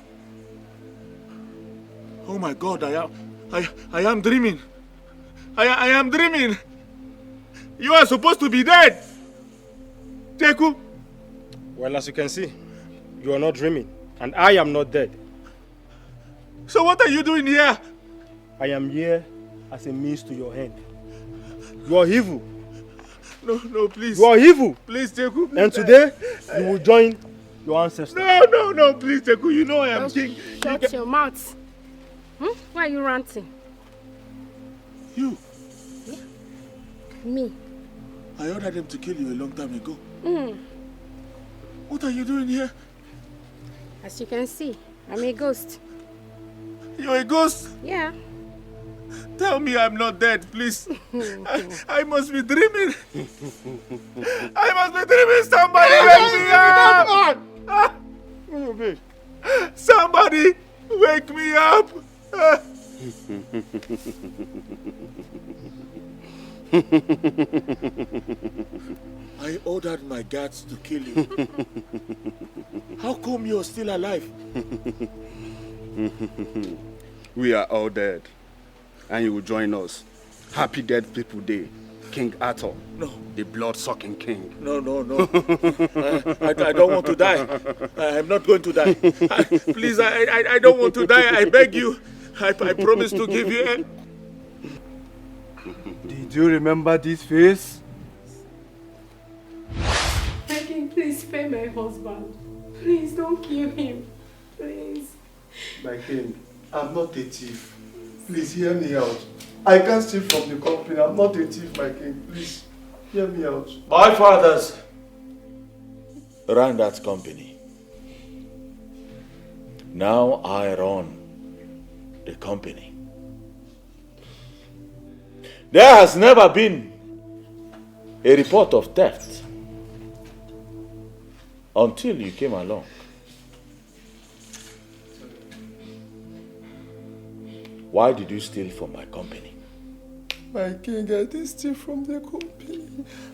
Oh my God, I am dreaming. I am dreaming. You are supposed to be dead. Jeku. Well, as you can see, you are not dreaming, and I am not dead. So what are you doing here? I am here as a means to your end. You are evil. No, please. You are evil. Please, Jeku. Please. And today, you will join your ancestors. No, please, Jeku. You know I am king. Shut your mouth. Why are you ranting? You? Yeah. Me. I ordered them to kill you a long time ago. What are you doing here? As you can see, I'm a ghost. You're a ghost? Yeah. Tell me I'm not dead, please. I must be dreaming. I must be dreaming. Somebody wake me up. Somebody wake me up. I ordered my guards to kill you. How come you're still alive? We are all dead. And you will join us. Happy Dead People Day. King Arthur. No. The blood-sucking king. No. I don't want to die. I'm not going to die. Please, I don't want to die. I beg you. I promise to give you Did you remember this face? King, please spare my husband. Please don't kill him. Please. My king, I'm not a thief. Please hear me out. I can't steal from the company. I'm not a thief, my king. Please hear me out. My fathers ran that company. Now I run the company. There has never been a report of theft until you came along. Why did you steal from my company? My king, I didn't steal from the company.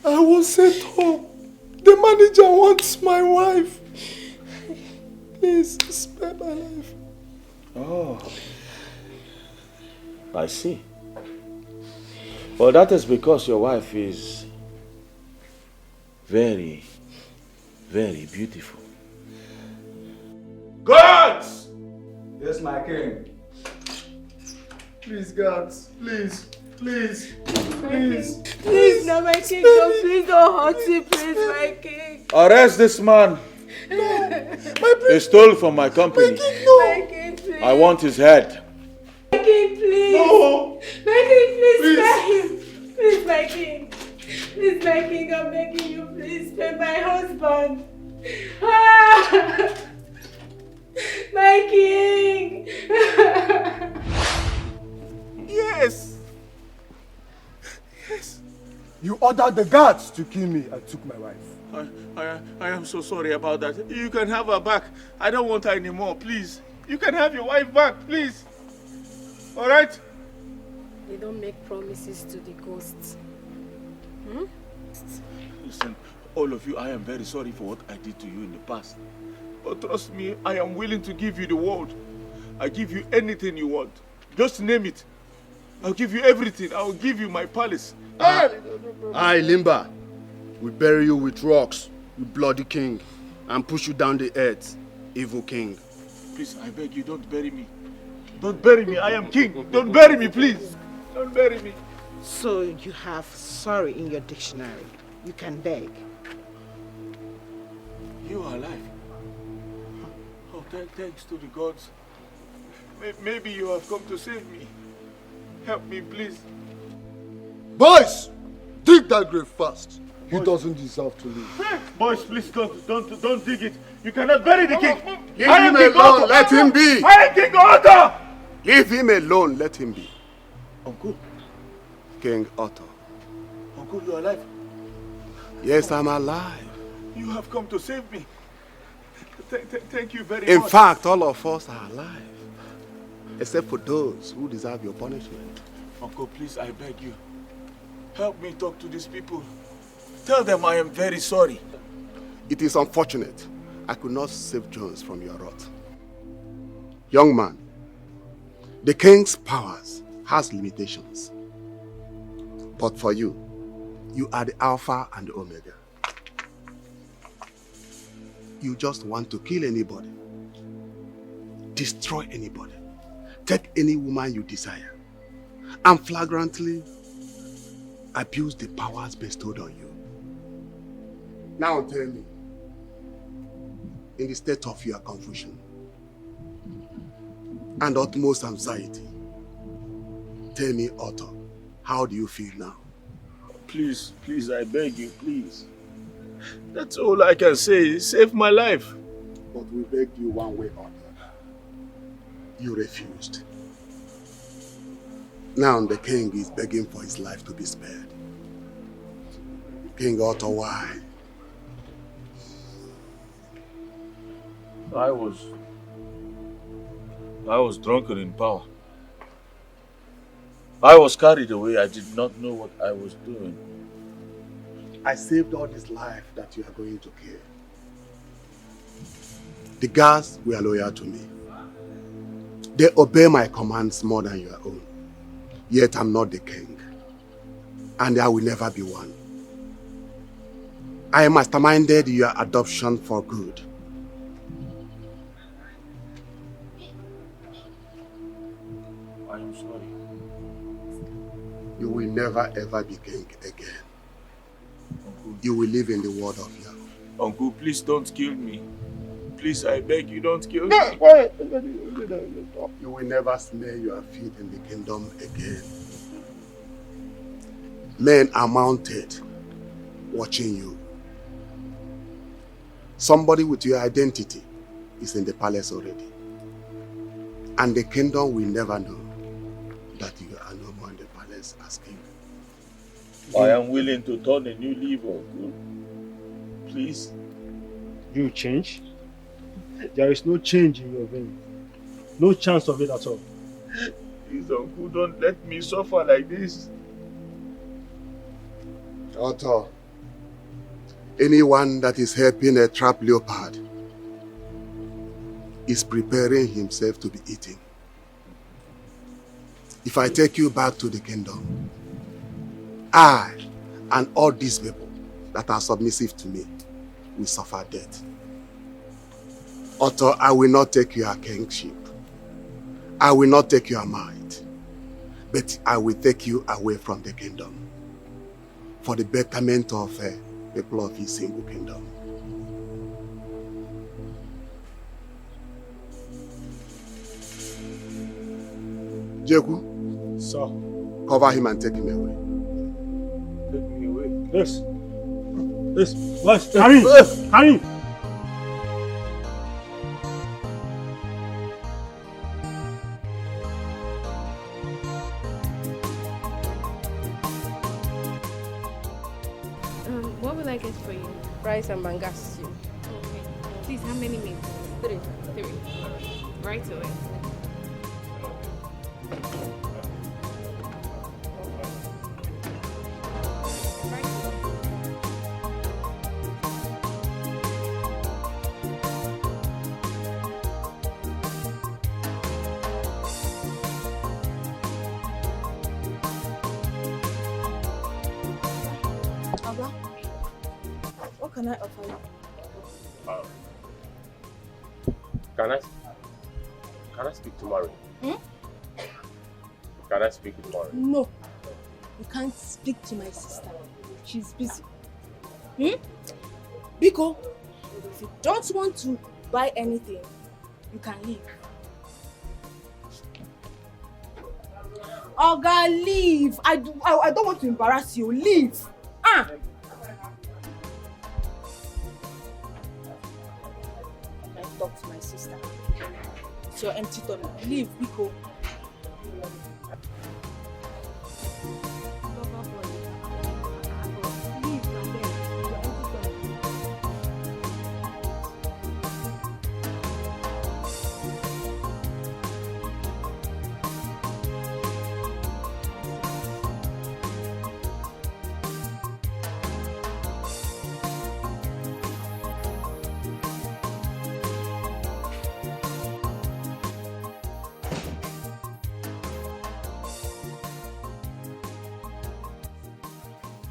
I was set up. The manager wants my wife. Please, spare my life. Oh, I see. Well, that is because your wife is very, very beautiful. Guards! Yes, my king. Please, guards. Please. Please. Please. Please, no, my king. Don't, please don't hurt me, please, my king. Arrest this man. He stole from my company. My king, no. My king, please. I want his head. My king, please. No. My king, please spare him. Please, my king. Please, my king, I'm begging you, please spare my husband. Ah! My king. Yes. Yes. You ordered the guards to kill me and took my wife. I am so sorry about that. You can have her back. I don't want her anymore, please. You can have your wife back, please. All right? They don't make promises to the ghosts. Hmm? Listen, all of you, I am very sorry for what I did to you in the past. But trust me, I am willing to give you the world. I give you anything you want. Just name it. I'll give you everything. I'll give you my palace. Aye, Limba. We bury you with rocks, you bloody king, and push you down the earth, evil king. Please, I beg you, don't bury me. Don't bury me. I am king. Don't bury me, please. Don't bury me. So you have sorry in your dictionary. You can beg. You are alive. Oh, thanks to the gods. Maybe you have come to save me. Help me, please. Boys, dig that grave fast. He doesn't deserve to live. Boys, please don't dig it. You cannot bury the king. Leave him alone. Let him be. I am King Otto. Leave him alone. Let him be. Uncle. King Otto. Uncle, you are alive. Yes, I'm alive. You have come to save me. Thank you very much. In fact, all of us are alive. Except for those who deserve your punishment. Uncle, please, I beg you. Help me talk to these people. Tell them I am very sorry. It is unfortunate I could not save Jones from your wrath. Young man, the king's powers has limitations. But for you, you are the Alpha and the Omega. You just want to kill anybody, destroy anybody, take any woman you desire, and flagrantly abuse the powers bestowed on you. Now tell me, in the state of your confusion and utmost anxiety, tell me, Otto, how do you feel now? Please, I beg you, please. That's all I can say. Save my life. But we begged you one way or the other. You refused. Now the king is begging for his life to be spared. King Otto, why? I was drunken in power. I was carried away. I did not know what I was doing. I saved all this life that you are going to kill. The guards were loyal to me. They obey my commands more than your own. Yet I'm not the king. And I will never be one. I masterminded your adoption for good. I am sorry. You will never ever be king again. Uncle. You will live in the world of Yahweh. Uncle, please don't kill me. Please, I beg you, don't kill me. No, wait. You will never smell your feet in the kingdom again. Men are mounted, watching you. Somebody with your identity is in the palace already. And the kingdom will never know that you are no more in the palace as king. I am willing to turn a new leaf, uncle. Please. You change? There is no change in your vein. No chance of it at all. Please, uncle, don't let me suffer like this. Otto, anyone that is helping a trapped leopard is preparing himself to be eaten. If I take you back to the kingdom, I and all these people that are submissive to me will suffer death. Otto, I will not take your kingship. I will not take your might. But I will take you away from the kingdom for the betterment of people of his single kingdom. Jeku, sir, cover him and take him away. Take me away. Yes. Yes. What? Carry him. Carry him. What will I get for you? Rice and banga stew. Okay. Please, how many meals? 3. 3. Right away. What can I offer you? Can I speak tomorrow? Can I speak tomorrow? No. You can't speak to my sister. She's busy. Biko, if you don't want to buy anything, you can leave. Oga, leave. I don't want to embarrass you. Leave. Ah. I talk to my sister. It's your empty tummy. Leave, Biko.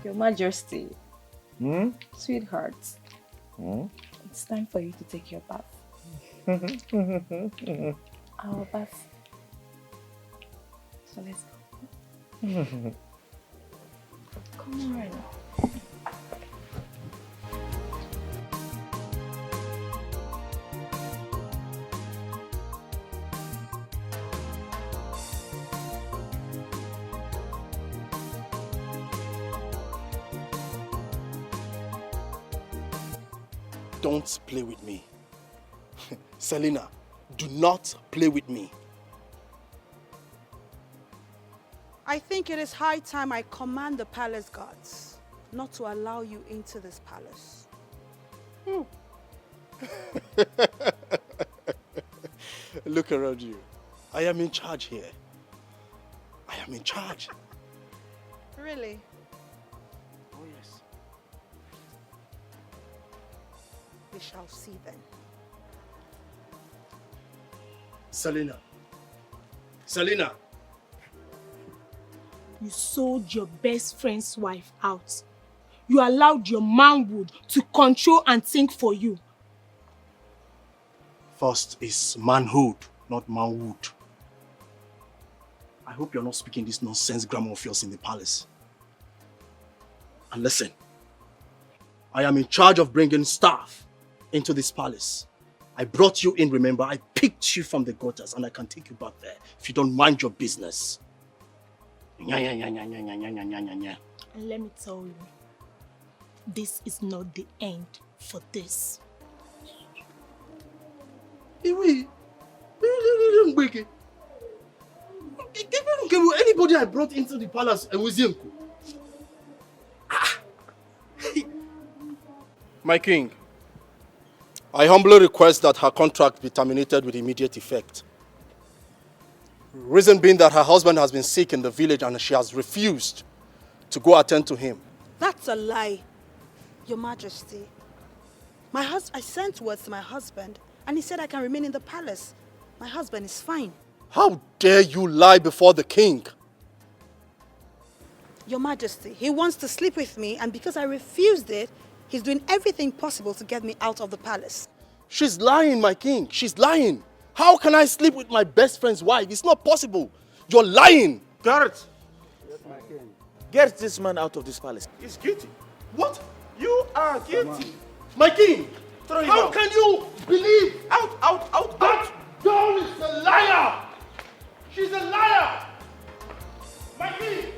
Your Majesty, sweetheart, it's time for you to take your bath. Our bath. So let's go. Come on. Don't play with me. Selena, do not play with me. I think it is high time I command the palace guards not to allow you into this palace. Look around you. I am in charge here. I am in charge. Really? Oh, yes. We shall see then. Selena. Selena. You sold your best friend's wife out. You allowed your manhood to control and think for you. First is manhood, not manhood. I hope you're not speaking this nonsense grammar of yours in the palace. And listen, I am in charge of bringing staff into this palace. I brought you in, remember? I picked you from the gutters and I can take you back there if you don't mind your business. And let me tell you, this is not the end for this. Anybody I brought into the palace, I was him. My king, I humbly request that her contract be terminated with immediate effect. Reason being that her husband has been sick in the village and she has refused to go attend to him. That's a lie, Your Majesty. I sent words to my husband and he said I can remain in the palace. My husband is fine. How dare you lie before the king? Your Majesty, he wants to sleep with me, and because I refused it, he's doing everything possible to get me out of the palace. She's lying, my king. She's lying. How can I sleep with my best friend's wife? It's not possible. You're lying. Garrett, Yes, my king. get this man out of this palace. He's guilty. What? You are guilty. My king, Throw him how out. can you believe? Out. That girl is a liar. She's a liar. My king.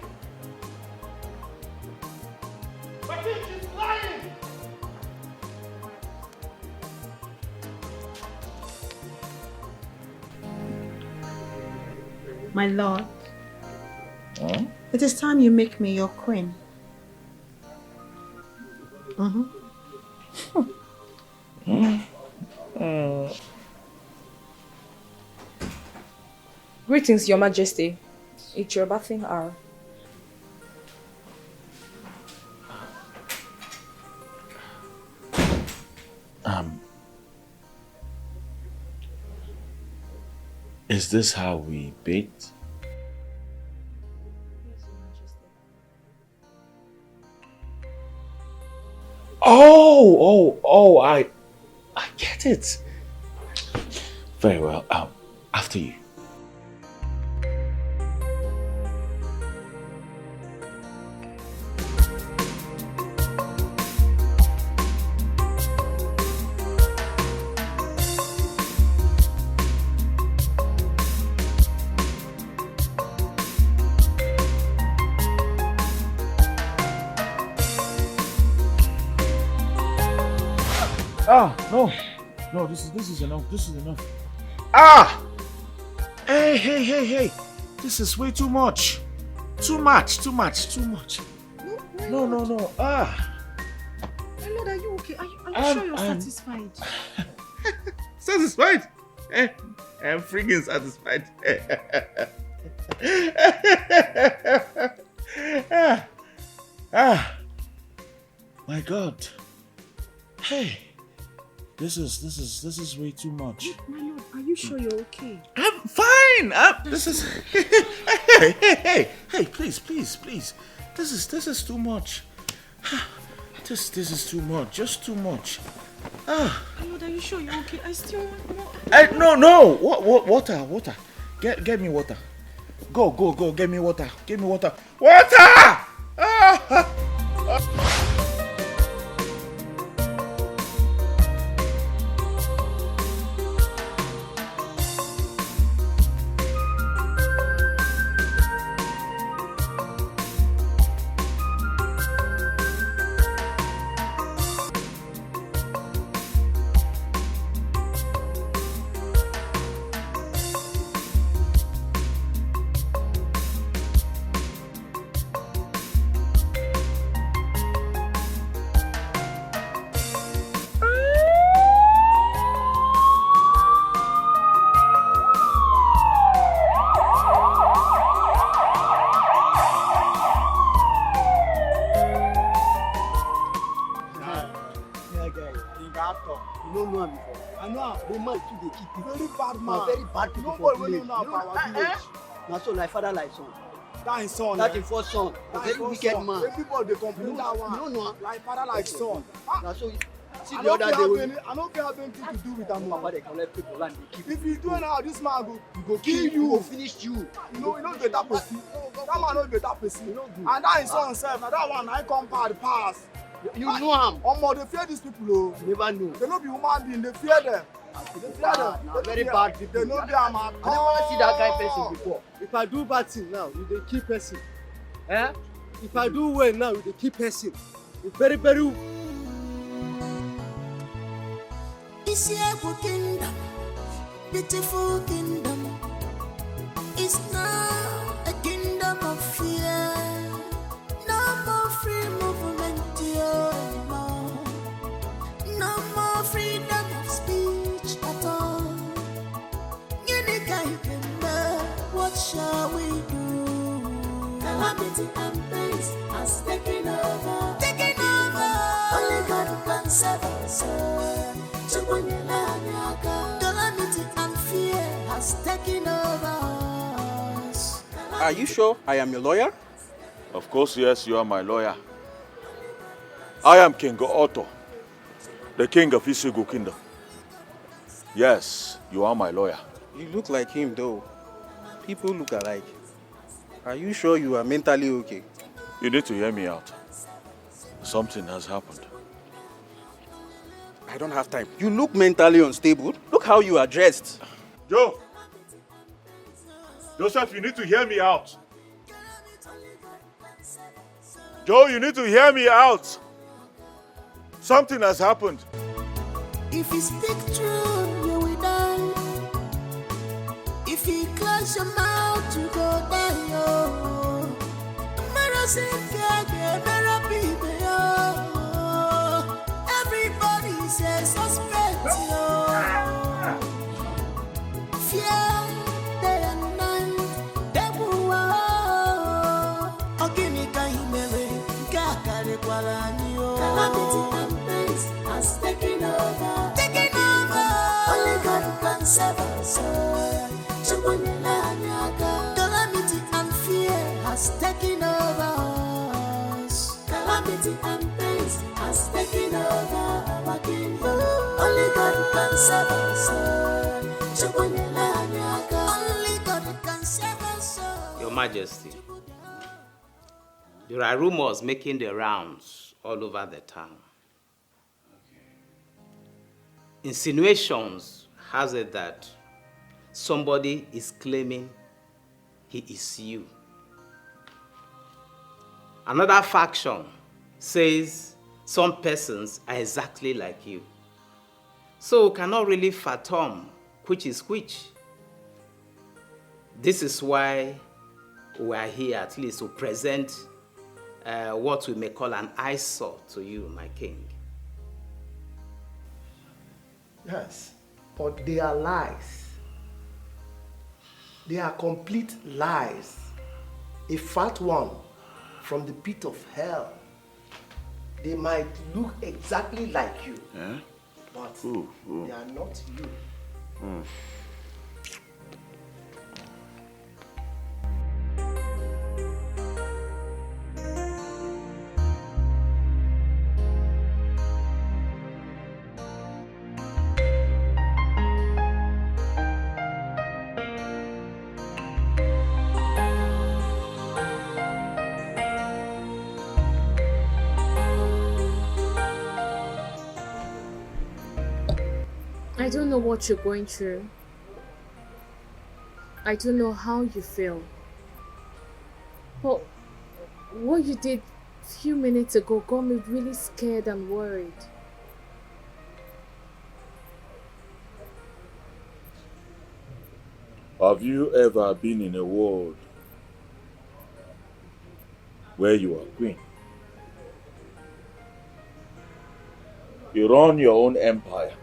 My king, she's lying. My lord, it is time you make me your queen. Greetings, Your Majesty. It's your bathing hour. Is this how we bait? Oh, I get it. Very well, after you. No, this is enough. This is enough. Hey. This is way too much. Too much. No. No. My lord, are you okay? Are you sure you're satisfied? Satisfied? I'm freaking satisfied. My God. Hey. This is way too much. My lord, are you sure you're okay? I'm fine. This is hey, please. This is too much. This is too much. Just too much. My lord, are you sure you're okay? I still want more. No. Water. Get me water. Go. Get me water. Water! You don't know him before. I know the man too dey keep people. Very bad man. Very bad people for village. Na so like father like son. That is son. That is first son. A very wicked man. Everybody dey complain that one. You don't know. Like father like son. Na so see the other day. I don't have anything to do with that man. Papa dey collect people and dey keep. If you do now, this man go kill you. Go finish you. You know better person. That man no better person. And that is son sef. Na that one I come pass. You know am. Omo, they fear these people. You never know. They no be human being. They fear them. Very bad people. They know they am at I never see that guy person before. If I do bad thing now, you dey kill person. Eh? If I do well now, you dey kill person. You very. It's your kingdom, beautiful kingdom. It's now a kingdom of fear. No more free movement anymore. No more freedom of speech at all. What shall we do? Calamity and pains has taken over. Taken over. Only God can save us. Calamity and fear has taken over us. Are you sure I am your lawyer? Of course, yes, you are my lawyer. I am King Otto, the king of Isigu Kingdom. Yes, you are my lawyer. You look like him though. People look alike. Are you sure you are mentally okay? You need to hear me out. Something has happened. I don't have time. You look mentally unstable. Look how you are dressed. Joe! Joseph, you need to hear me out. Joe, you need to hear me out. Something has happened. If you speak true, you will die. If you close your mouth, you go down. Everybody says suspect. Fear day and night. Devil. Calamity and pains has taken over. Taken over. Only God can save us. Calamity and fear has taken over us. Calamity and pains has taken over our kingdom. Only God can save us. Only God can save us. Your Majesty, there are rumors making the rounds all over the town. Insinuations has it that somebody is claiming he is you. Another faction says some persons are exactly like you. So we cannot really fathom which is which. This is why we are here at least to present what we may call an eyesore to you, my king. Yes, but they are lies. They are complete lies. A fat one from the pit of hell. They might look exactly like you, but they are not you. I don't know what you're going through. I don't know how you feel. But what you did a few minutes ago got me really scared and worried. Have you ever been in a world where you are queen? You run your own empire.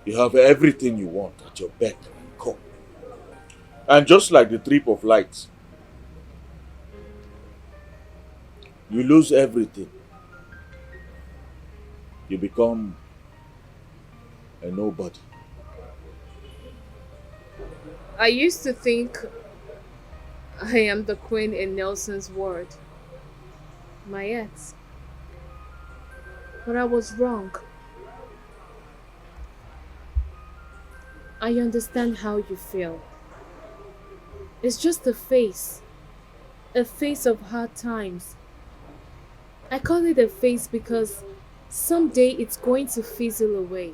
You have everything you want at your beck and call. And just like the trip of light, you lose everything. You become a nobody. I used to think I am the queen in Nelson's word, my ex. But I was wrong. I understand how you feel. It's just a face of hard times. I call it a face because someday it's going to fizzle away.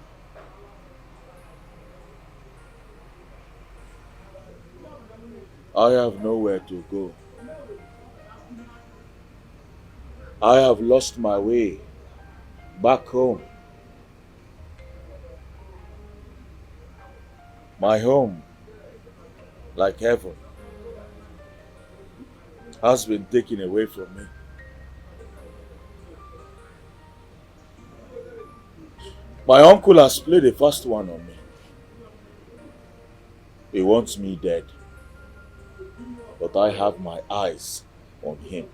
I have nowhere to go. I have lost my way back home. My home, like heaven, has been taken away from me. My uncle has played a fast one on me. He wants me dead. But I have my eyes on him.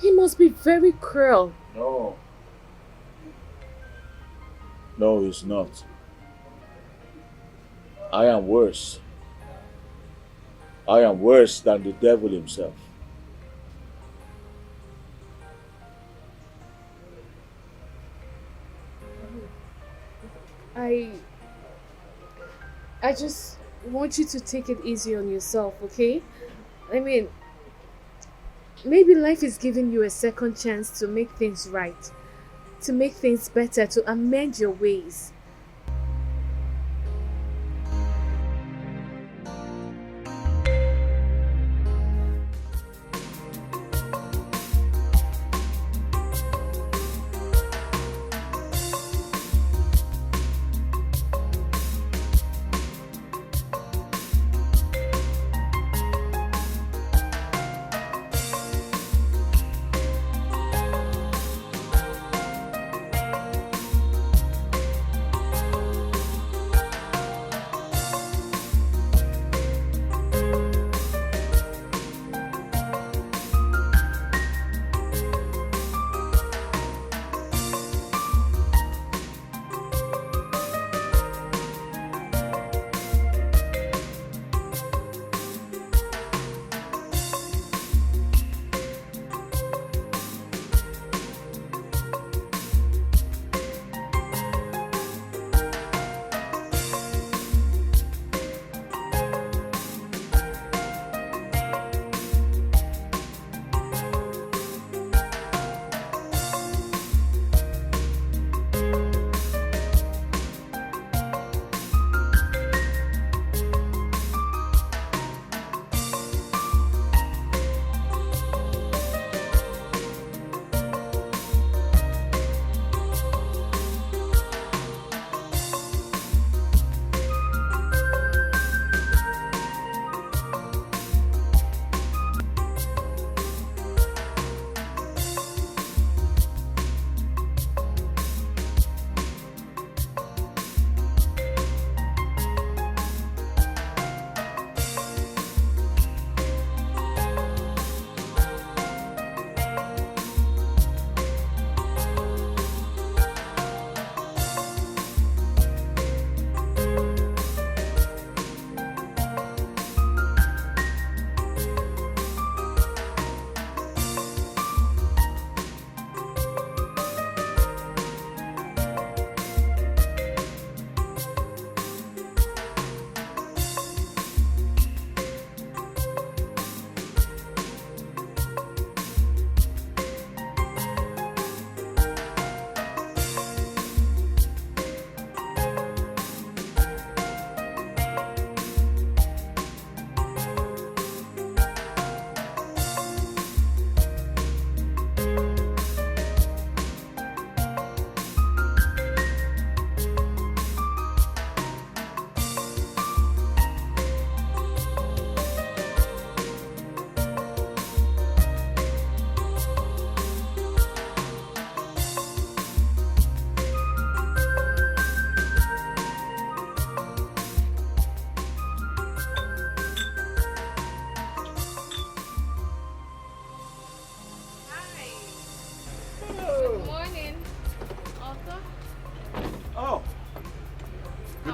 He must be very cruel. No. No, he's not. I am worse. I am worse than the devil himself. I just want you to take it easy on yourself, okay? I mean, maybe life is giving you a second chance to make things right, to make things better, to amend your ways.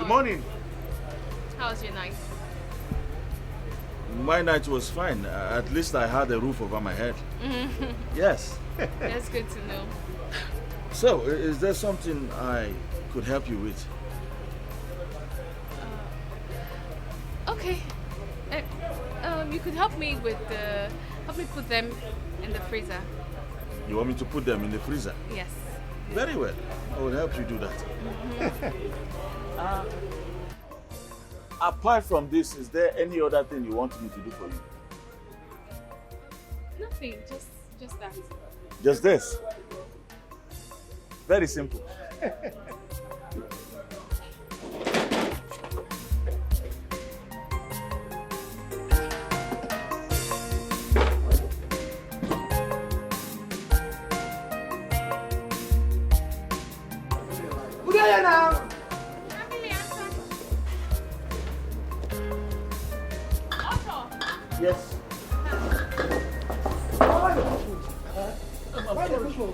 Morning. How was your night? My night was fine. At least I had a roof over my head. Yes. That's good to know. So, is there something I could help you with? Okay. You could help me with help me put them in the freezer. You want me to put them in the freezer? Yes. Very well. I will help you do that. Apart from this, is there any other thing you want me to do for you? Nothing, just that. Just this? Very simple. Now. Yes. Why you push me?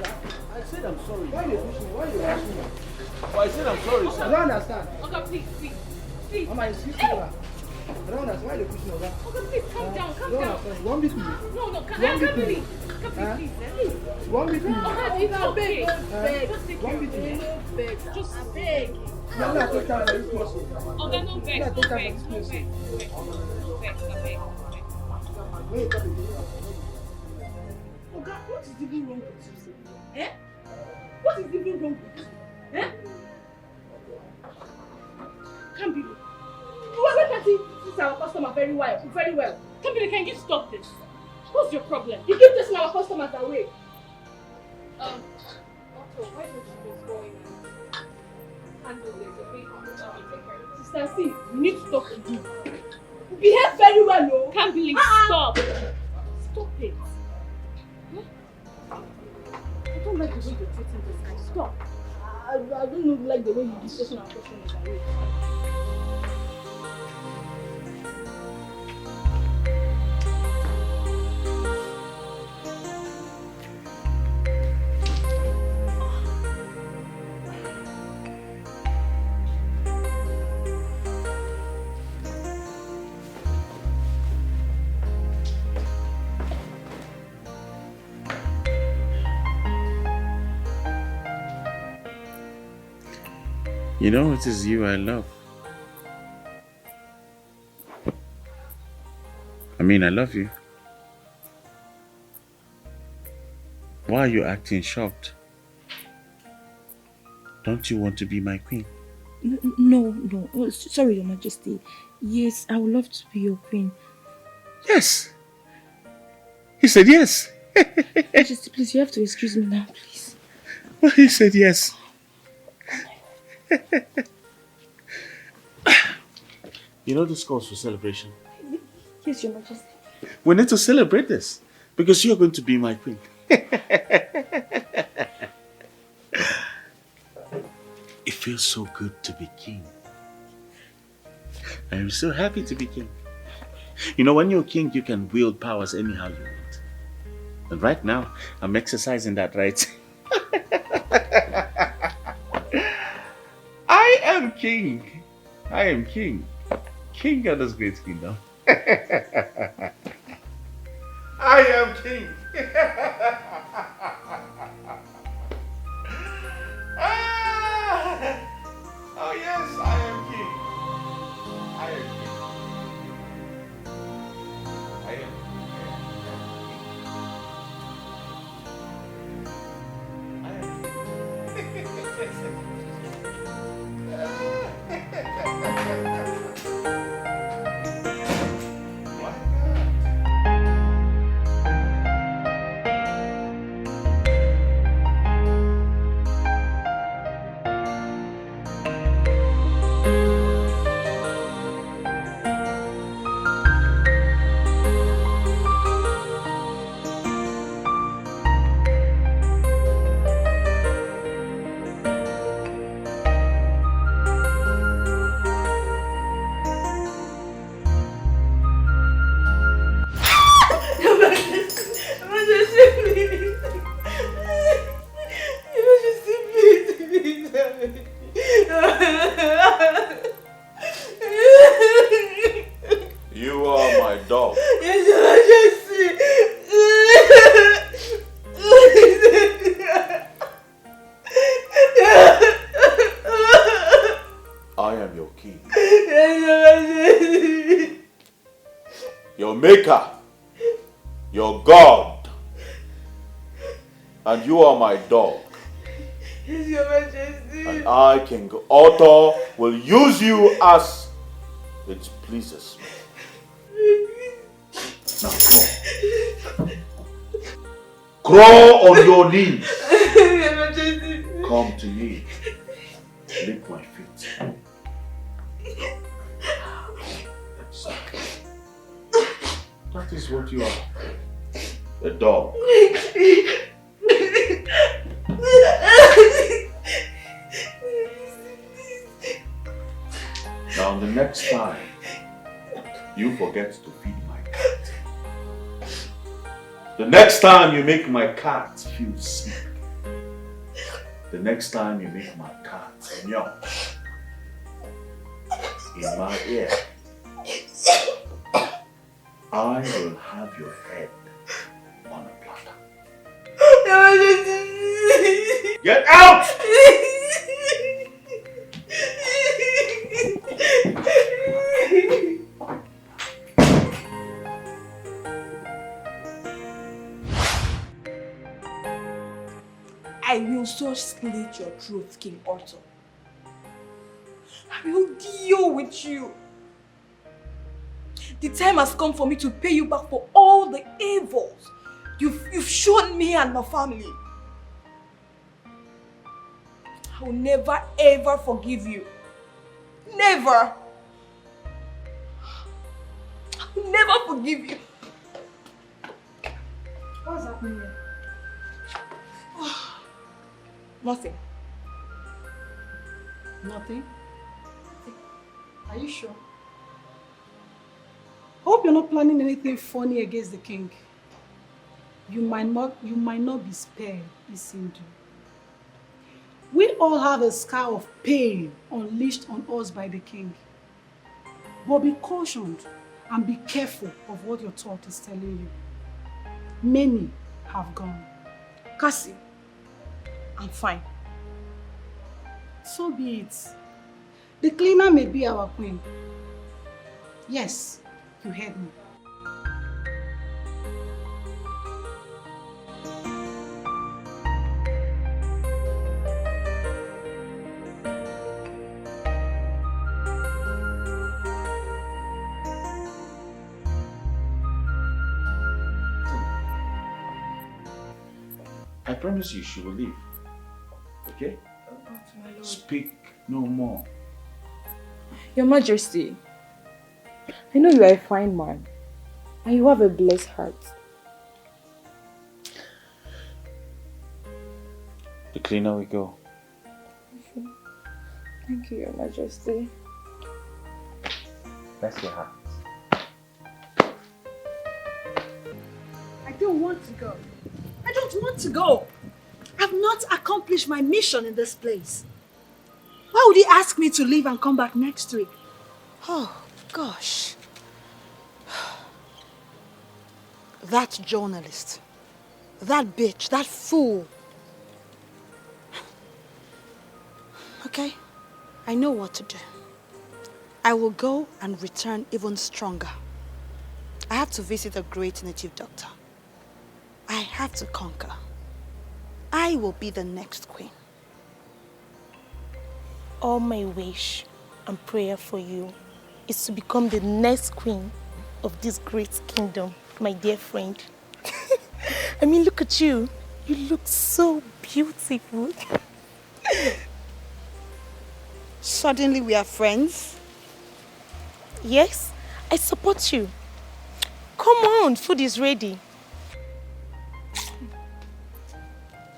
I said I'm sorry. Why you push me? Why you push me? Well, I said I'm sorry, sir. I don't understand. Okay, please. Mama, excuse me. I don't understand. Why you push me? Okay, please, calm down. You want me to? No, can please. You want me to? Okay, it's okay. Want me to? Just beg. No, no, take time for this person. Okay, no beg. No, take time for this person. Wait, Oga, what is even wrong with you? Eh? What is even wrong with you? Eh? Can't be. You are getting this our customer very well. Can't can you stop this? What's your problem? You keep taking our customers away. Otto, why don't you just go in and handle this, okay? Sister, see, you need to talk to him. Behave very well, no? Can't believe. Stop. Stop it. I don't like the way you're treating this guy. Stop. I don't like the way you're discussing our customers away. You know, it is you I love. I mean, I love you. Why are you acting shocked? Don't you want to be my queen? No. Oh, sorry, Your Majesty. Yes, I would love to be your queen. Yes. He said yes. Majesty, please, you have to excuse me now, please. Well, he said yes. You know this calls for celebration. Yes, Your Majesty. We need to celebrate this because you're going to be my queen. It feels so good to be king. I'm so happy to be king. You know, when you're king, you can wield powers anyhow you want. And right now, I'm exercising that right. I am king. I am king. King of this great kingdom. I am king. Oh yes, I am king. I am king. I am. You are my dog. Yes, Your Majesty. I am your king. Yes, Your Majesty. Your maker. Your God. And you are my dog. Yes, Your Majesty. And I, King Otto, will use you as it pleases me. Now go. Crawl on your knees. Your Majesty. Come to me. Lick my feet. Exactly. That is what you are. A dog. Now the next time you forget to feed my cat, the next time you make my cat feel sick, the next time you make my cat meow in my ear, I will have your head on a platter. Get out! I will so slit your throat, King Otto. I will deal with you. The time has come for me to pay you back for all the evils you've shown me and my family. I will never ever forgive you. Never. I will never forgive you. What's happening here? Nothing. Nothing? Are you sure? Hope you're not planning anything funny against the king. You might not be spared, Isindu. We all have a scar of pain unleashed on us by the king. But be cautioned and be careful of what your thought is telling you. Many have gone. Cassie, I'm fine. So be it. The cleaner may be our queen. Yes, you heard me. I promise you she will leave. Okay? Speak no more. Your Majesty, I know you are a fine man and you have a blessed heart. The cleaner we go. Thank you, Your Majesty. Bless your heart. I don't want to go. I don't want to go. I've not accomplished my mission in this place. Why would he ask me to leave and come back next week? Oh, gosh. That journalist, that bitch, that fool. Okay, I know what to do. I will go and return even stronger. I have to visit a great native doctor. I have to conquer. I will be the next queen. All my wish and prayer for you is to become the next queen of this great kingdom, my dear friend. I mean, look at you. You look so beautiful. Suddenly we are friends? Yes, I support you. Come on, food is ready.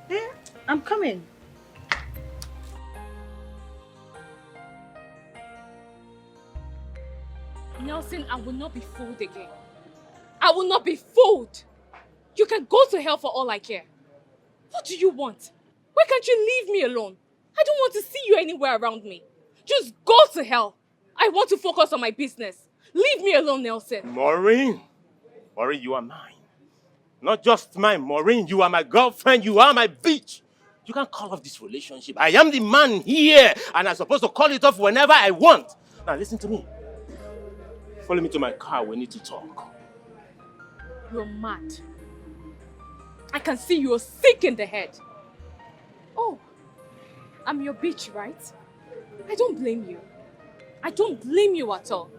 Yeah, I'm coming. Nelson, I will not be fooled again. I will not be fooled. You can go to hell for all I care. What do you want? Why can't you leave me alone? I don't want to see you anywhere around me. Just go to hell. I want to focus on my business. Leave me alone, Nelson. Maureen. Maureen, you are mine. Not just mine, Maureen. You are my girlfriend. You are my bitch. You can't call off this relationship. I am the man here, and I'm supposed to call it off whenever I want. Now, listen to me. Follow me to my car. We need to talk. You're mad. I can see you're sick in the head. Oh, I'm your bitch, right? I don't blame you. I don't blame you at all.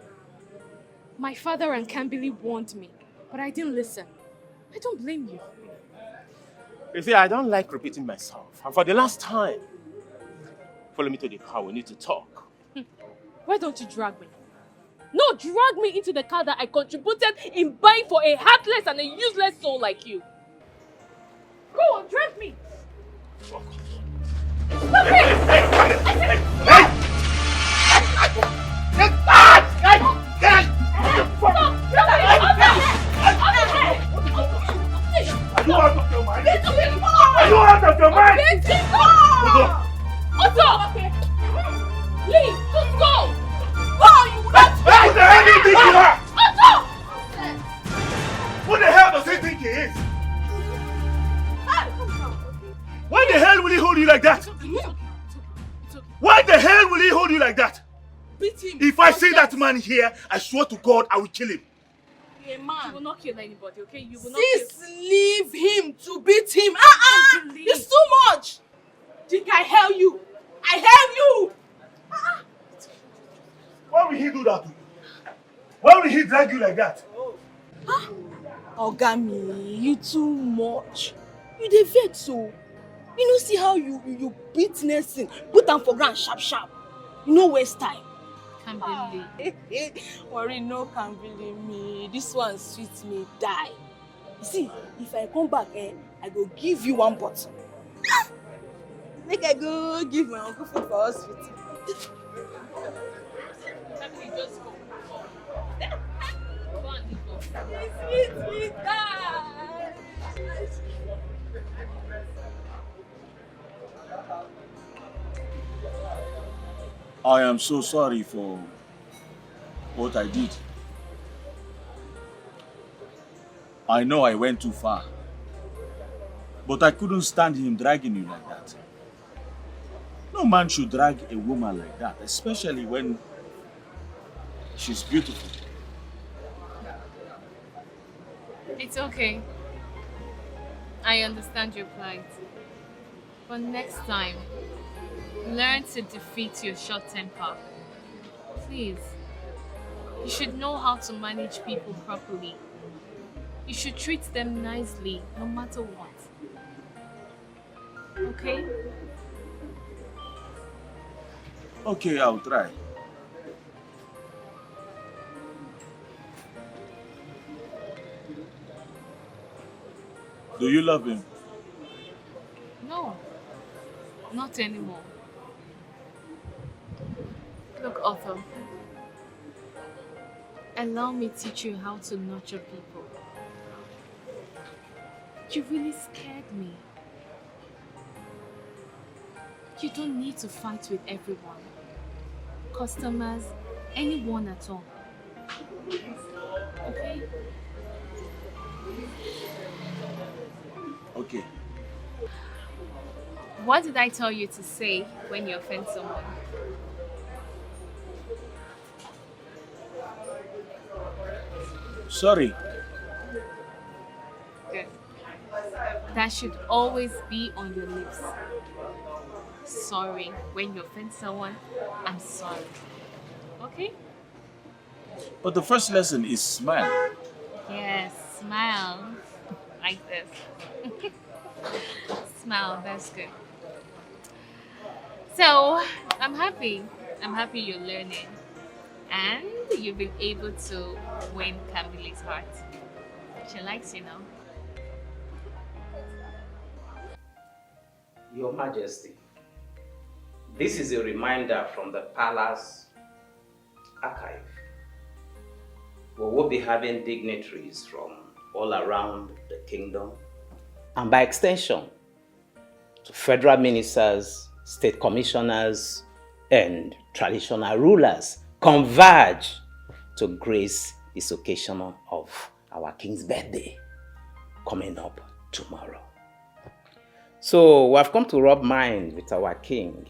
My father and Kambili warned me, but I didn't listen. I don't blame you. You see, I don't like repeating myself. And for the last time, follow me to the car. We need to talk. Why don't you drag me? No, drag me into the car that I contributed in buying for a heartless and a useless soul like you. Go on, drag me. Stop Are you out of your mind? Are you out of your mind? Otto! Leave! Just go! Go! You will not... Hey, what the hell do you think you are? Otto! What the hell does he think he is? Why the hell will he hold you like that? Why the hell will he hold you like that? Beat him. If I see that man here, I swear to God, I will kill him. A man. You will not kill anybody, okay? You will not Sis, kill... leave him to beat him. It's too much. Think I held you? I held you! Why will he do that to you? Why will he drag you like that? Ogami, you too much. You dey vex so. You know see how you beat Nelson, put am for ground sharp sharp. You no waste time. Kambili. Worry no Kambili me. This one sweet me die. You see, if I come back, I go give you one bottle. Make I go give my uncle food for hospital. Just go. Sweet me die. I am so sorry for what I did. I know I went too far, but I couldn't stand him dragging you like that. No man should drag a woman like that, especially when she's beautiful. It's okay. I understand your plight. But next time, learn to defeat your short temper. Please. You should know how to manage people properly. You should treat them nicely, no matter what. Okay? Okay, I'll try. Do you love him? No, not anymore. Look, Arthur, allow me to teach you how to nurture people. You really scared me. You don't need to fight with everyone. Customers, anyone at all. Okay? Okay. What did I tell you to say when you offend someone? Sorry. Good. That should always be on your lips. Sorry. When you offend someone, I'm sorry. Okay? But the first lesson is smile. Yes, smile. Like this. Smile, that's good. So, I'm happy. I'm happy you're learning. And you've been able to win Kambili's heart. She likes you now. Your Majesty, this is a reminder from the Palace Archive. We will be having dignitaries from all around the kingdom, and by extension, to federal ministers, state commissioners, and traditional rulers converge to grace this occasion of our king's birthday coming up tomorrow. So we have come to rub minds with our king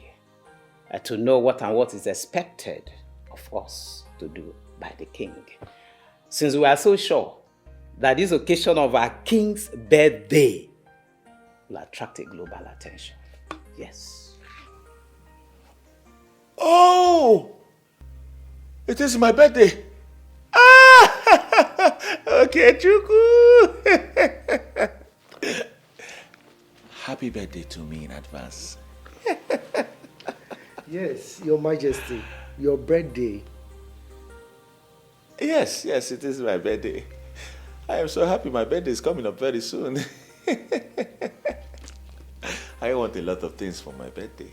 to know what is expected of us to do by the king. Since we are so sure that this occasion of our king's birthday will attract a global attention. Yes. Oh! It is my birthday. Ah! Okay, Chuku. Happy birthday to me in advance. Yes, Your Majesty, your birthday. Yes, it is my birthday. I am so happy my birthday is coming up very soon. I want a lot of things for my birthday.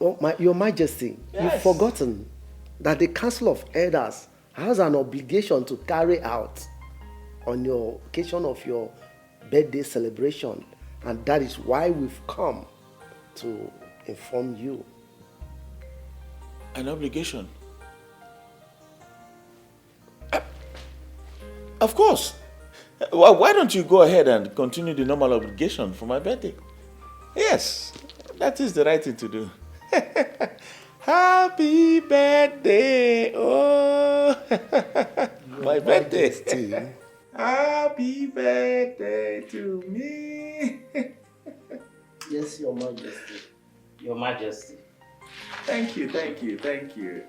Oh, Your Majesty, Yes. you've forgotten that the Council of Elders has an obligation to carry out on your occasion of your birthday celebration, and that is why we've come to inform you. An obligation? Of course. Why don't you go ahead and continue the normal obligation for my birthday? Yes, that is the right thing to do. Happy birthday, oh, my birthday. Happy birthday to me. Yes, Your Majesty. Your Majesty. Thank you.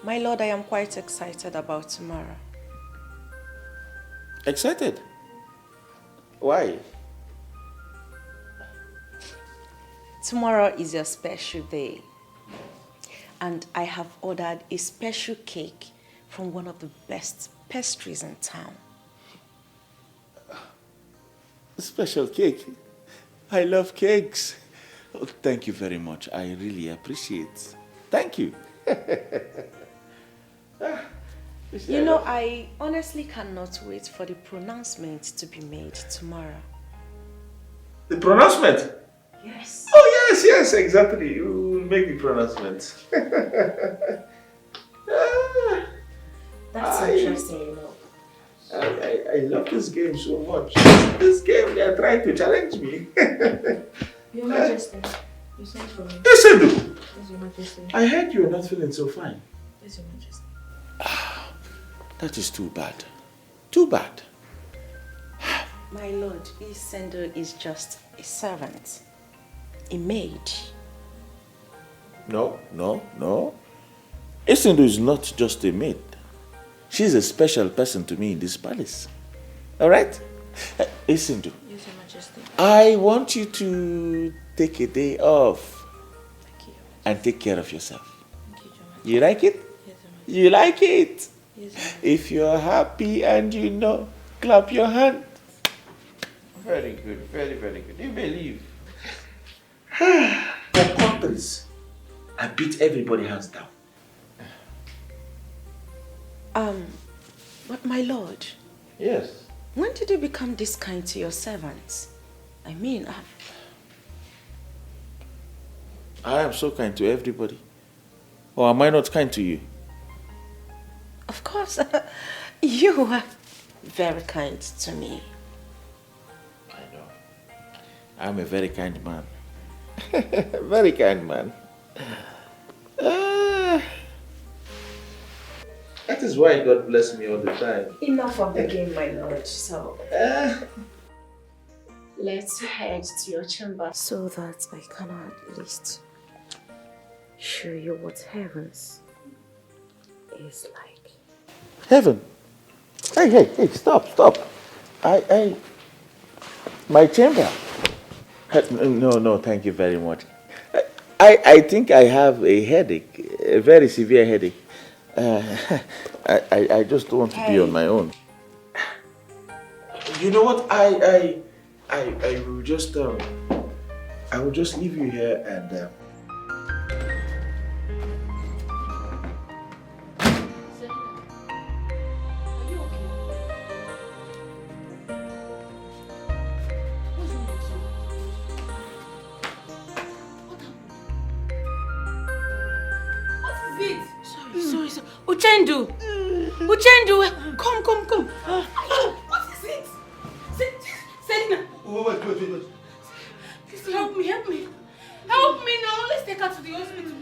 My lord, I am quite excited about tomorrow. Excited? Why? Tomorrow is your special day. And I have ordered a special cake from one of the best pastries in town. Special cake? I love cakes. Oh, thank you very much. I really appreciate it. Thank you. You know, I honestly cannot wait for the pronouncement to be made tomorrow. The pronouncement? Yes. Oh, yes, exactly. You will make the pronouncement. That's interesting, you know. I love this game so much. This game, they are trying to challenge me. Your Majesty, you sent for me. Yes, I do. Yes, Your Majesty. I heard you are not feeling so fine. Yes, Your Majesty. That is too bad. Too bad. My lord, Isendo is just a servant, a maid. No. Isindu is not just a maid. She's a special person to me in this palace. All right? Isindu. Yes, Your Majesty. I want you to take a day off. Thank you. And take care of yourself. Thank you, Your Majesty. You like it? Yes, Your Majesty. You like it? Yes, If you're happy and you know, clap your hand. Very good, very good. You believe. For countries, I beat everybody hands down. But my lord, Yes. when did you become this kind to your servants? I mean, I am so kind to everybody. Or am I not kind to you? of course, you are very kind to me. I know. I'm a very kind man. Very kind man. That is why God bless me all the time. Enough of the game, my lord. So, let's head to your chamber so that I can at least show you what heavens is like. Heaven. Hey, stop. My chamber. No, thank you very much. I think I have a headache, a very severe headache. I just don't want to be on my own. You know what? I will just I will just leave you here and Uchendu! Uchendu! Come! What is it? Selina! Wait. Please help me. Help me now. Let's take her to the hospital.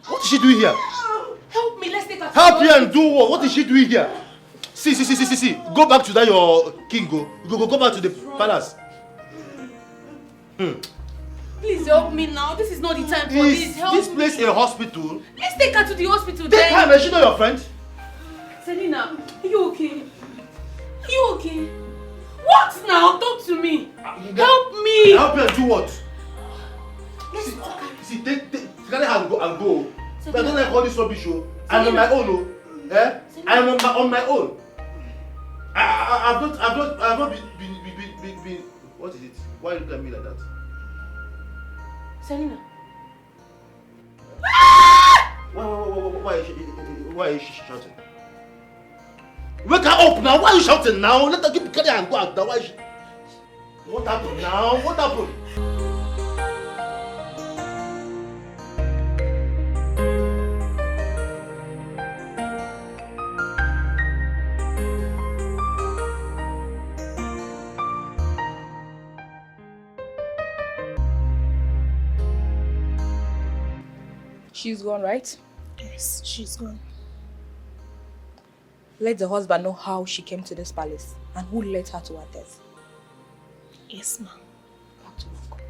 What is she doing here? Help me, let's take her to Help the here and do what? What is she doing here? See. Go back to that your king. Go back to the palace. Please help me now. This is not the time for this. Help This place a hospital? Let's take her to the hospital Take then. her, is she not your friend? Selina, are you okay? Are you okay? What now? Talk to me. Help me. Help you and do what? See, take carry her and go. But I don't like all this rubbish show. I'm on my own, I'm on my own. I've not been. What is it? Why you look at me like that? Selina. Why is she shouting? Wake her up now! Why are you shouting now? Let her carry her and go out now. Why is she... What happened now? What happened? She's gone, right? Yes, she's gone. Let the husband know how she came to this palace and who led her to her death. Yes, ma'am. Back to work.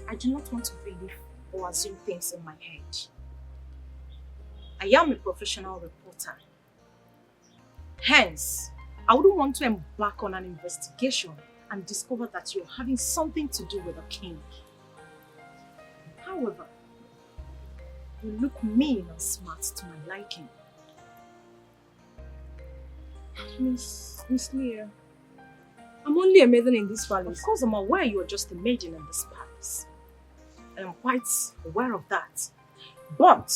I do not want to believe or assume things in my head. I am a professional reporter. Hence, I wouldn't want to embark on an investigation and discover that you're having something to do with a king. However, you look mean and smart to my liking. Miss Leah, I'm only a maiden in this palace. Of course, I'm aware you are just a maiden in this palace. I am quite aware of that. But,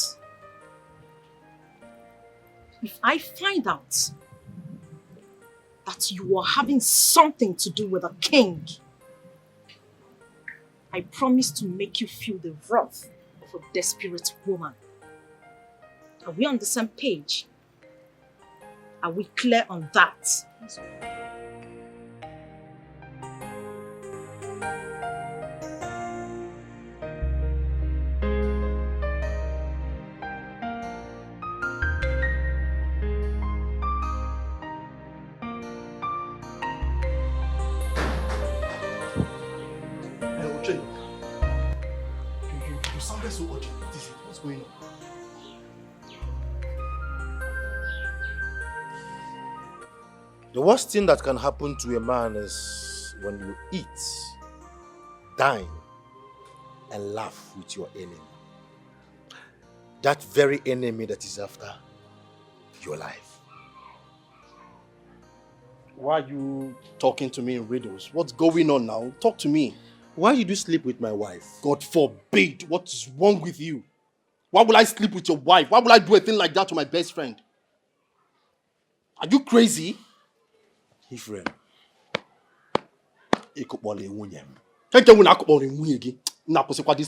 if I find out that you are having something to do with a king, I promise to make you feel the wrath of a desperate woman. Are we on the same page? Are we clear on that? You sounded so urgent. What's going on? The worst thing that can happen to a man is when you eat, dine, and laugh with your enemy. That very enemy that is after your life. Why are you talking to me in riddles? What's going on now? Talk to me. Why did you sleep with my wife? God forbid. What is wrong with you? Why will I sleep with your wife? Why will I do a thing like that to my best friend? Are you crazy? Ephraim. This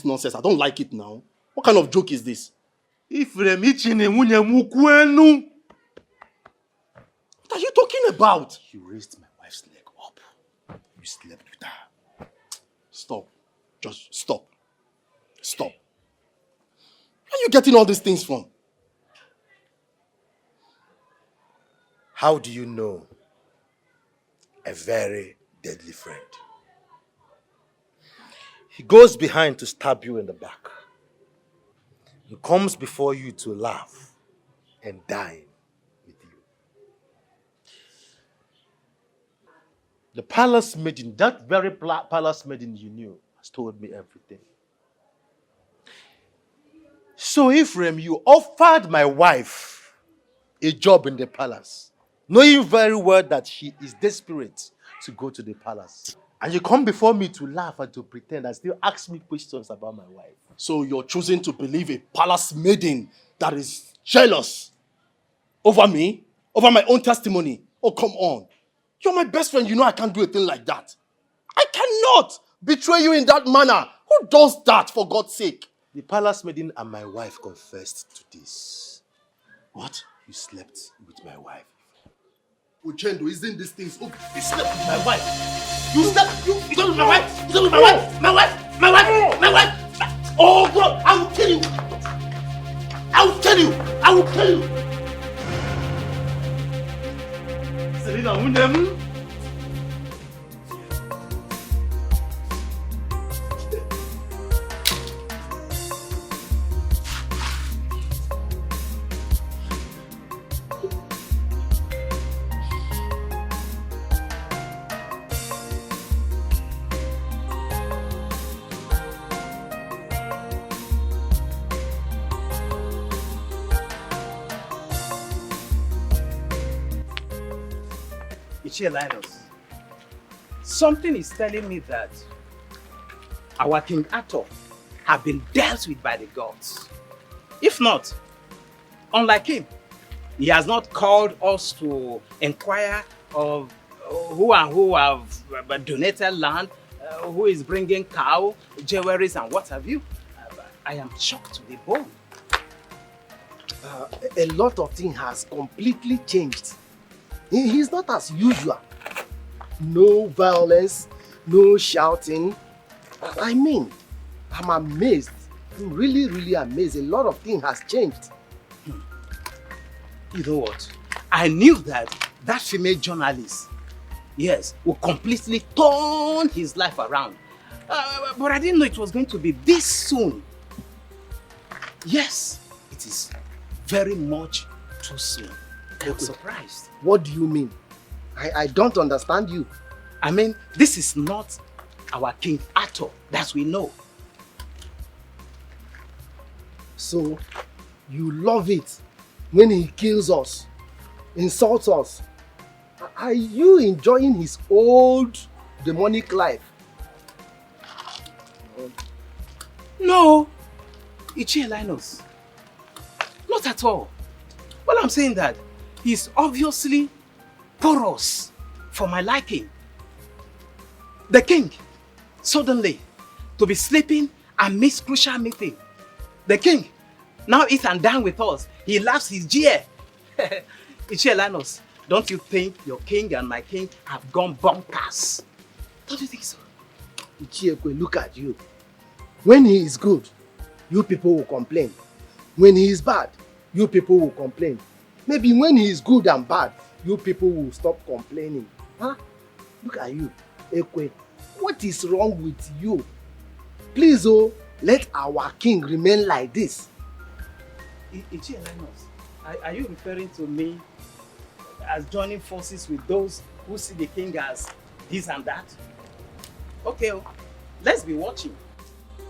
nonsense. I don't like it now. What kind of joke is this? Ephraim, what are you talking about? You raised my wife's leg up. You slept with her. Stop. Just stop. Stop. Where are you getting all these things from? How do you know a very deadly friend? He goes behind to stab you in the back. He comes before you to laugh and dine with you. The palace maiden, that very palace maiden you knew, has told me everything. So Ephraim, you offered my wife a job in the palace, knowing very well that she is desperate to go to the palace. And you come before me to laugh and to pretend and still ask me questions about my wife. So you're choosing to believe a palace maiden that is jealous over me, over my own testimony. Oh, come on. You're my best friend. You know I can't do a thing like that. I cannot betray you in that manner. Who does that, for God's sake? The palace maiden and my wife confessed to this. What? You slept with my wife. Uchendo, isn't this thing so? You slept with my wife. You slept with my wife. You slept with my wife. My wife. My wife. My wife. Oh God! I will kill you. I will kill you. I will kill you. Selena, Munem. Linus, something is telling me that our King Arthur have been dealt with by the gods. If not, unlike him, he has not called us to inquire of who and who have donated land, who is bringing cow, jewelries and what have you. I am shocked to the bone. A lot of things has completely changed. He's not as usual. No violence, no shouting. I mean, I'm amazed. I'm really, really amazed. A lot of things has changed. You know what? I knew that female journalist, yes, will completely turn his life around. But I didn't know it was going to be this soon. Yes, it is very much too soon. I'm surprised. What do you mean? I don't understand you. I mean, this is not our King Arthur, that we know. So, you love it when he kills us, insults us. Are you enjoying his old demonic life? No, Linus. Not at all. Well, I'm saying that he's obviously porous for my liking. The king, suddenly, to be sleeping and miss crucial meeting. The king, now eat and dine with us. He laughs his jeer. Linus, don't you think your king and my king have gone bonkers? Don't you think so? Ichiekwe, look at you. When he is good, you people will complain. When he is bad, you people will complain. Maybe when he is good and bad, you people will stop complaining. Huh? Look at you, Ekwe. What is wrong with you? Please, oh, let our king remain like this. Linus, are you referring to me as joining forces with those who see the king as this and that? Okay, let's be watching.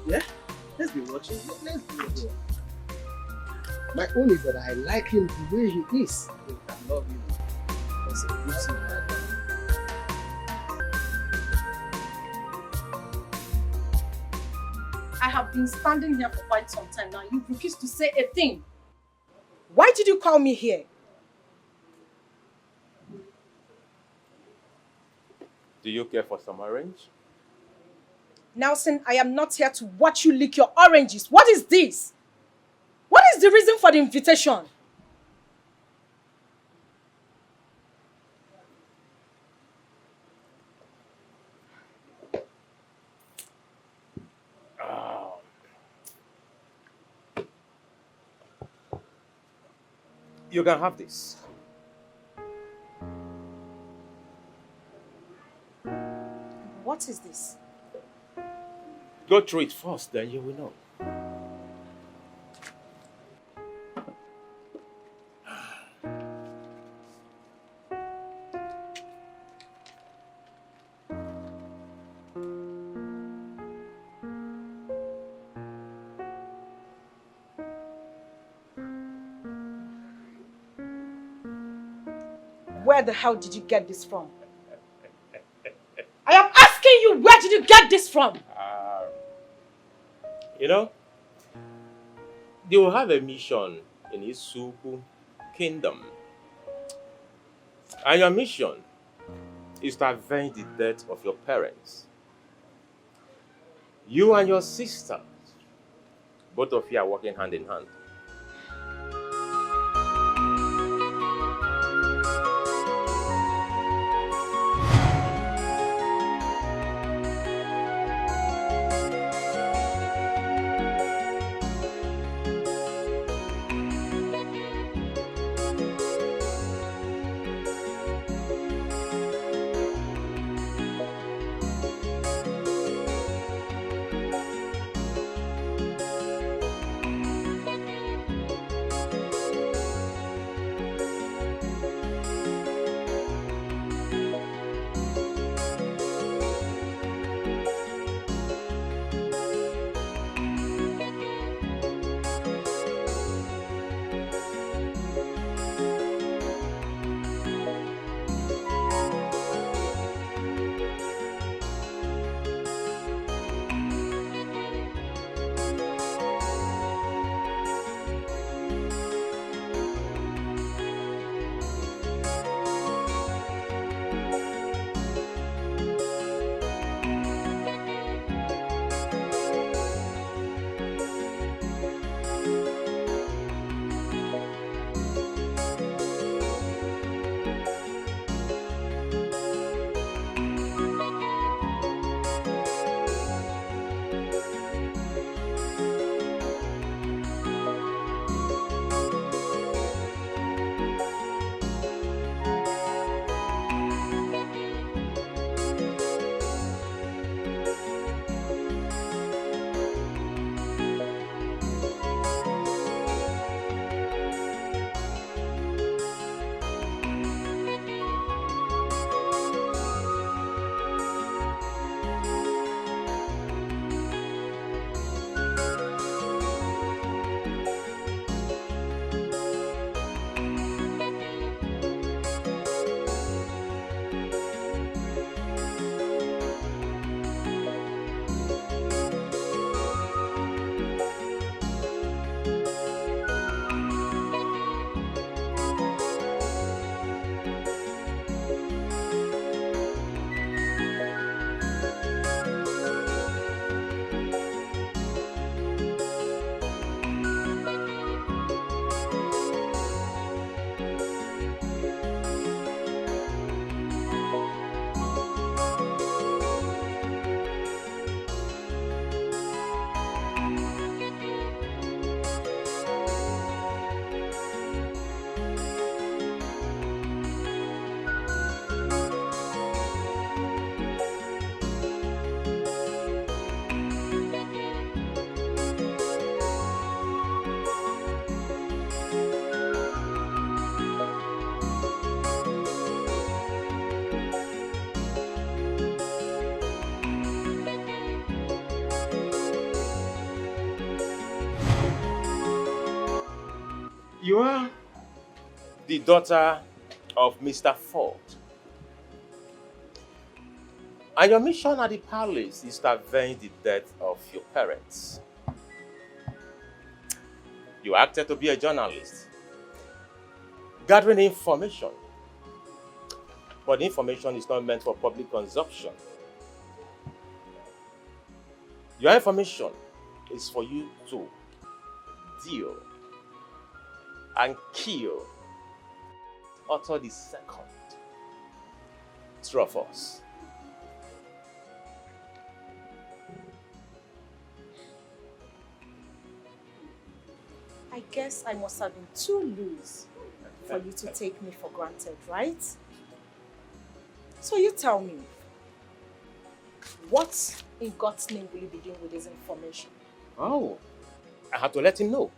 Yeah? Let's be watching. Let's be watching. My own is that I like him the way he is. I love you. That's a good thing. I have been standing here for quite some time now. You refuse to say a thing. Why did you call me here? Do you care for some orange? Nelson, I am not here to watch you lick your oranges. What is this? What is the reason for the invitation? You can have this. What is this? Go through it first, then you will know. Where the hell did you get this from? I am asking you, where did you get this from? You know, they will have a mission in Isuku kingdom. And your mission is to avenge the death of your parents. You and your sister, both of you are working hand in hand. You are the daughter of Mr. Ford. And your mission at the palace is to avenge the death of your parents. You acted to be a journalist, gathering information. But the information is not meant for public consumption. Your information is for you to deal and kill Otto the second. True of us. I guess I must have been too loose for you to take me for granted, right? So you tell me, what in God's name will you be doing with this information? Oh, I have to let him know.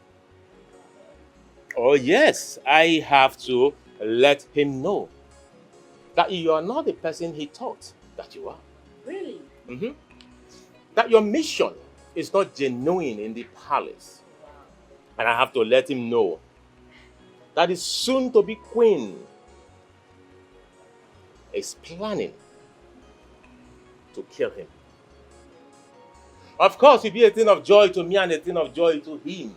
Oh yes, I have to let him know that you are not the person he thought that you are. Really? Mm-hmm. That your mission is not genuine in the palace. And I have to let him know that his soon-to-be queen is planning to kill him. Of course, it'll be a thing of joy to me and a thing of joy to him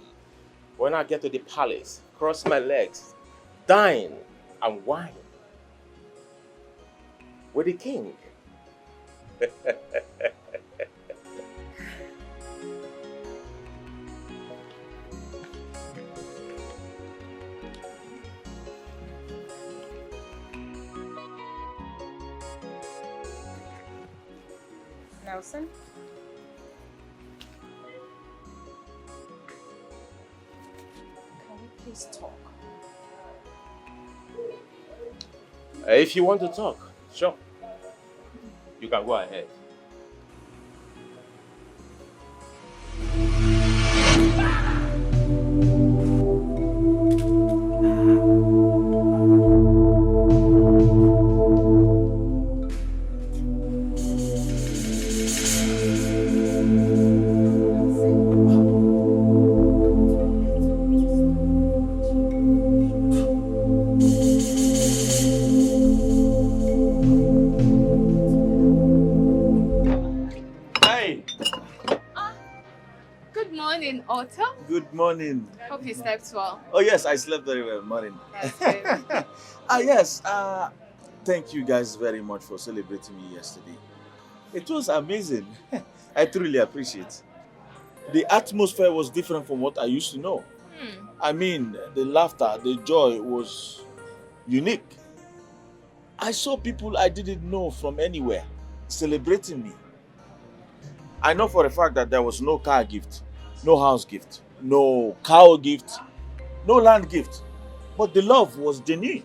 when I get to the palace, cross my legs, dine and wine. with the king. Nelson? Can we please talk? If you want to talk, sure. You can go ahead. Otto? Good morning. Hope you slept well. Oh yes, I slept very well. Morning. That's good. Yes. Thank you guys very much for celebrating me yesterday. It was amazing. I truly appreciate. The atmosphere was different from what I used to know. I mean, the laughter, the joy was unique. I saw people I didn't know from anywhere celebrating me. I know for a fact that there was no car gift, no house gift, no cow gift, no land gift. But the love was genuine.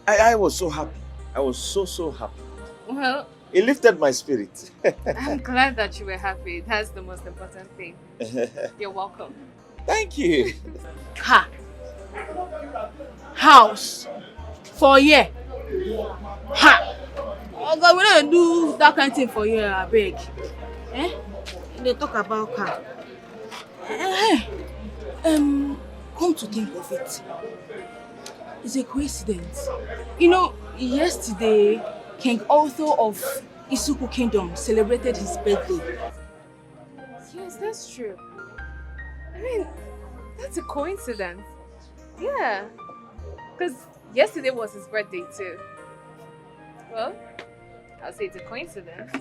I was so happy. I was so happy. Well, It lifted my spirit. I'm glad that you were happy. That's the most important thing. You're welcome. Thank you. Ha! House for a year. Ha! Oh God, we don't do that kind of thing for a year, I beg. Eh? They talk about car. Come to think of it, it's a coincidence. You know, yesterday, King Arthur of Isuku Kingdom celebrated his birthday. Yes, that's true. I mean, that's a coincidence. Yeah. Because yesterday was his birthday too. Well, I'll say it's a coincidence.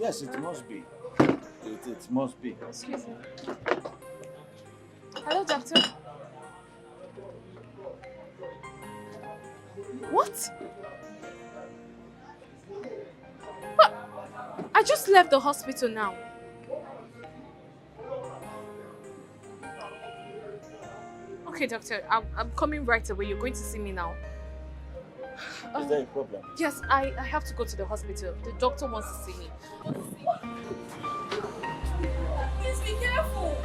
Yes, it must be. It must be. Excuse me. Hello, doctor. What? But I just left the hospital now. Okay, doctor, I'm coming right away. You're going to see me now. Is there a problem? Yes, I have to go to the hospital. The doctor wants to see me. Please be careful.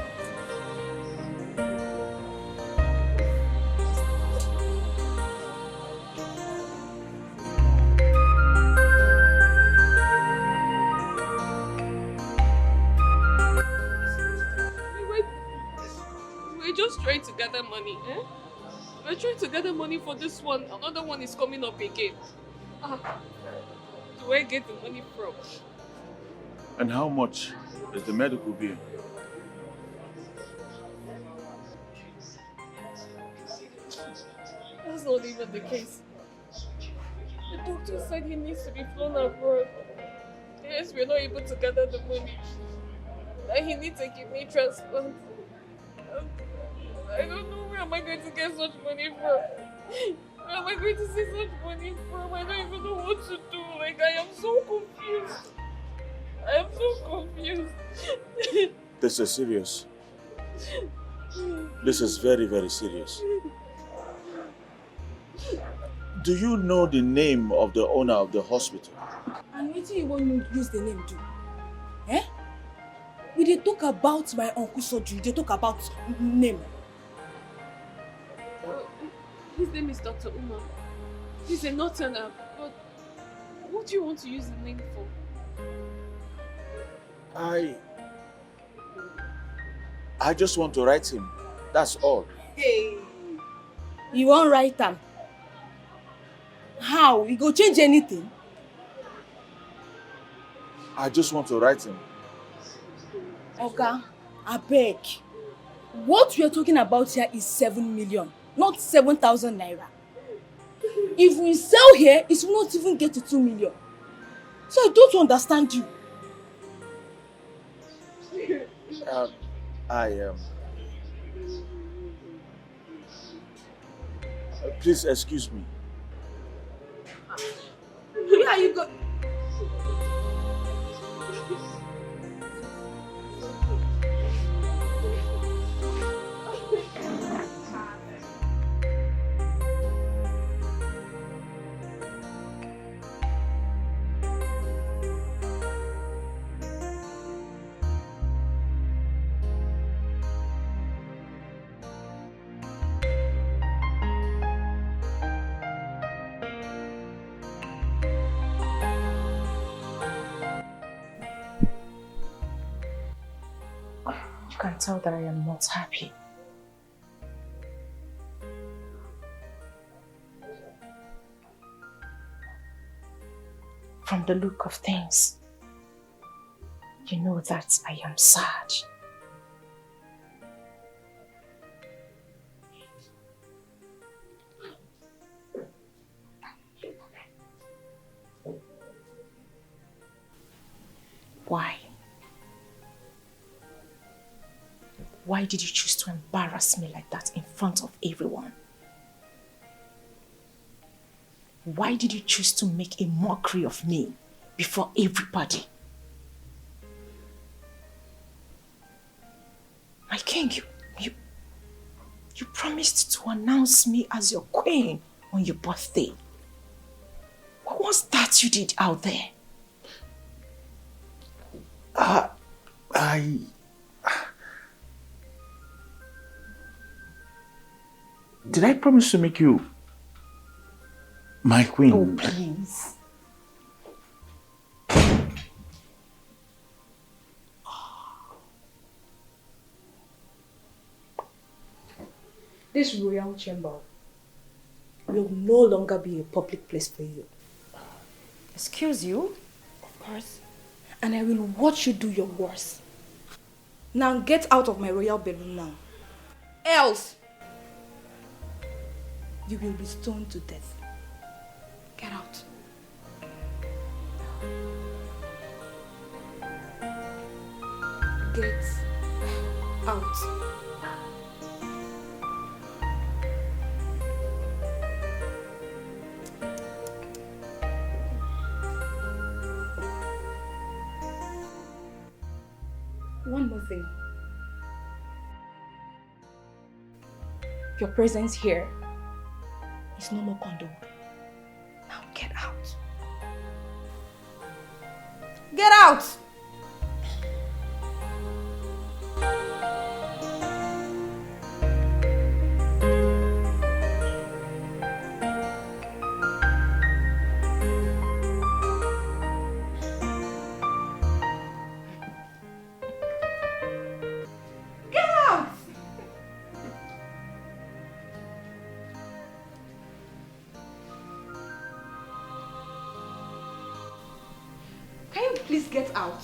We're just trying to gather money, eh? We're trying to gather money for this one. Another one is coming up again. Where I get the money from? And how much is the medical bill? That's not even the case. The doctor said he needs to be flown abroad. Yes, we're not able to gather the money. That he needs a kidney transplant. I don't know where am I going to get such money from. Where am I going to see such money from? I don't even know what to do. Like, I am so confused. I am so confused. This is serious. This is very, very serious. Do you know the name of the owner of the hospital? And what do you want me to use the name to? Eh? We dey talk about my uncle's surgery, they talk about name. His name is Dr. Uma. He's a northerner, but what do you want to use the name for? I just want to write him. That's all. Hey, you won't write him? How? You go change anything? I just want to write him. Oga, I beg. What we are talking about here is 7 million, not 7,000 naira. If we sell here, it will not even get to 2 million. So I don't understand you. Please excuse me. Where are you going? You can tell that I am not happy. From the look of things, you know that I am sad. Why? Why did you choose to embarrass me like that in front of everyone? Why did you choose to make a mockery of me before everybody? My king, you promised to announce me as your queen on your birthday. What was that you did out there? Did I promise to make you my queen? Oh, please. This royal chamber will no longer be a public place for you. Excuse you? Of course. And I will watch you do your worst. Now get out of my royal bedroom now. Else, you will be stoned to death. Get out. Get out. One more thing. Your presence here is no more condoned. Now get out. Get out! Please get out.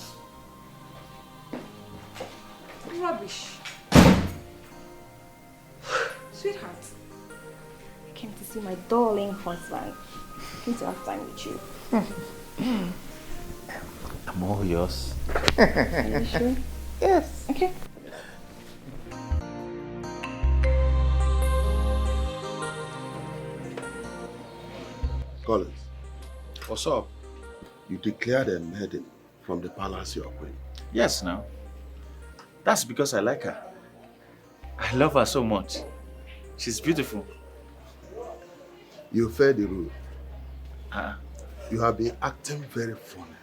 Rubbish. Sweetheart. I came to see my darling husband. I came to have time with you. I'm all yours. Are you sure? Yes. Okay. Collins, what's up? You declared a maiden from the palace your queen. Yes, now. That's because I like her. I love her so much. She's beautiful. You failed the rule. You have been acting very funny,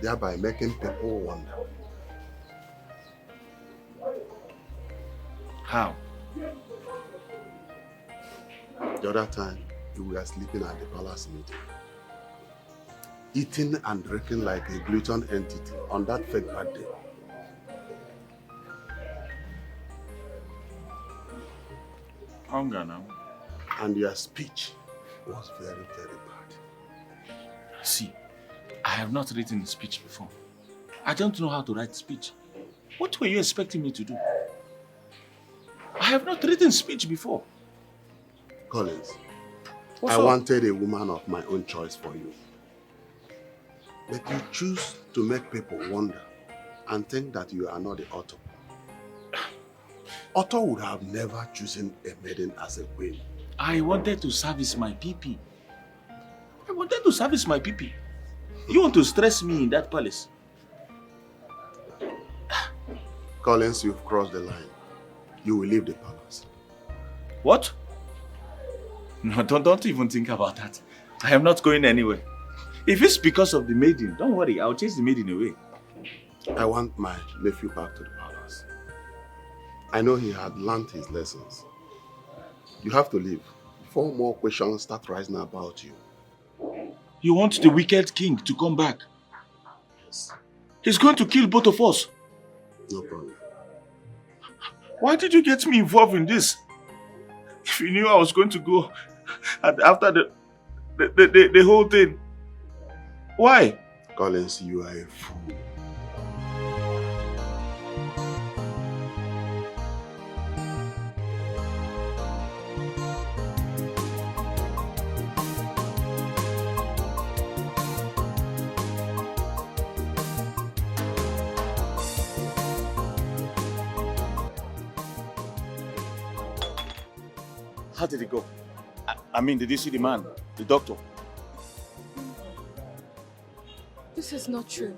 thereby making people wonder. How? The other time, you were sleeping at the palace meeting, eating and drinking like a glutton entity on that fake birthday. Hunger now. And your speech was very, very bad. See, I have not written a speech before. I don't know how to write speech. What were you expecting me to do? I have not written speech before. Collins, I wanted a woman of my own choice for you. But you choose to make people wonder and think that you are not the author. Otto would have never chosen a maiden as a queen. I wanted to service my people. I wanted to service my people. You want to stress me in that palace? Collins, you've crossed the line. You will leave the palace. What? No, don't even think about that. I am not going anywhere. If it's because of the maiden, don't worry, I'll chase the maiden away. I want my nephew back to the palace. I know he had learned his lessons. You have to leave before more questions start rising about you. You want the wicked king to come back? Yes. He's going to kill both of us. No problem. Why did you get me involved in this? If you knew I was going to go after the whole thing. Why? Collins, you are a fool. How did it go? I mean, did you see the man, the doctor? This is not true.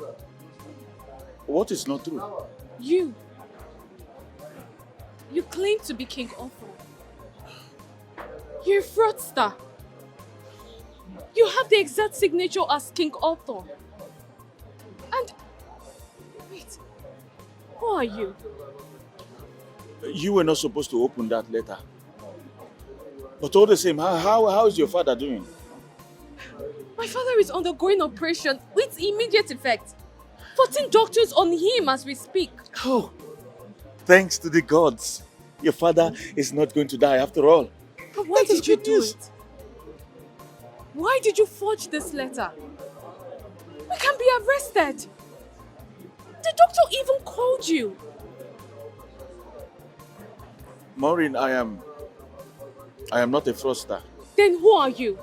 What is not true? You claim to be King Arthur. You're a fraudster. You have the exact signature as King Arthur. And wait, who are you? You were not supposed to open that letter. But all the same, how is your father doing? My father is undergoing operation with immediate effect. 14 doctors on him as we speak. Oh, thanks to the gods. Your father is not going to die after all. But why did you do it? Why did you forge this letter? We can be arrested. The doctor even called you. Maureen, I am not a fraudster. Then who are you?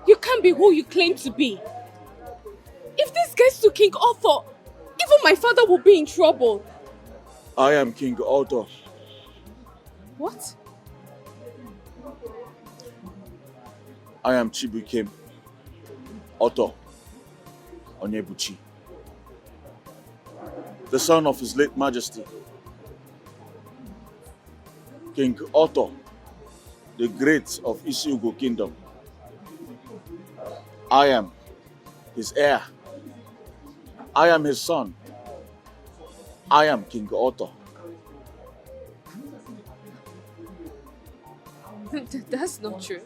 You can't be who you claim to be. If this gets to King Arthur, even my father will be in trouble. I am King Arthur. What? I am Chibuikem Arthur Onyebuchi, the son of His late Majesty, King Arthur, the Great of Isiugo Kingdom. I am his heir. I am his son. I am King Arthur. That's not true.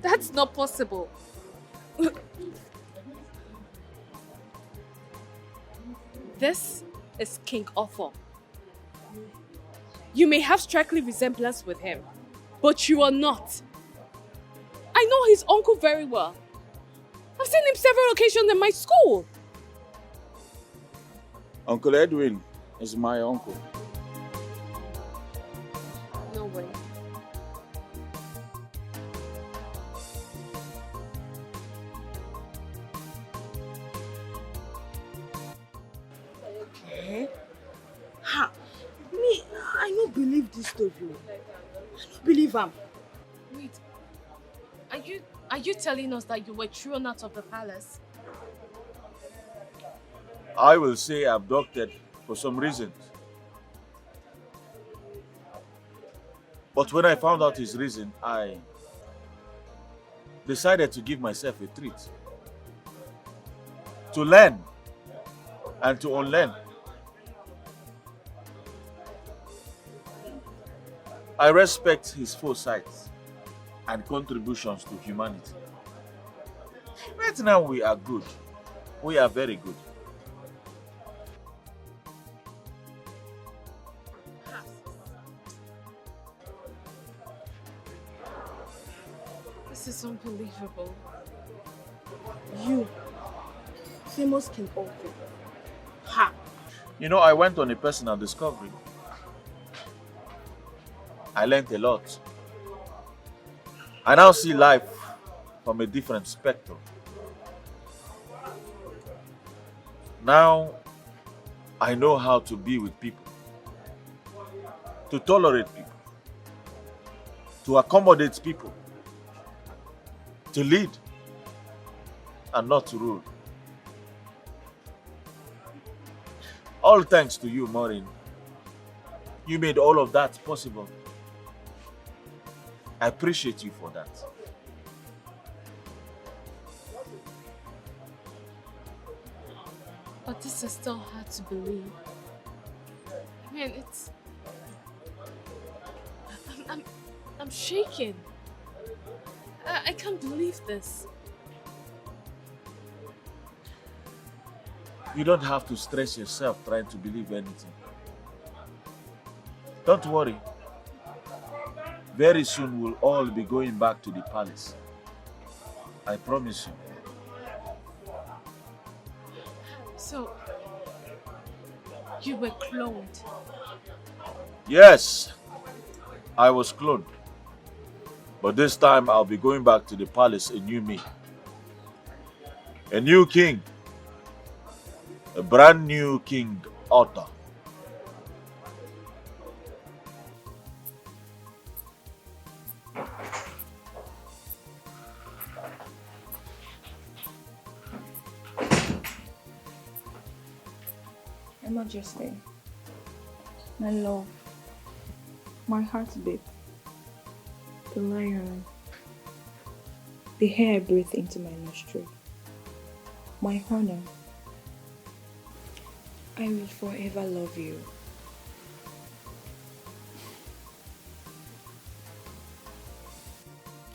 That's not possible. This is King Arthur. You may have striking resemblance with him, but you are not. I know his uncle very well. I've seen him several occasions in my school. Uncle Edwin is my uncle. No way. Ha! Me, I don't believe this story. I don't believe him. Wait, are you telling us that you were thrown out of the palace? I will say abducted for some reasons. But when I found out his reason, I decided to give myself a treat. To learn and to unlearn. I respect his foresight and contributions to humanity. Right now we are good. We are very good. This is unbelievable. You, famous King Arthur. Ha! You know, I went on a personal discovery. I learned a lot. I now see life from a different spectrum. Now, I know how to be with people, to tolerate people, to accommodate people, to lead, and not to rule. All thanks to you, Maureen. You made all of that possible. I appreciate you for that. But this is still hard to believe. I mean, it's... I'm shaking. I can't believe this. You don't have to stress yourself trying to believe anything. Don't worry. Very soon we'll all be going back to the palace. I promise you. So, you were cloned? Yes, I was cloned. But this time I'll be going back to the palace a new me. A new king. A brand new King Arthur. Your Majesty, my love, my heartbeat, the lion, the air I breathe into my nostril, my honor. I will forever love you.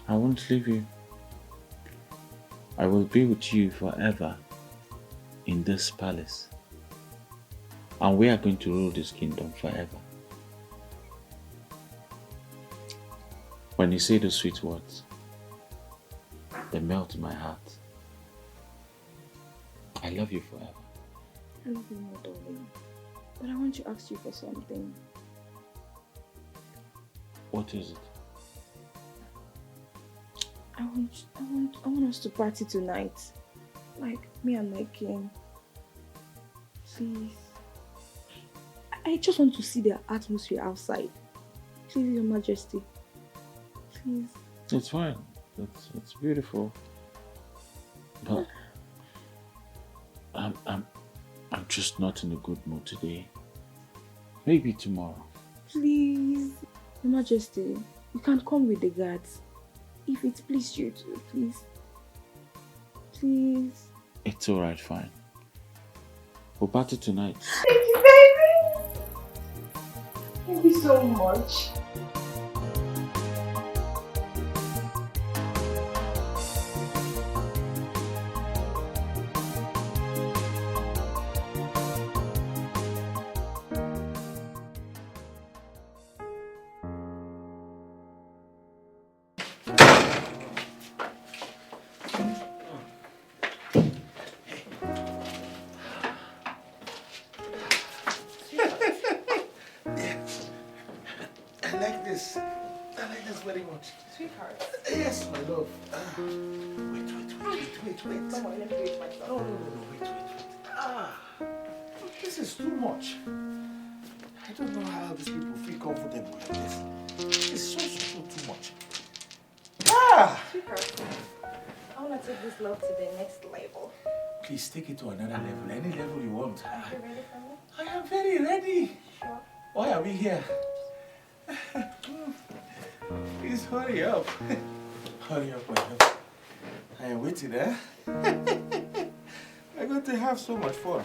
I won't leave you. I will be with you forever in this palace. And we are going to rule this kingdom forever. When you say those sweet words, they melt my heart. I love you forever. I love you more, darling. But I want to ask you for something. What is it? I want us to party tonight. Like me and my king. Please. I just want to see the atmosphere outside. Please, Your Majesty. Please. It's fine. It's beautiful. But I'm just not in a good mood today. Maybe tomorrow. Please. Your Majesty, you can come with the guards. If it pleases you to, please. Please. It's alright, fine. We'll party tonight. Thank you, baby. Thank you so much. Sweetheart. Yes, my love. Wait. Come on, let me do it myself. No, wait. This is too much. I don't know how these people feel comfortable like this. It's so too much. Sweetheart, I want to take this love to the next level. Please take it to another level, any level you want. Are you ready for me? I am very ready. Sure. Why are we here? Please hurry up. Hurry up, my love. I am waiting, eh? I'm going to have so much fun.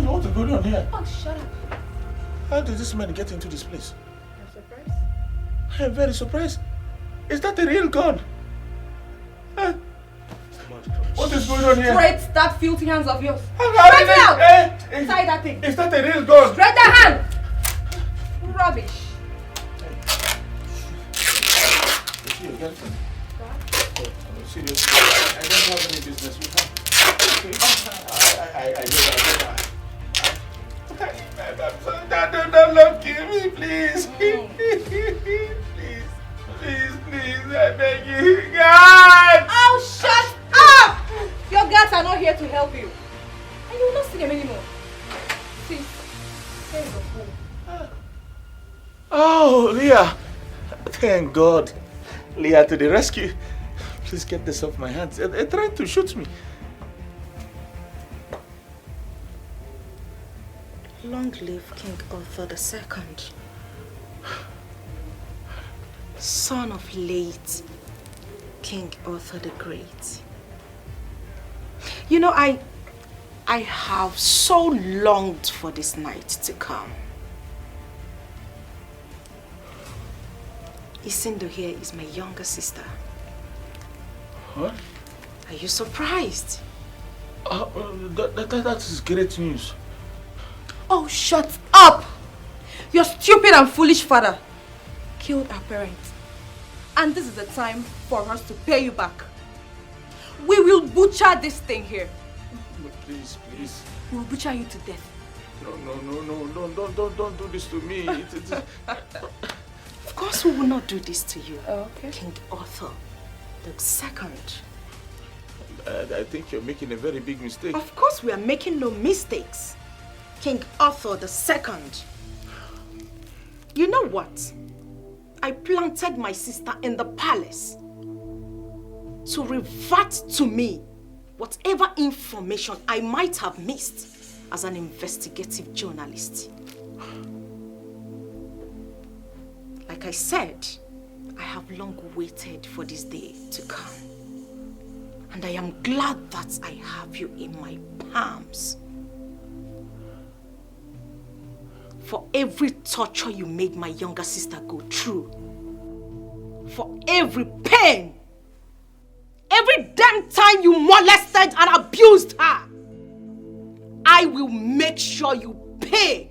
What's going on here? Oh, shut up. How did this man get into this place? You're surprised? I am very surprised. Is that a real gun? Huh? What is going on here? Straight that filthy hands of yours. Straight it out! Tie that thing. Is that a real gun? Straight that hand! Rubbish. You get it? Seriously, I don't have any business with her. Okay. I know that. Don't kill me, please. Please, I beg you. God! Oh, shut up! Your guards are not here to help you. And you will not see them anymore. See, there is a fool. Oh, Leah. Thank God. Leah to the rescue. Please get this off my hands. They're trying to shoot me. Long live King Arthur II, son of late King Arthur the Great. You know, I have so longed for this night to come. Isindo here is my younger sister. What? Are you surprised? That is great news. Oh, shut up! Your stupid and foolish father killed our parents. And this is the time for us to pay you back. We will butcher this thing here. No, please. We will butcher you to death. No, don't do this to me. Of course we will not do this to you. Oh, okay. King Arthur II. I think you're making a very big mistake. Of course we are making no mistakes. King Arthur II. You know what? I planted my sister in the palace to revert to me whatever information I might have missed as an investigative journalist. Like I said, I have long waited for this day to come. And I am glad that I have you in my palms. For every torture you made my younger sister go through, for every pain, every damn time you molested and abused her, I will make sure you pay.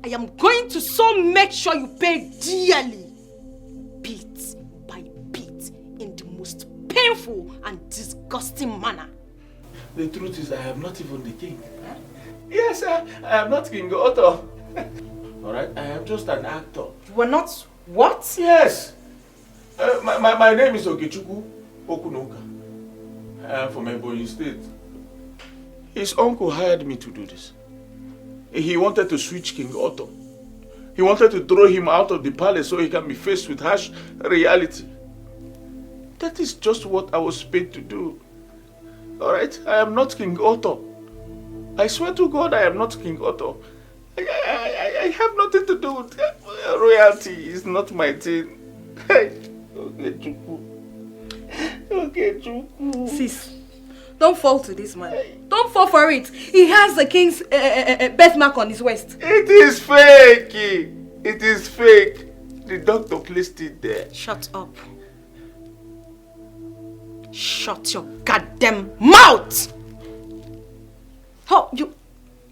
I am going to so make sure you pay dearly, bit by bit, in the most painful and disgusting manner. The truth is, I am not even the king. Huh? Yes, I am not King Otto. Alright, I am just an actor. You are not what? Yes. My name is Okechukwu Okunoka. I am from Ebonyi State. His uncle hired me to do this. He wanted to switch King Otto. He wanted to throw him out of the palace so he can be faced with harsh reality. That is just what I was paid to do. Alright, I am not King Otto. I swear to God, I am not King Otto. I have nothing to do with royalty. It's not my thing. Okay, Chuku. Sis, don't fall to this man. Don't fall for it. He has the king's birthmark on his waist. It is fake. It is fake. The doctor placed it there. Shut up. Shut your goddamn mouth! Oh,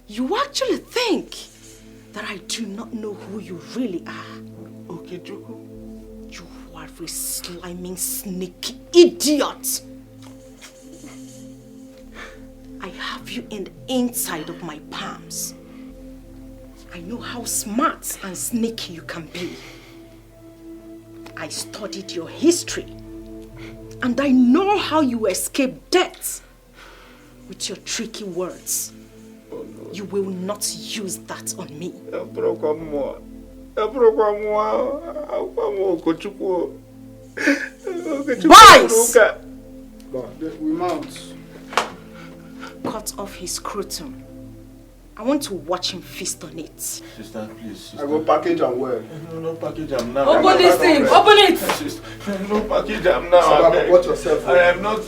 you actually think that I do not know who you really are? Okay, Chuku. You are a sliming, sneaky idiot! I have you in the inside of my palms. I know how smart and sneaky you can be. I studied your history. And I know how you escape death with your tricky words. Oh, no. You will not use that on me. Boys! We mount. Cut off his scrotum. I want to watch him feast on it. Sister, please. Sister. I will package them well. No, package them now. Open this thing! Open it! Sister, no, package them now. Watch yourself. I am not.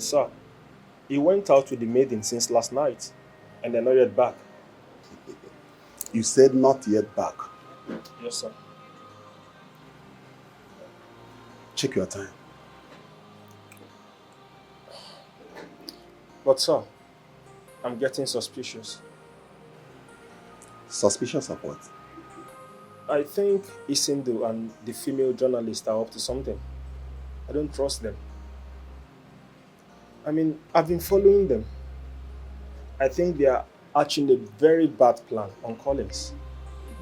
Sir, he went out with the maiden since last night, and they're not yet back. You said not yet back. Yes, sir. Check your time. But sir, I'm getting suspicious. Suspicious of what? I think Isindo and the female journalist are up to something. I don't trust them. I mean, I've been following them. I think they are hatching a very bad plan on Collins.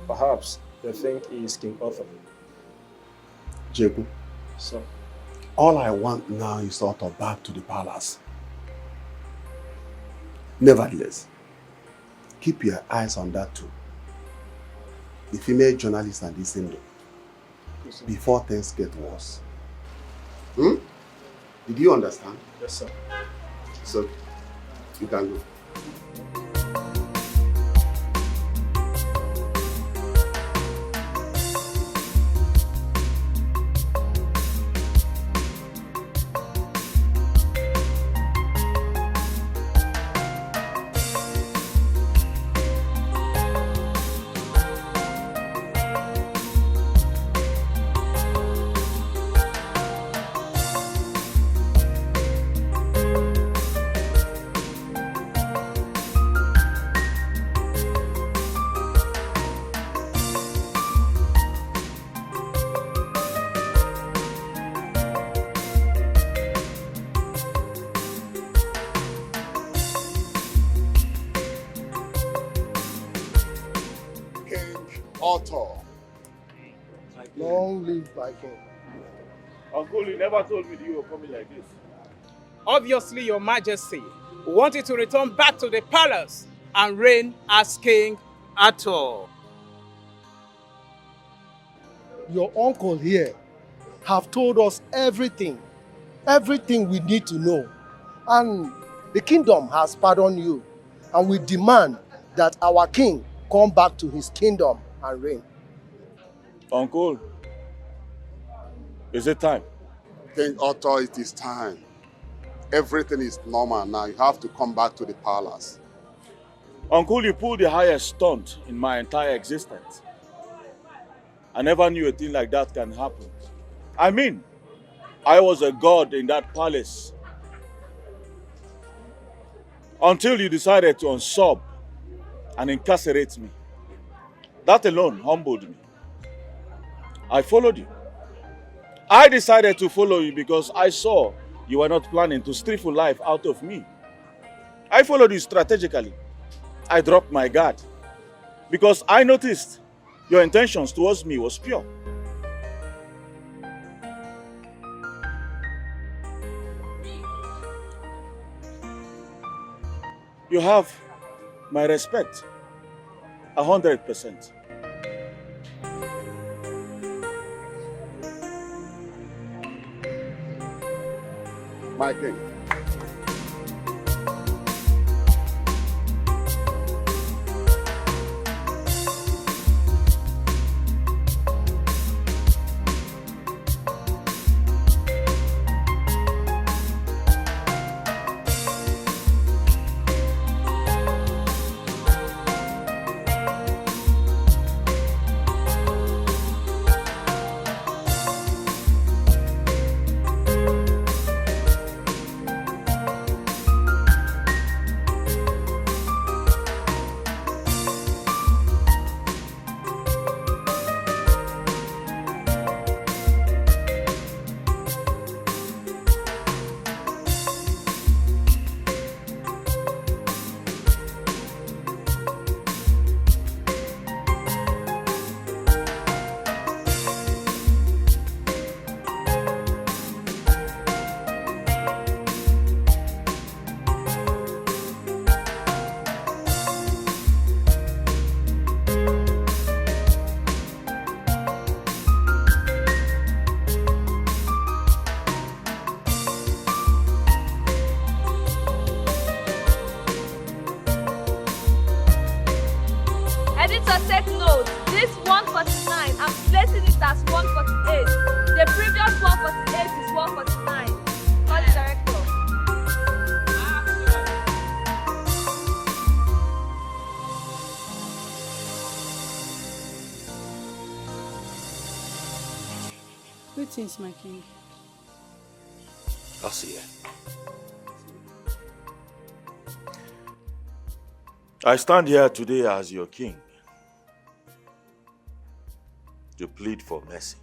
Perhaps they think he is King Arthur. Jacob, So, all I want now is sort of back to the palace. Nevertheless, keep your eyes on that too. The female journalist and this window. Before things get worse. Hmm? Did you understand? yes, sir. So, you can go. Otto. Long live my king. Uncle, you never told me you were coming like this. Obviously, Your Majesty, we want you to return back to the palace and reign as King Arthur. Your uncle here have told us everything we need to know. And the kingdom has pardoned you. And we demand that our king come back to his kingdom and reign. Uncle, is it time? King Otto, it is time. Everything is normal now. You have to come back to the palace. Uncle, you pulled the highest stunt in my entire existence. I never knew a thing like that can happen. I mean, I was a god in that palace. Until you decided to unsub and incarcerate me. That alone humbled me. I followed you. I decided to follow you because I saw you were not planning to stifle life out of me. I followed you strategically. I dropped my guard because I noticed your intentions towards me was pure. You have my respect, 100%. My king. Editor, take note. This 149, I'm placing it as 148. The previous 148 is 149. Call the director. Greetings, my king. I'll see you. I stand here today as your king to plead for mercy.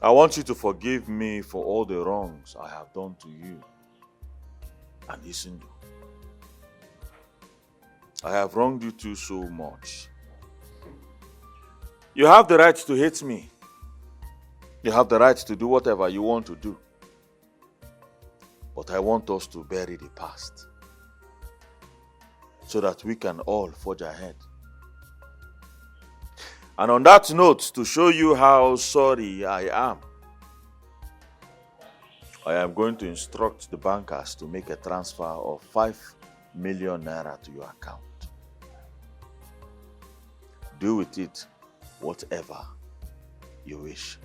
I want you to forgive me for all the wrongs I have done to you and Isindu. I have wronged you two so much. You have the right to hate me. You have the right to do whatever you want to do. But I want us to bury the past so that we can all forge ahead. And on that note, to show you how sorry I am going to instruct the bankers to make a transfer of 5 million naira to your account. Do with it whatever you wish.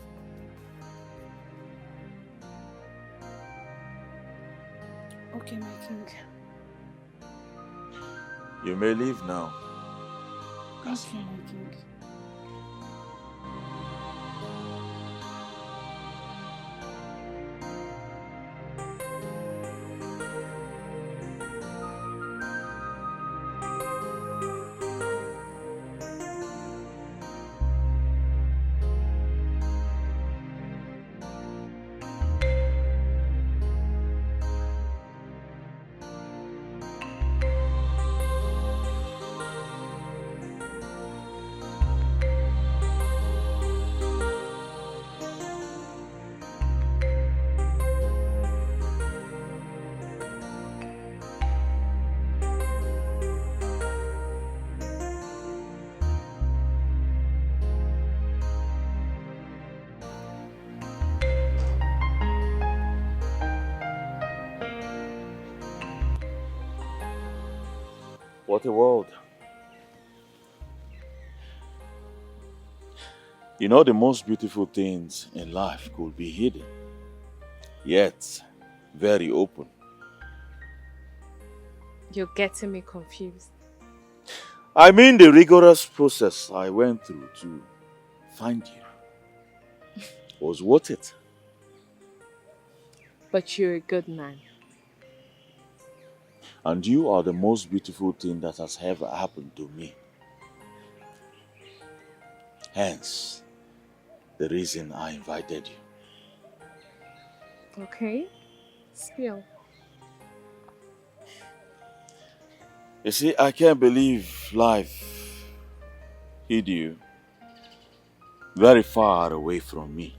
Okay, my king. You may leave now. Thank you, my king. What a world. You know, the most beautiful things in life could be hidden, yet very open. You're getting me confused. I mean the rigorous process I went through to find you was worth it. But you're a good man. And you are the most beautiful thing that has ever happened to me. Hence, the reason I invited you. Okay, spill. You see, I can't believe life hid you very far away from me.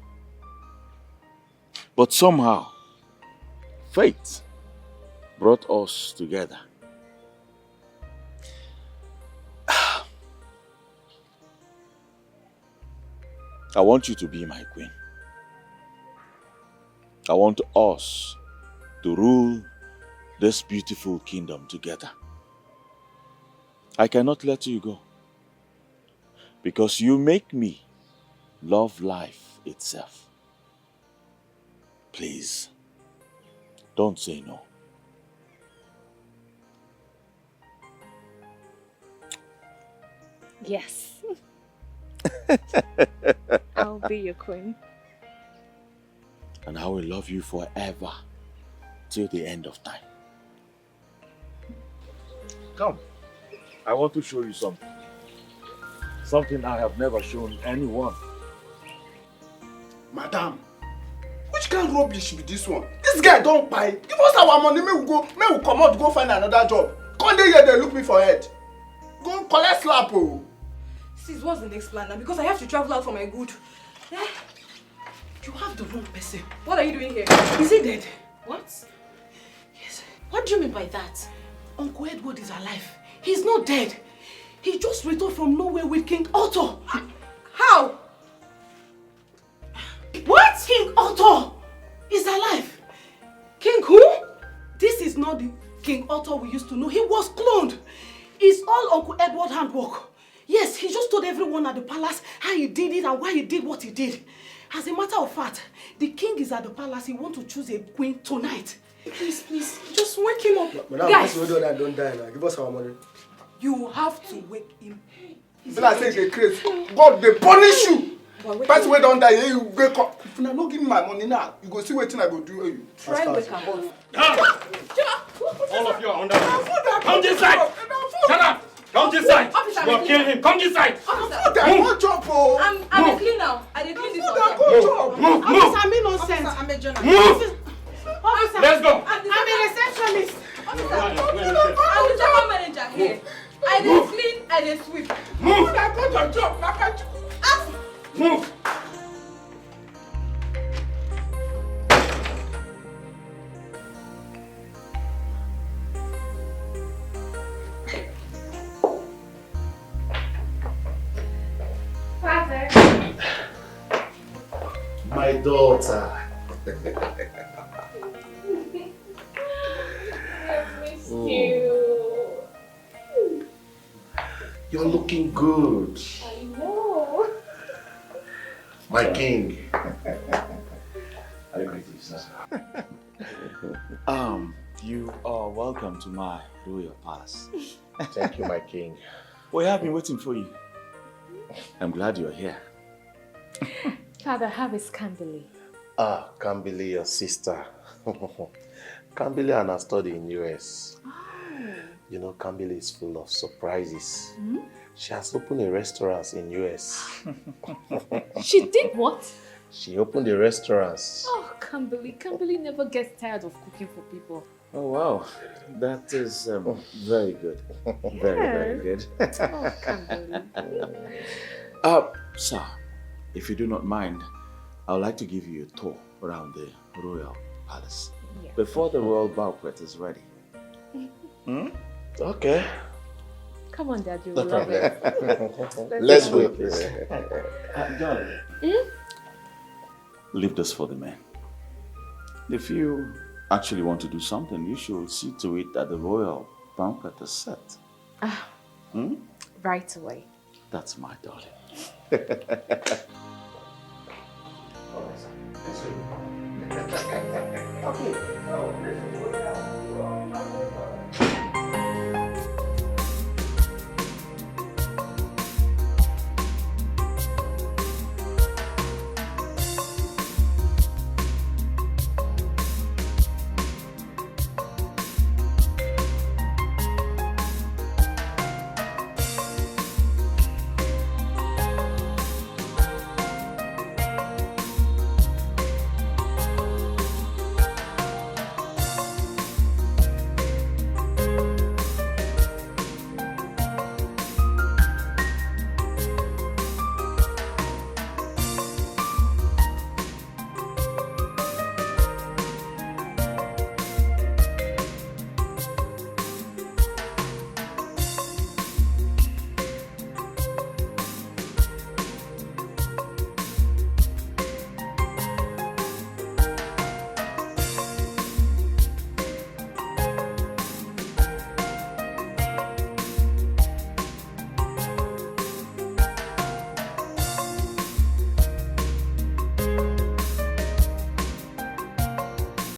But somehow, fate brought us together. I want you to be my queen. I want us to rule this beautiful kingdom together. I cannot let you go because you make me love life itself. Please, don't say no. Yes. I'll be your queen. And I will love you forever till the end of time. Come. I want to show you something. Something I have never shown anyone. Madam, which kind of rubbish be this one? This guy don't buy. Give us our money, may we come out go find another job. Come there, they look me for head. Go collect slap, oh. Sis, what's the next plan now? Because I have to travel out for my good. Eh? You have the wrong person. What are you doing here? Is he dead? What? Yes. What do you mean by that? Uncle Edward is alive. He's not dead. He just returned from nowhere with King Otto. How? What? King Otto is alive. King who? This is not the King Otto we used to know. He was cloned. It's all Uncle Edward's handwork. Yes, he just told everyone at the palace how he did it and why he did what he did. As a matter of fact, the king is at the palace. He wants to choose a queen tonight. Please, please, just wake him up. Madam, guys, we do that, don't die now. Give us our money. You have to wake him. Then I say they crazy. God, they punish you. Person wey don't die, you wake up. If you don't give me my money now, you go see what I go do you. Try wake him up. All of you are under arrest. Come this side. Shut up. Come this side. You will kill him. Come this side. I'm a cleaner. I dey clean this hotel. Move. Officer, me no sense. I'm a journalist. Move. Officer, Let's go. I'm a receptionist. Officer, I'm the general manager here. I dey clean, I dey sweep. Move! I got your job. Move! Father. My daughter. I missed Oh. you. You're looking good. I know. My king. I greet you, sir. You are welcome to my royal palace. Thank you, my king. We have been waiting for you. I'm glad you're here. Father, how is Kambili? Ah, Kambili, your sister. Kambili and I study in US. Oh. You know, Kambili is full of surprises. Hmm? She has opened a restaurant in US. She did what? She opened a restaurant. Oh, Kambili. Kambili never gets tired of cooking for people. Oh, wow. That is very good. Very good. Oh, Kambili. Sir, if you do not mind, I would like to give you a tour around the royal palace. Yeah. Before the royal banquet is ready. Okay. Come on, Dad, you No will love it. problem. Let's go, please. Darling, leave this for the men. If you actually want to do something, you should see to it that the royal banquet is set. Right away. That's my darling. Okay.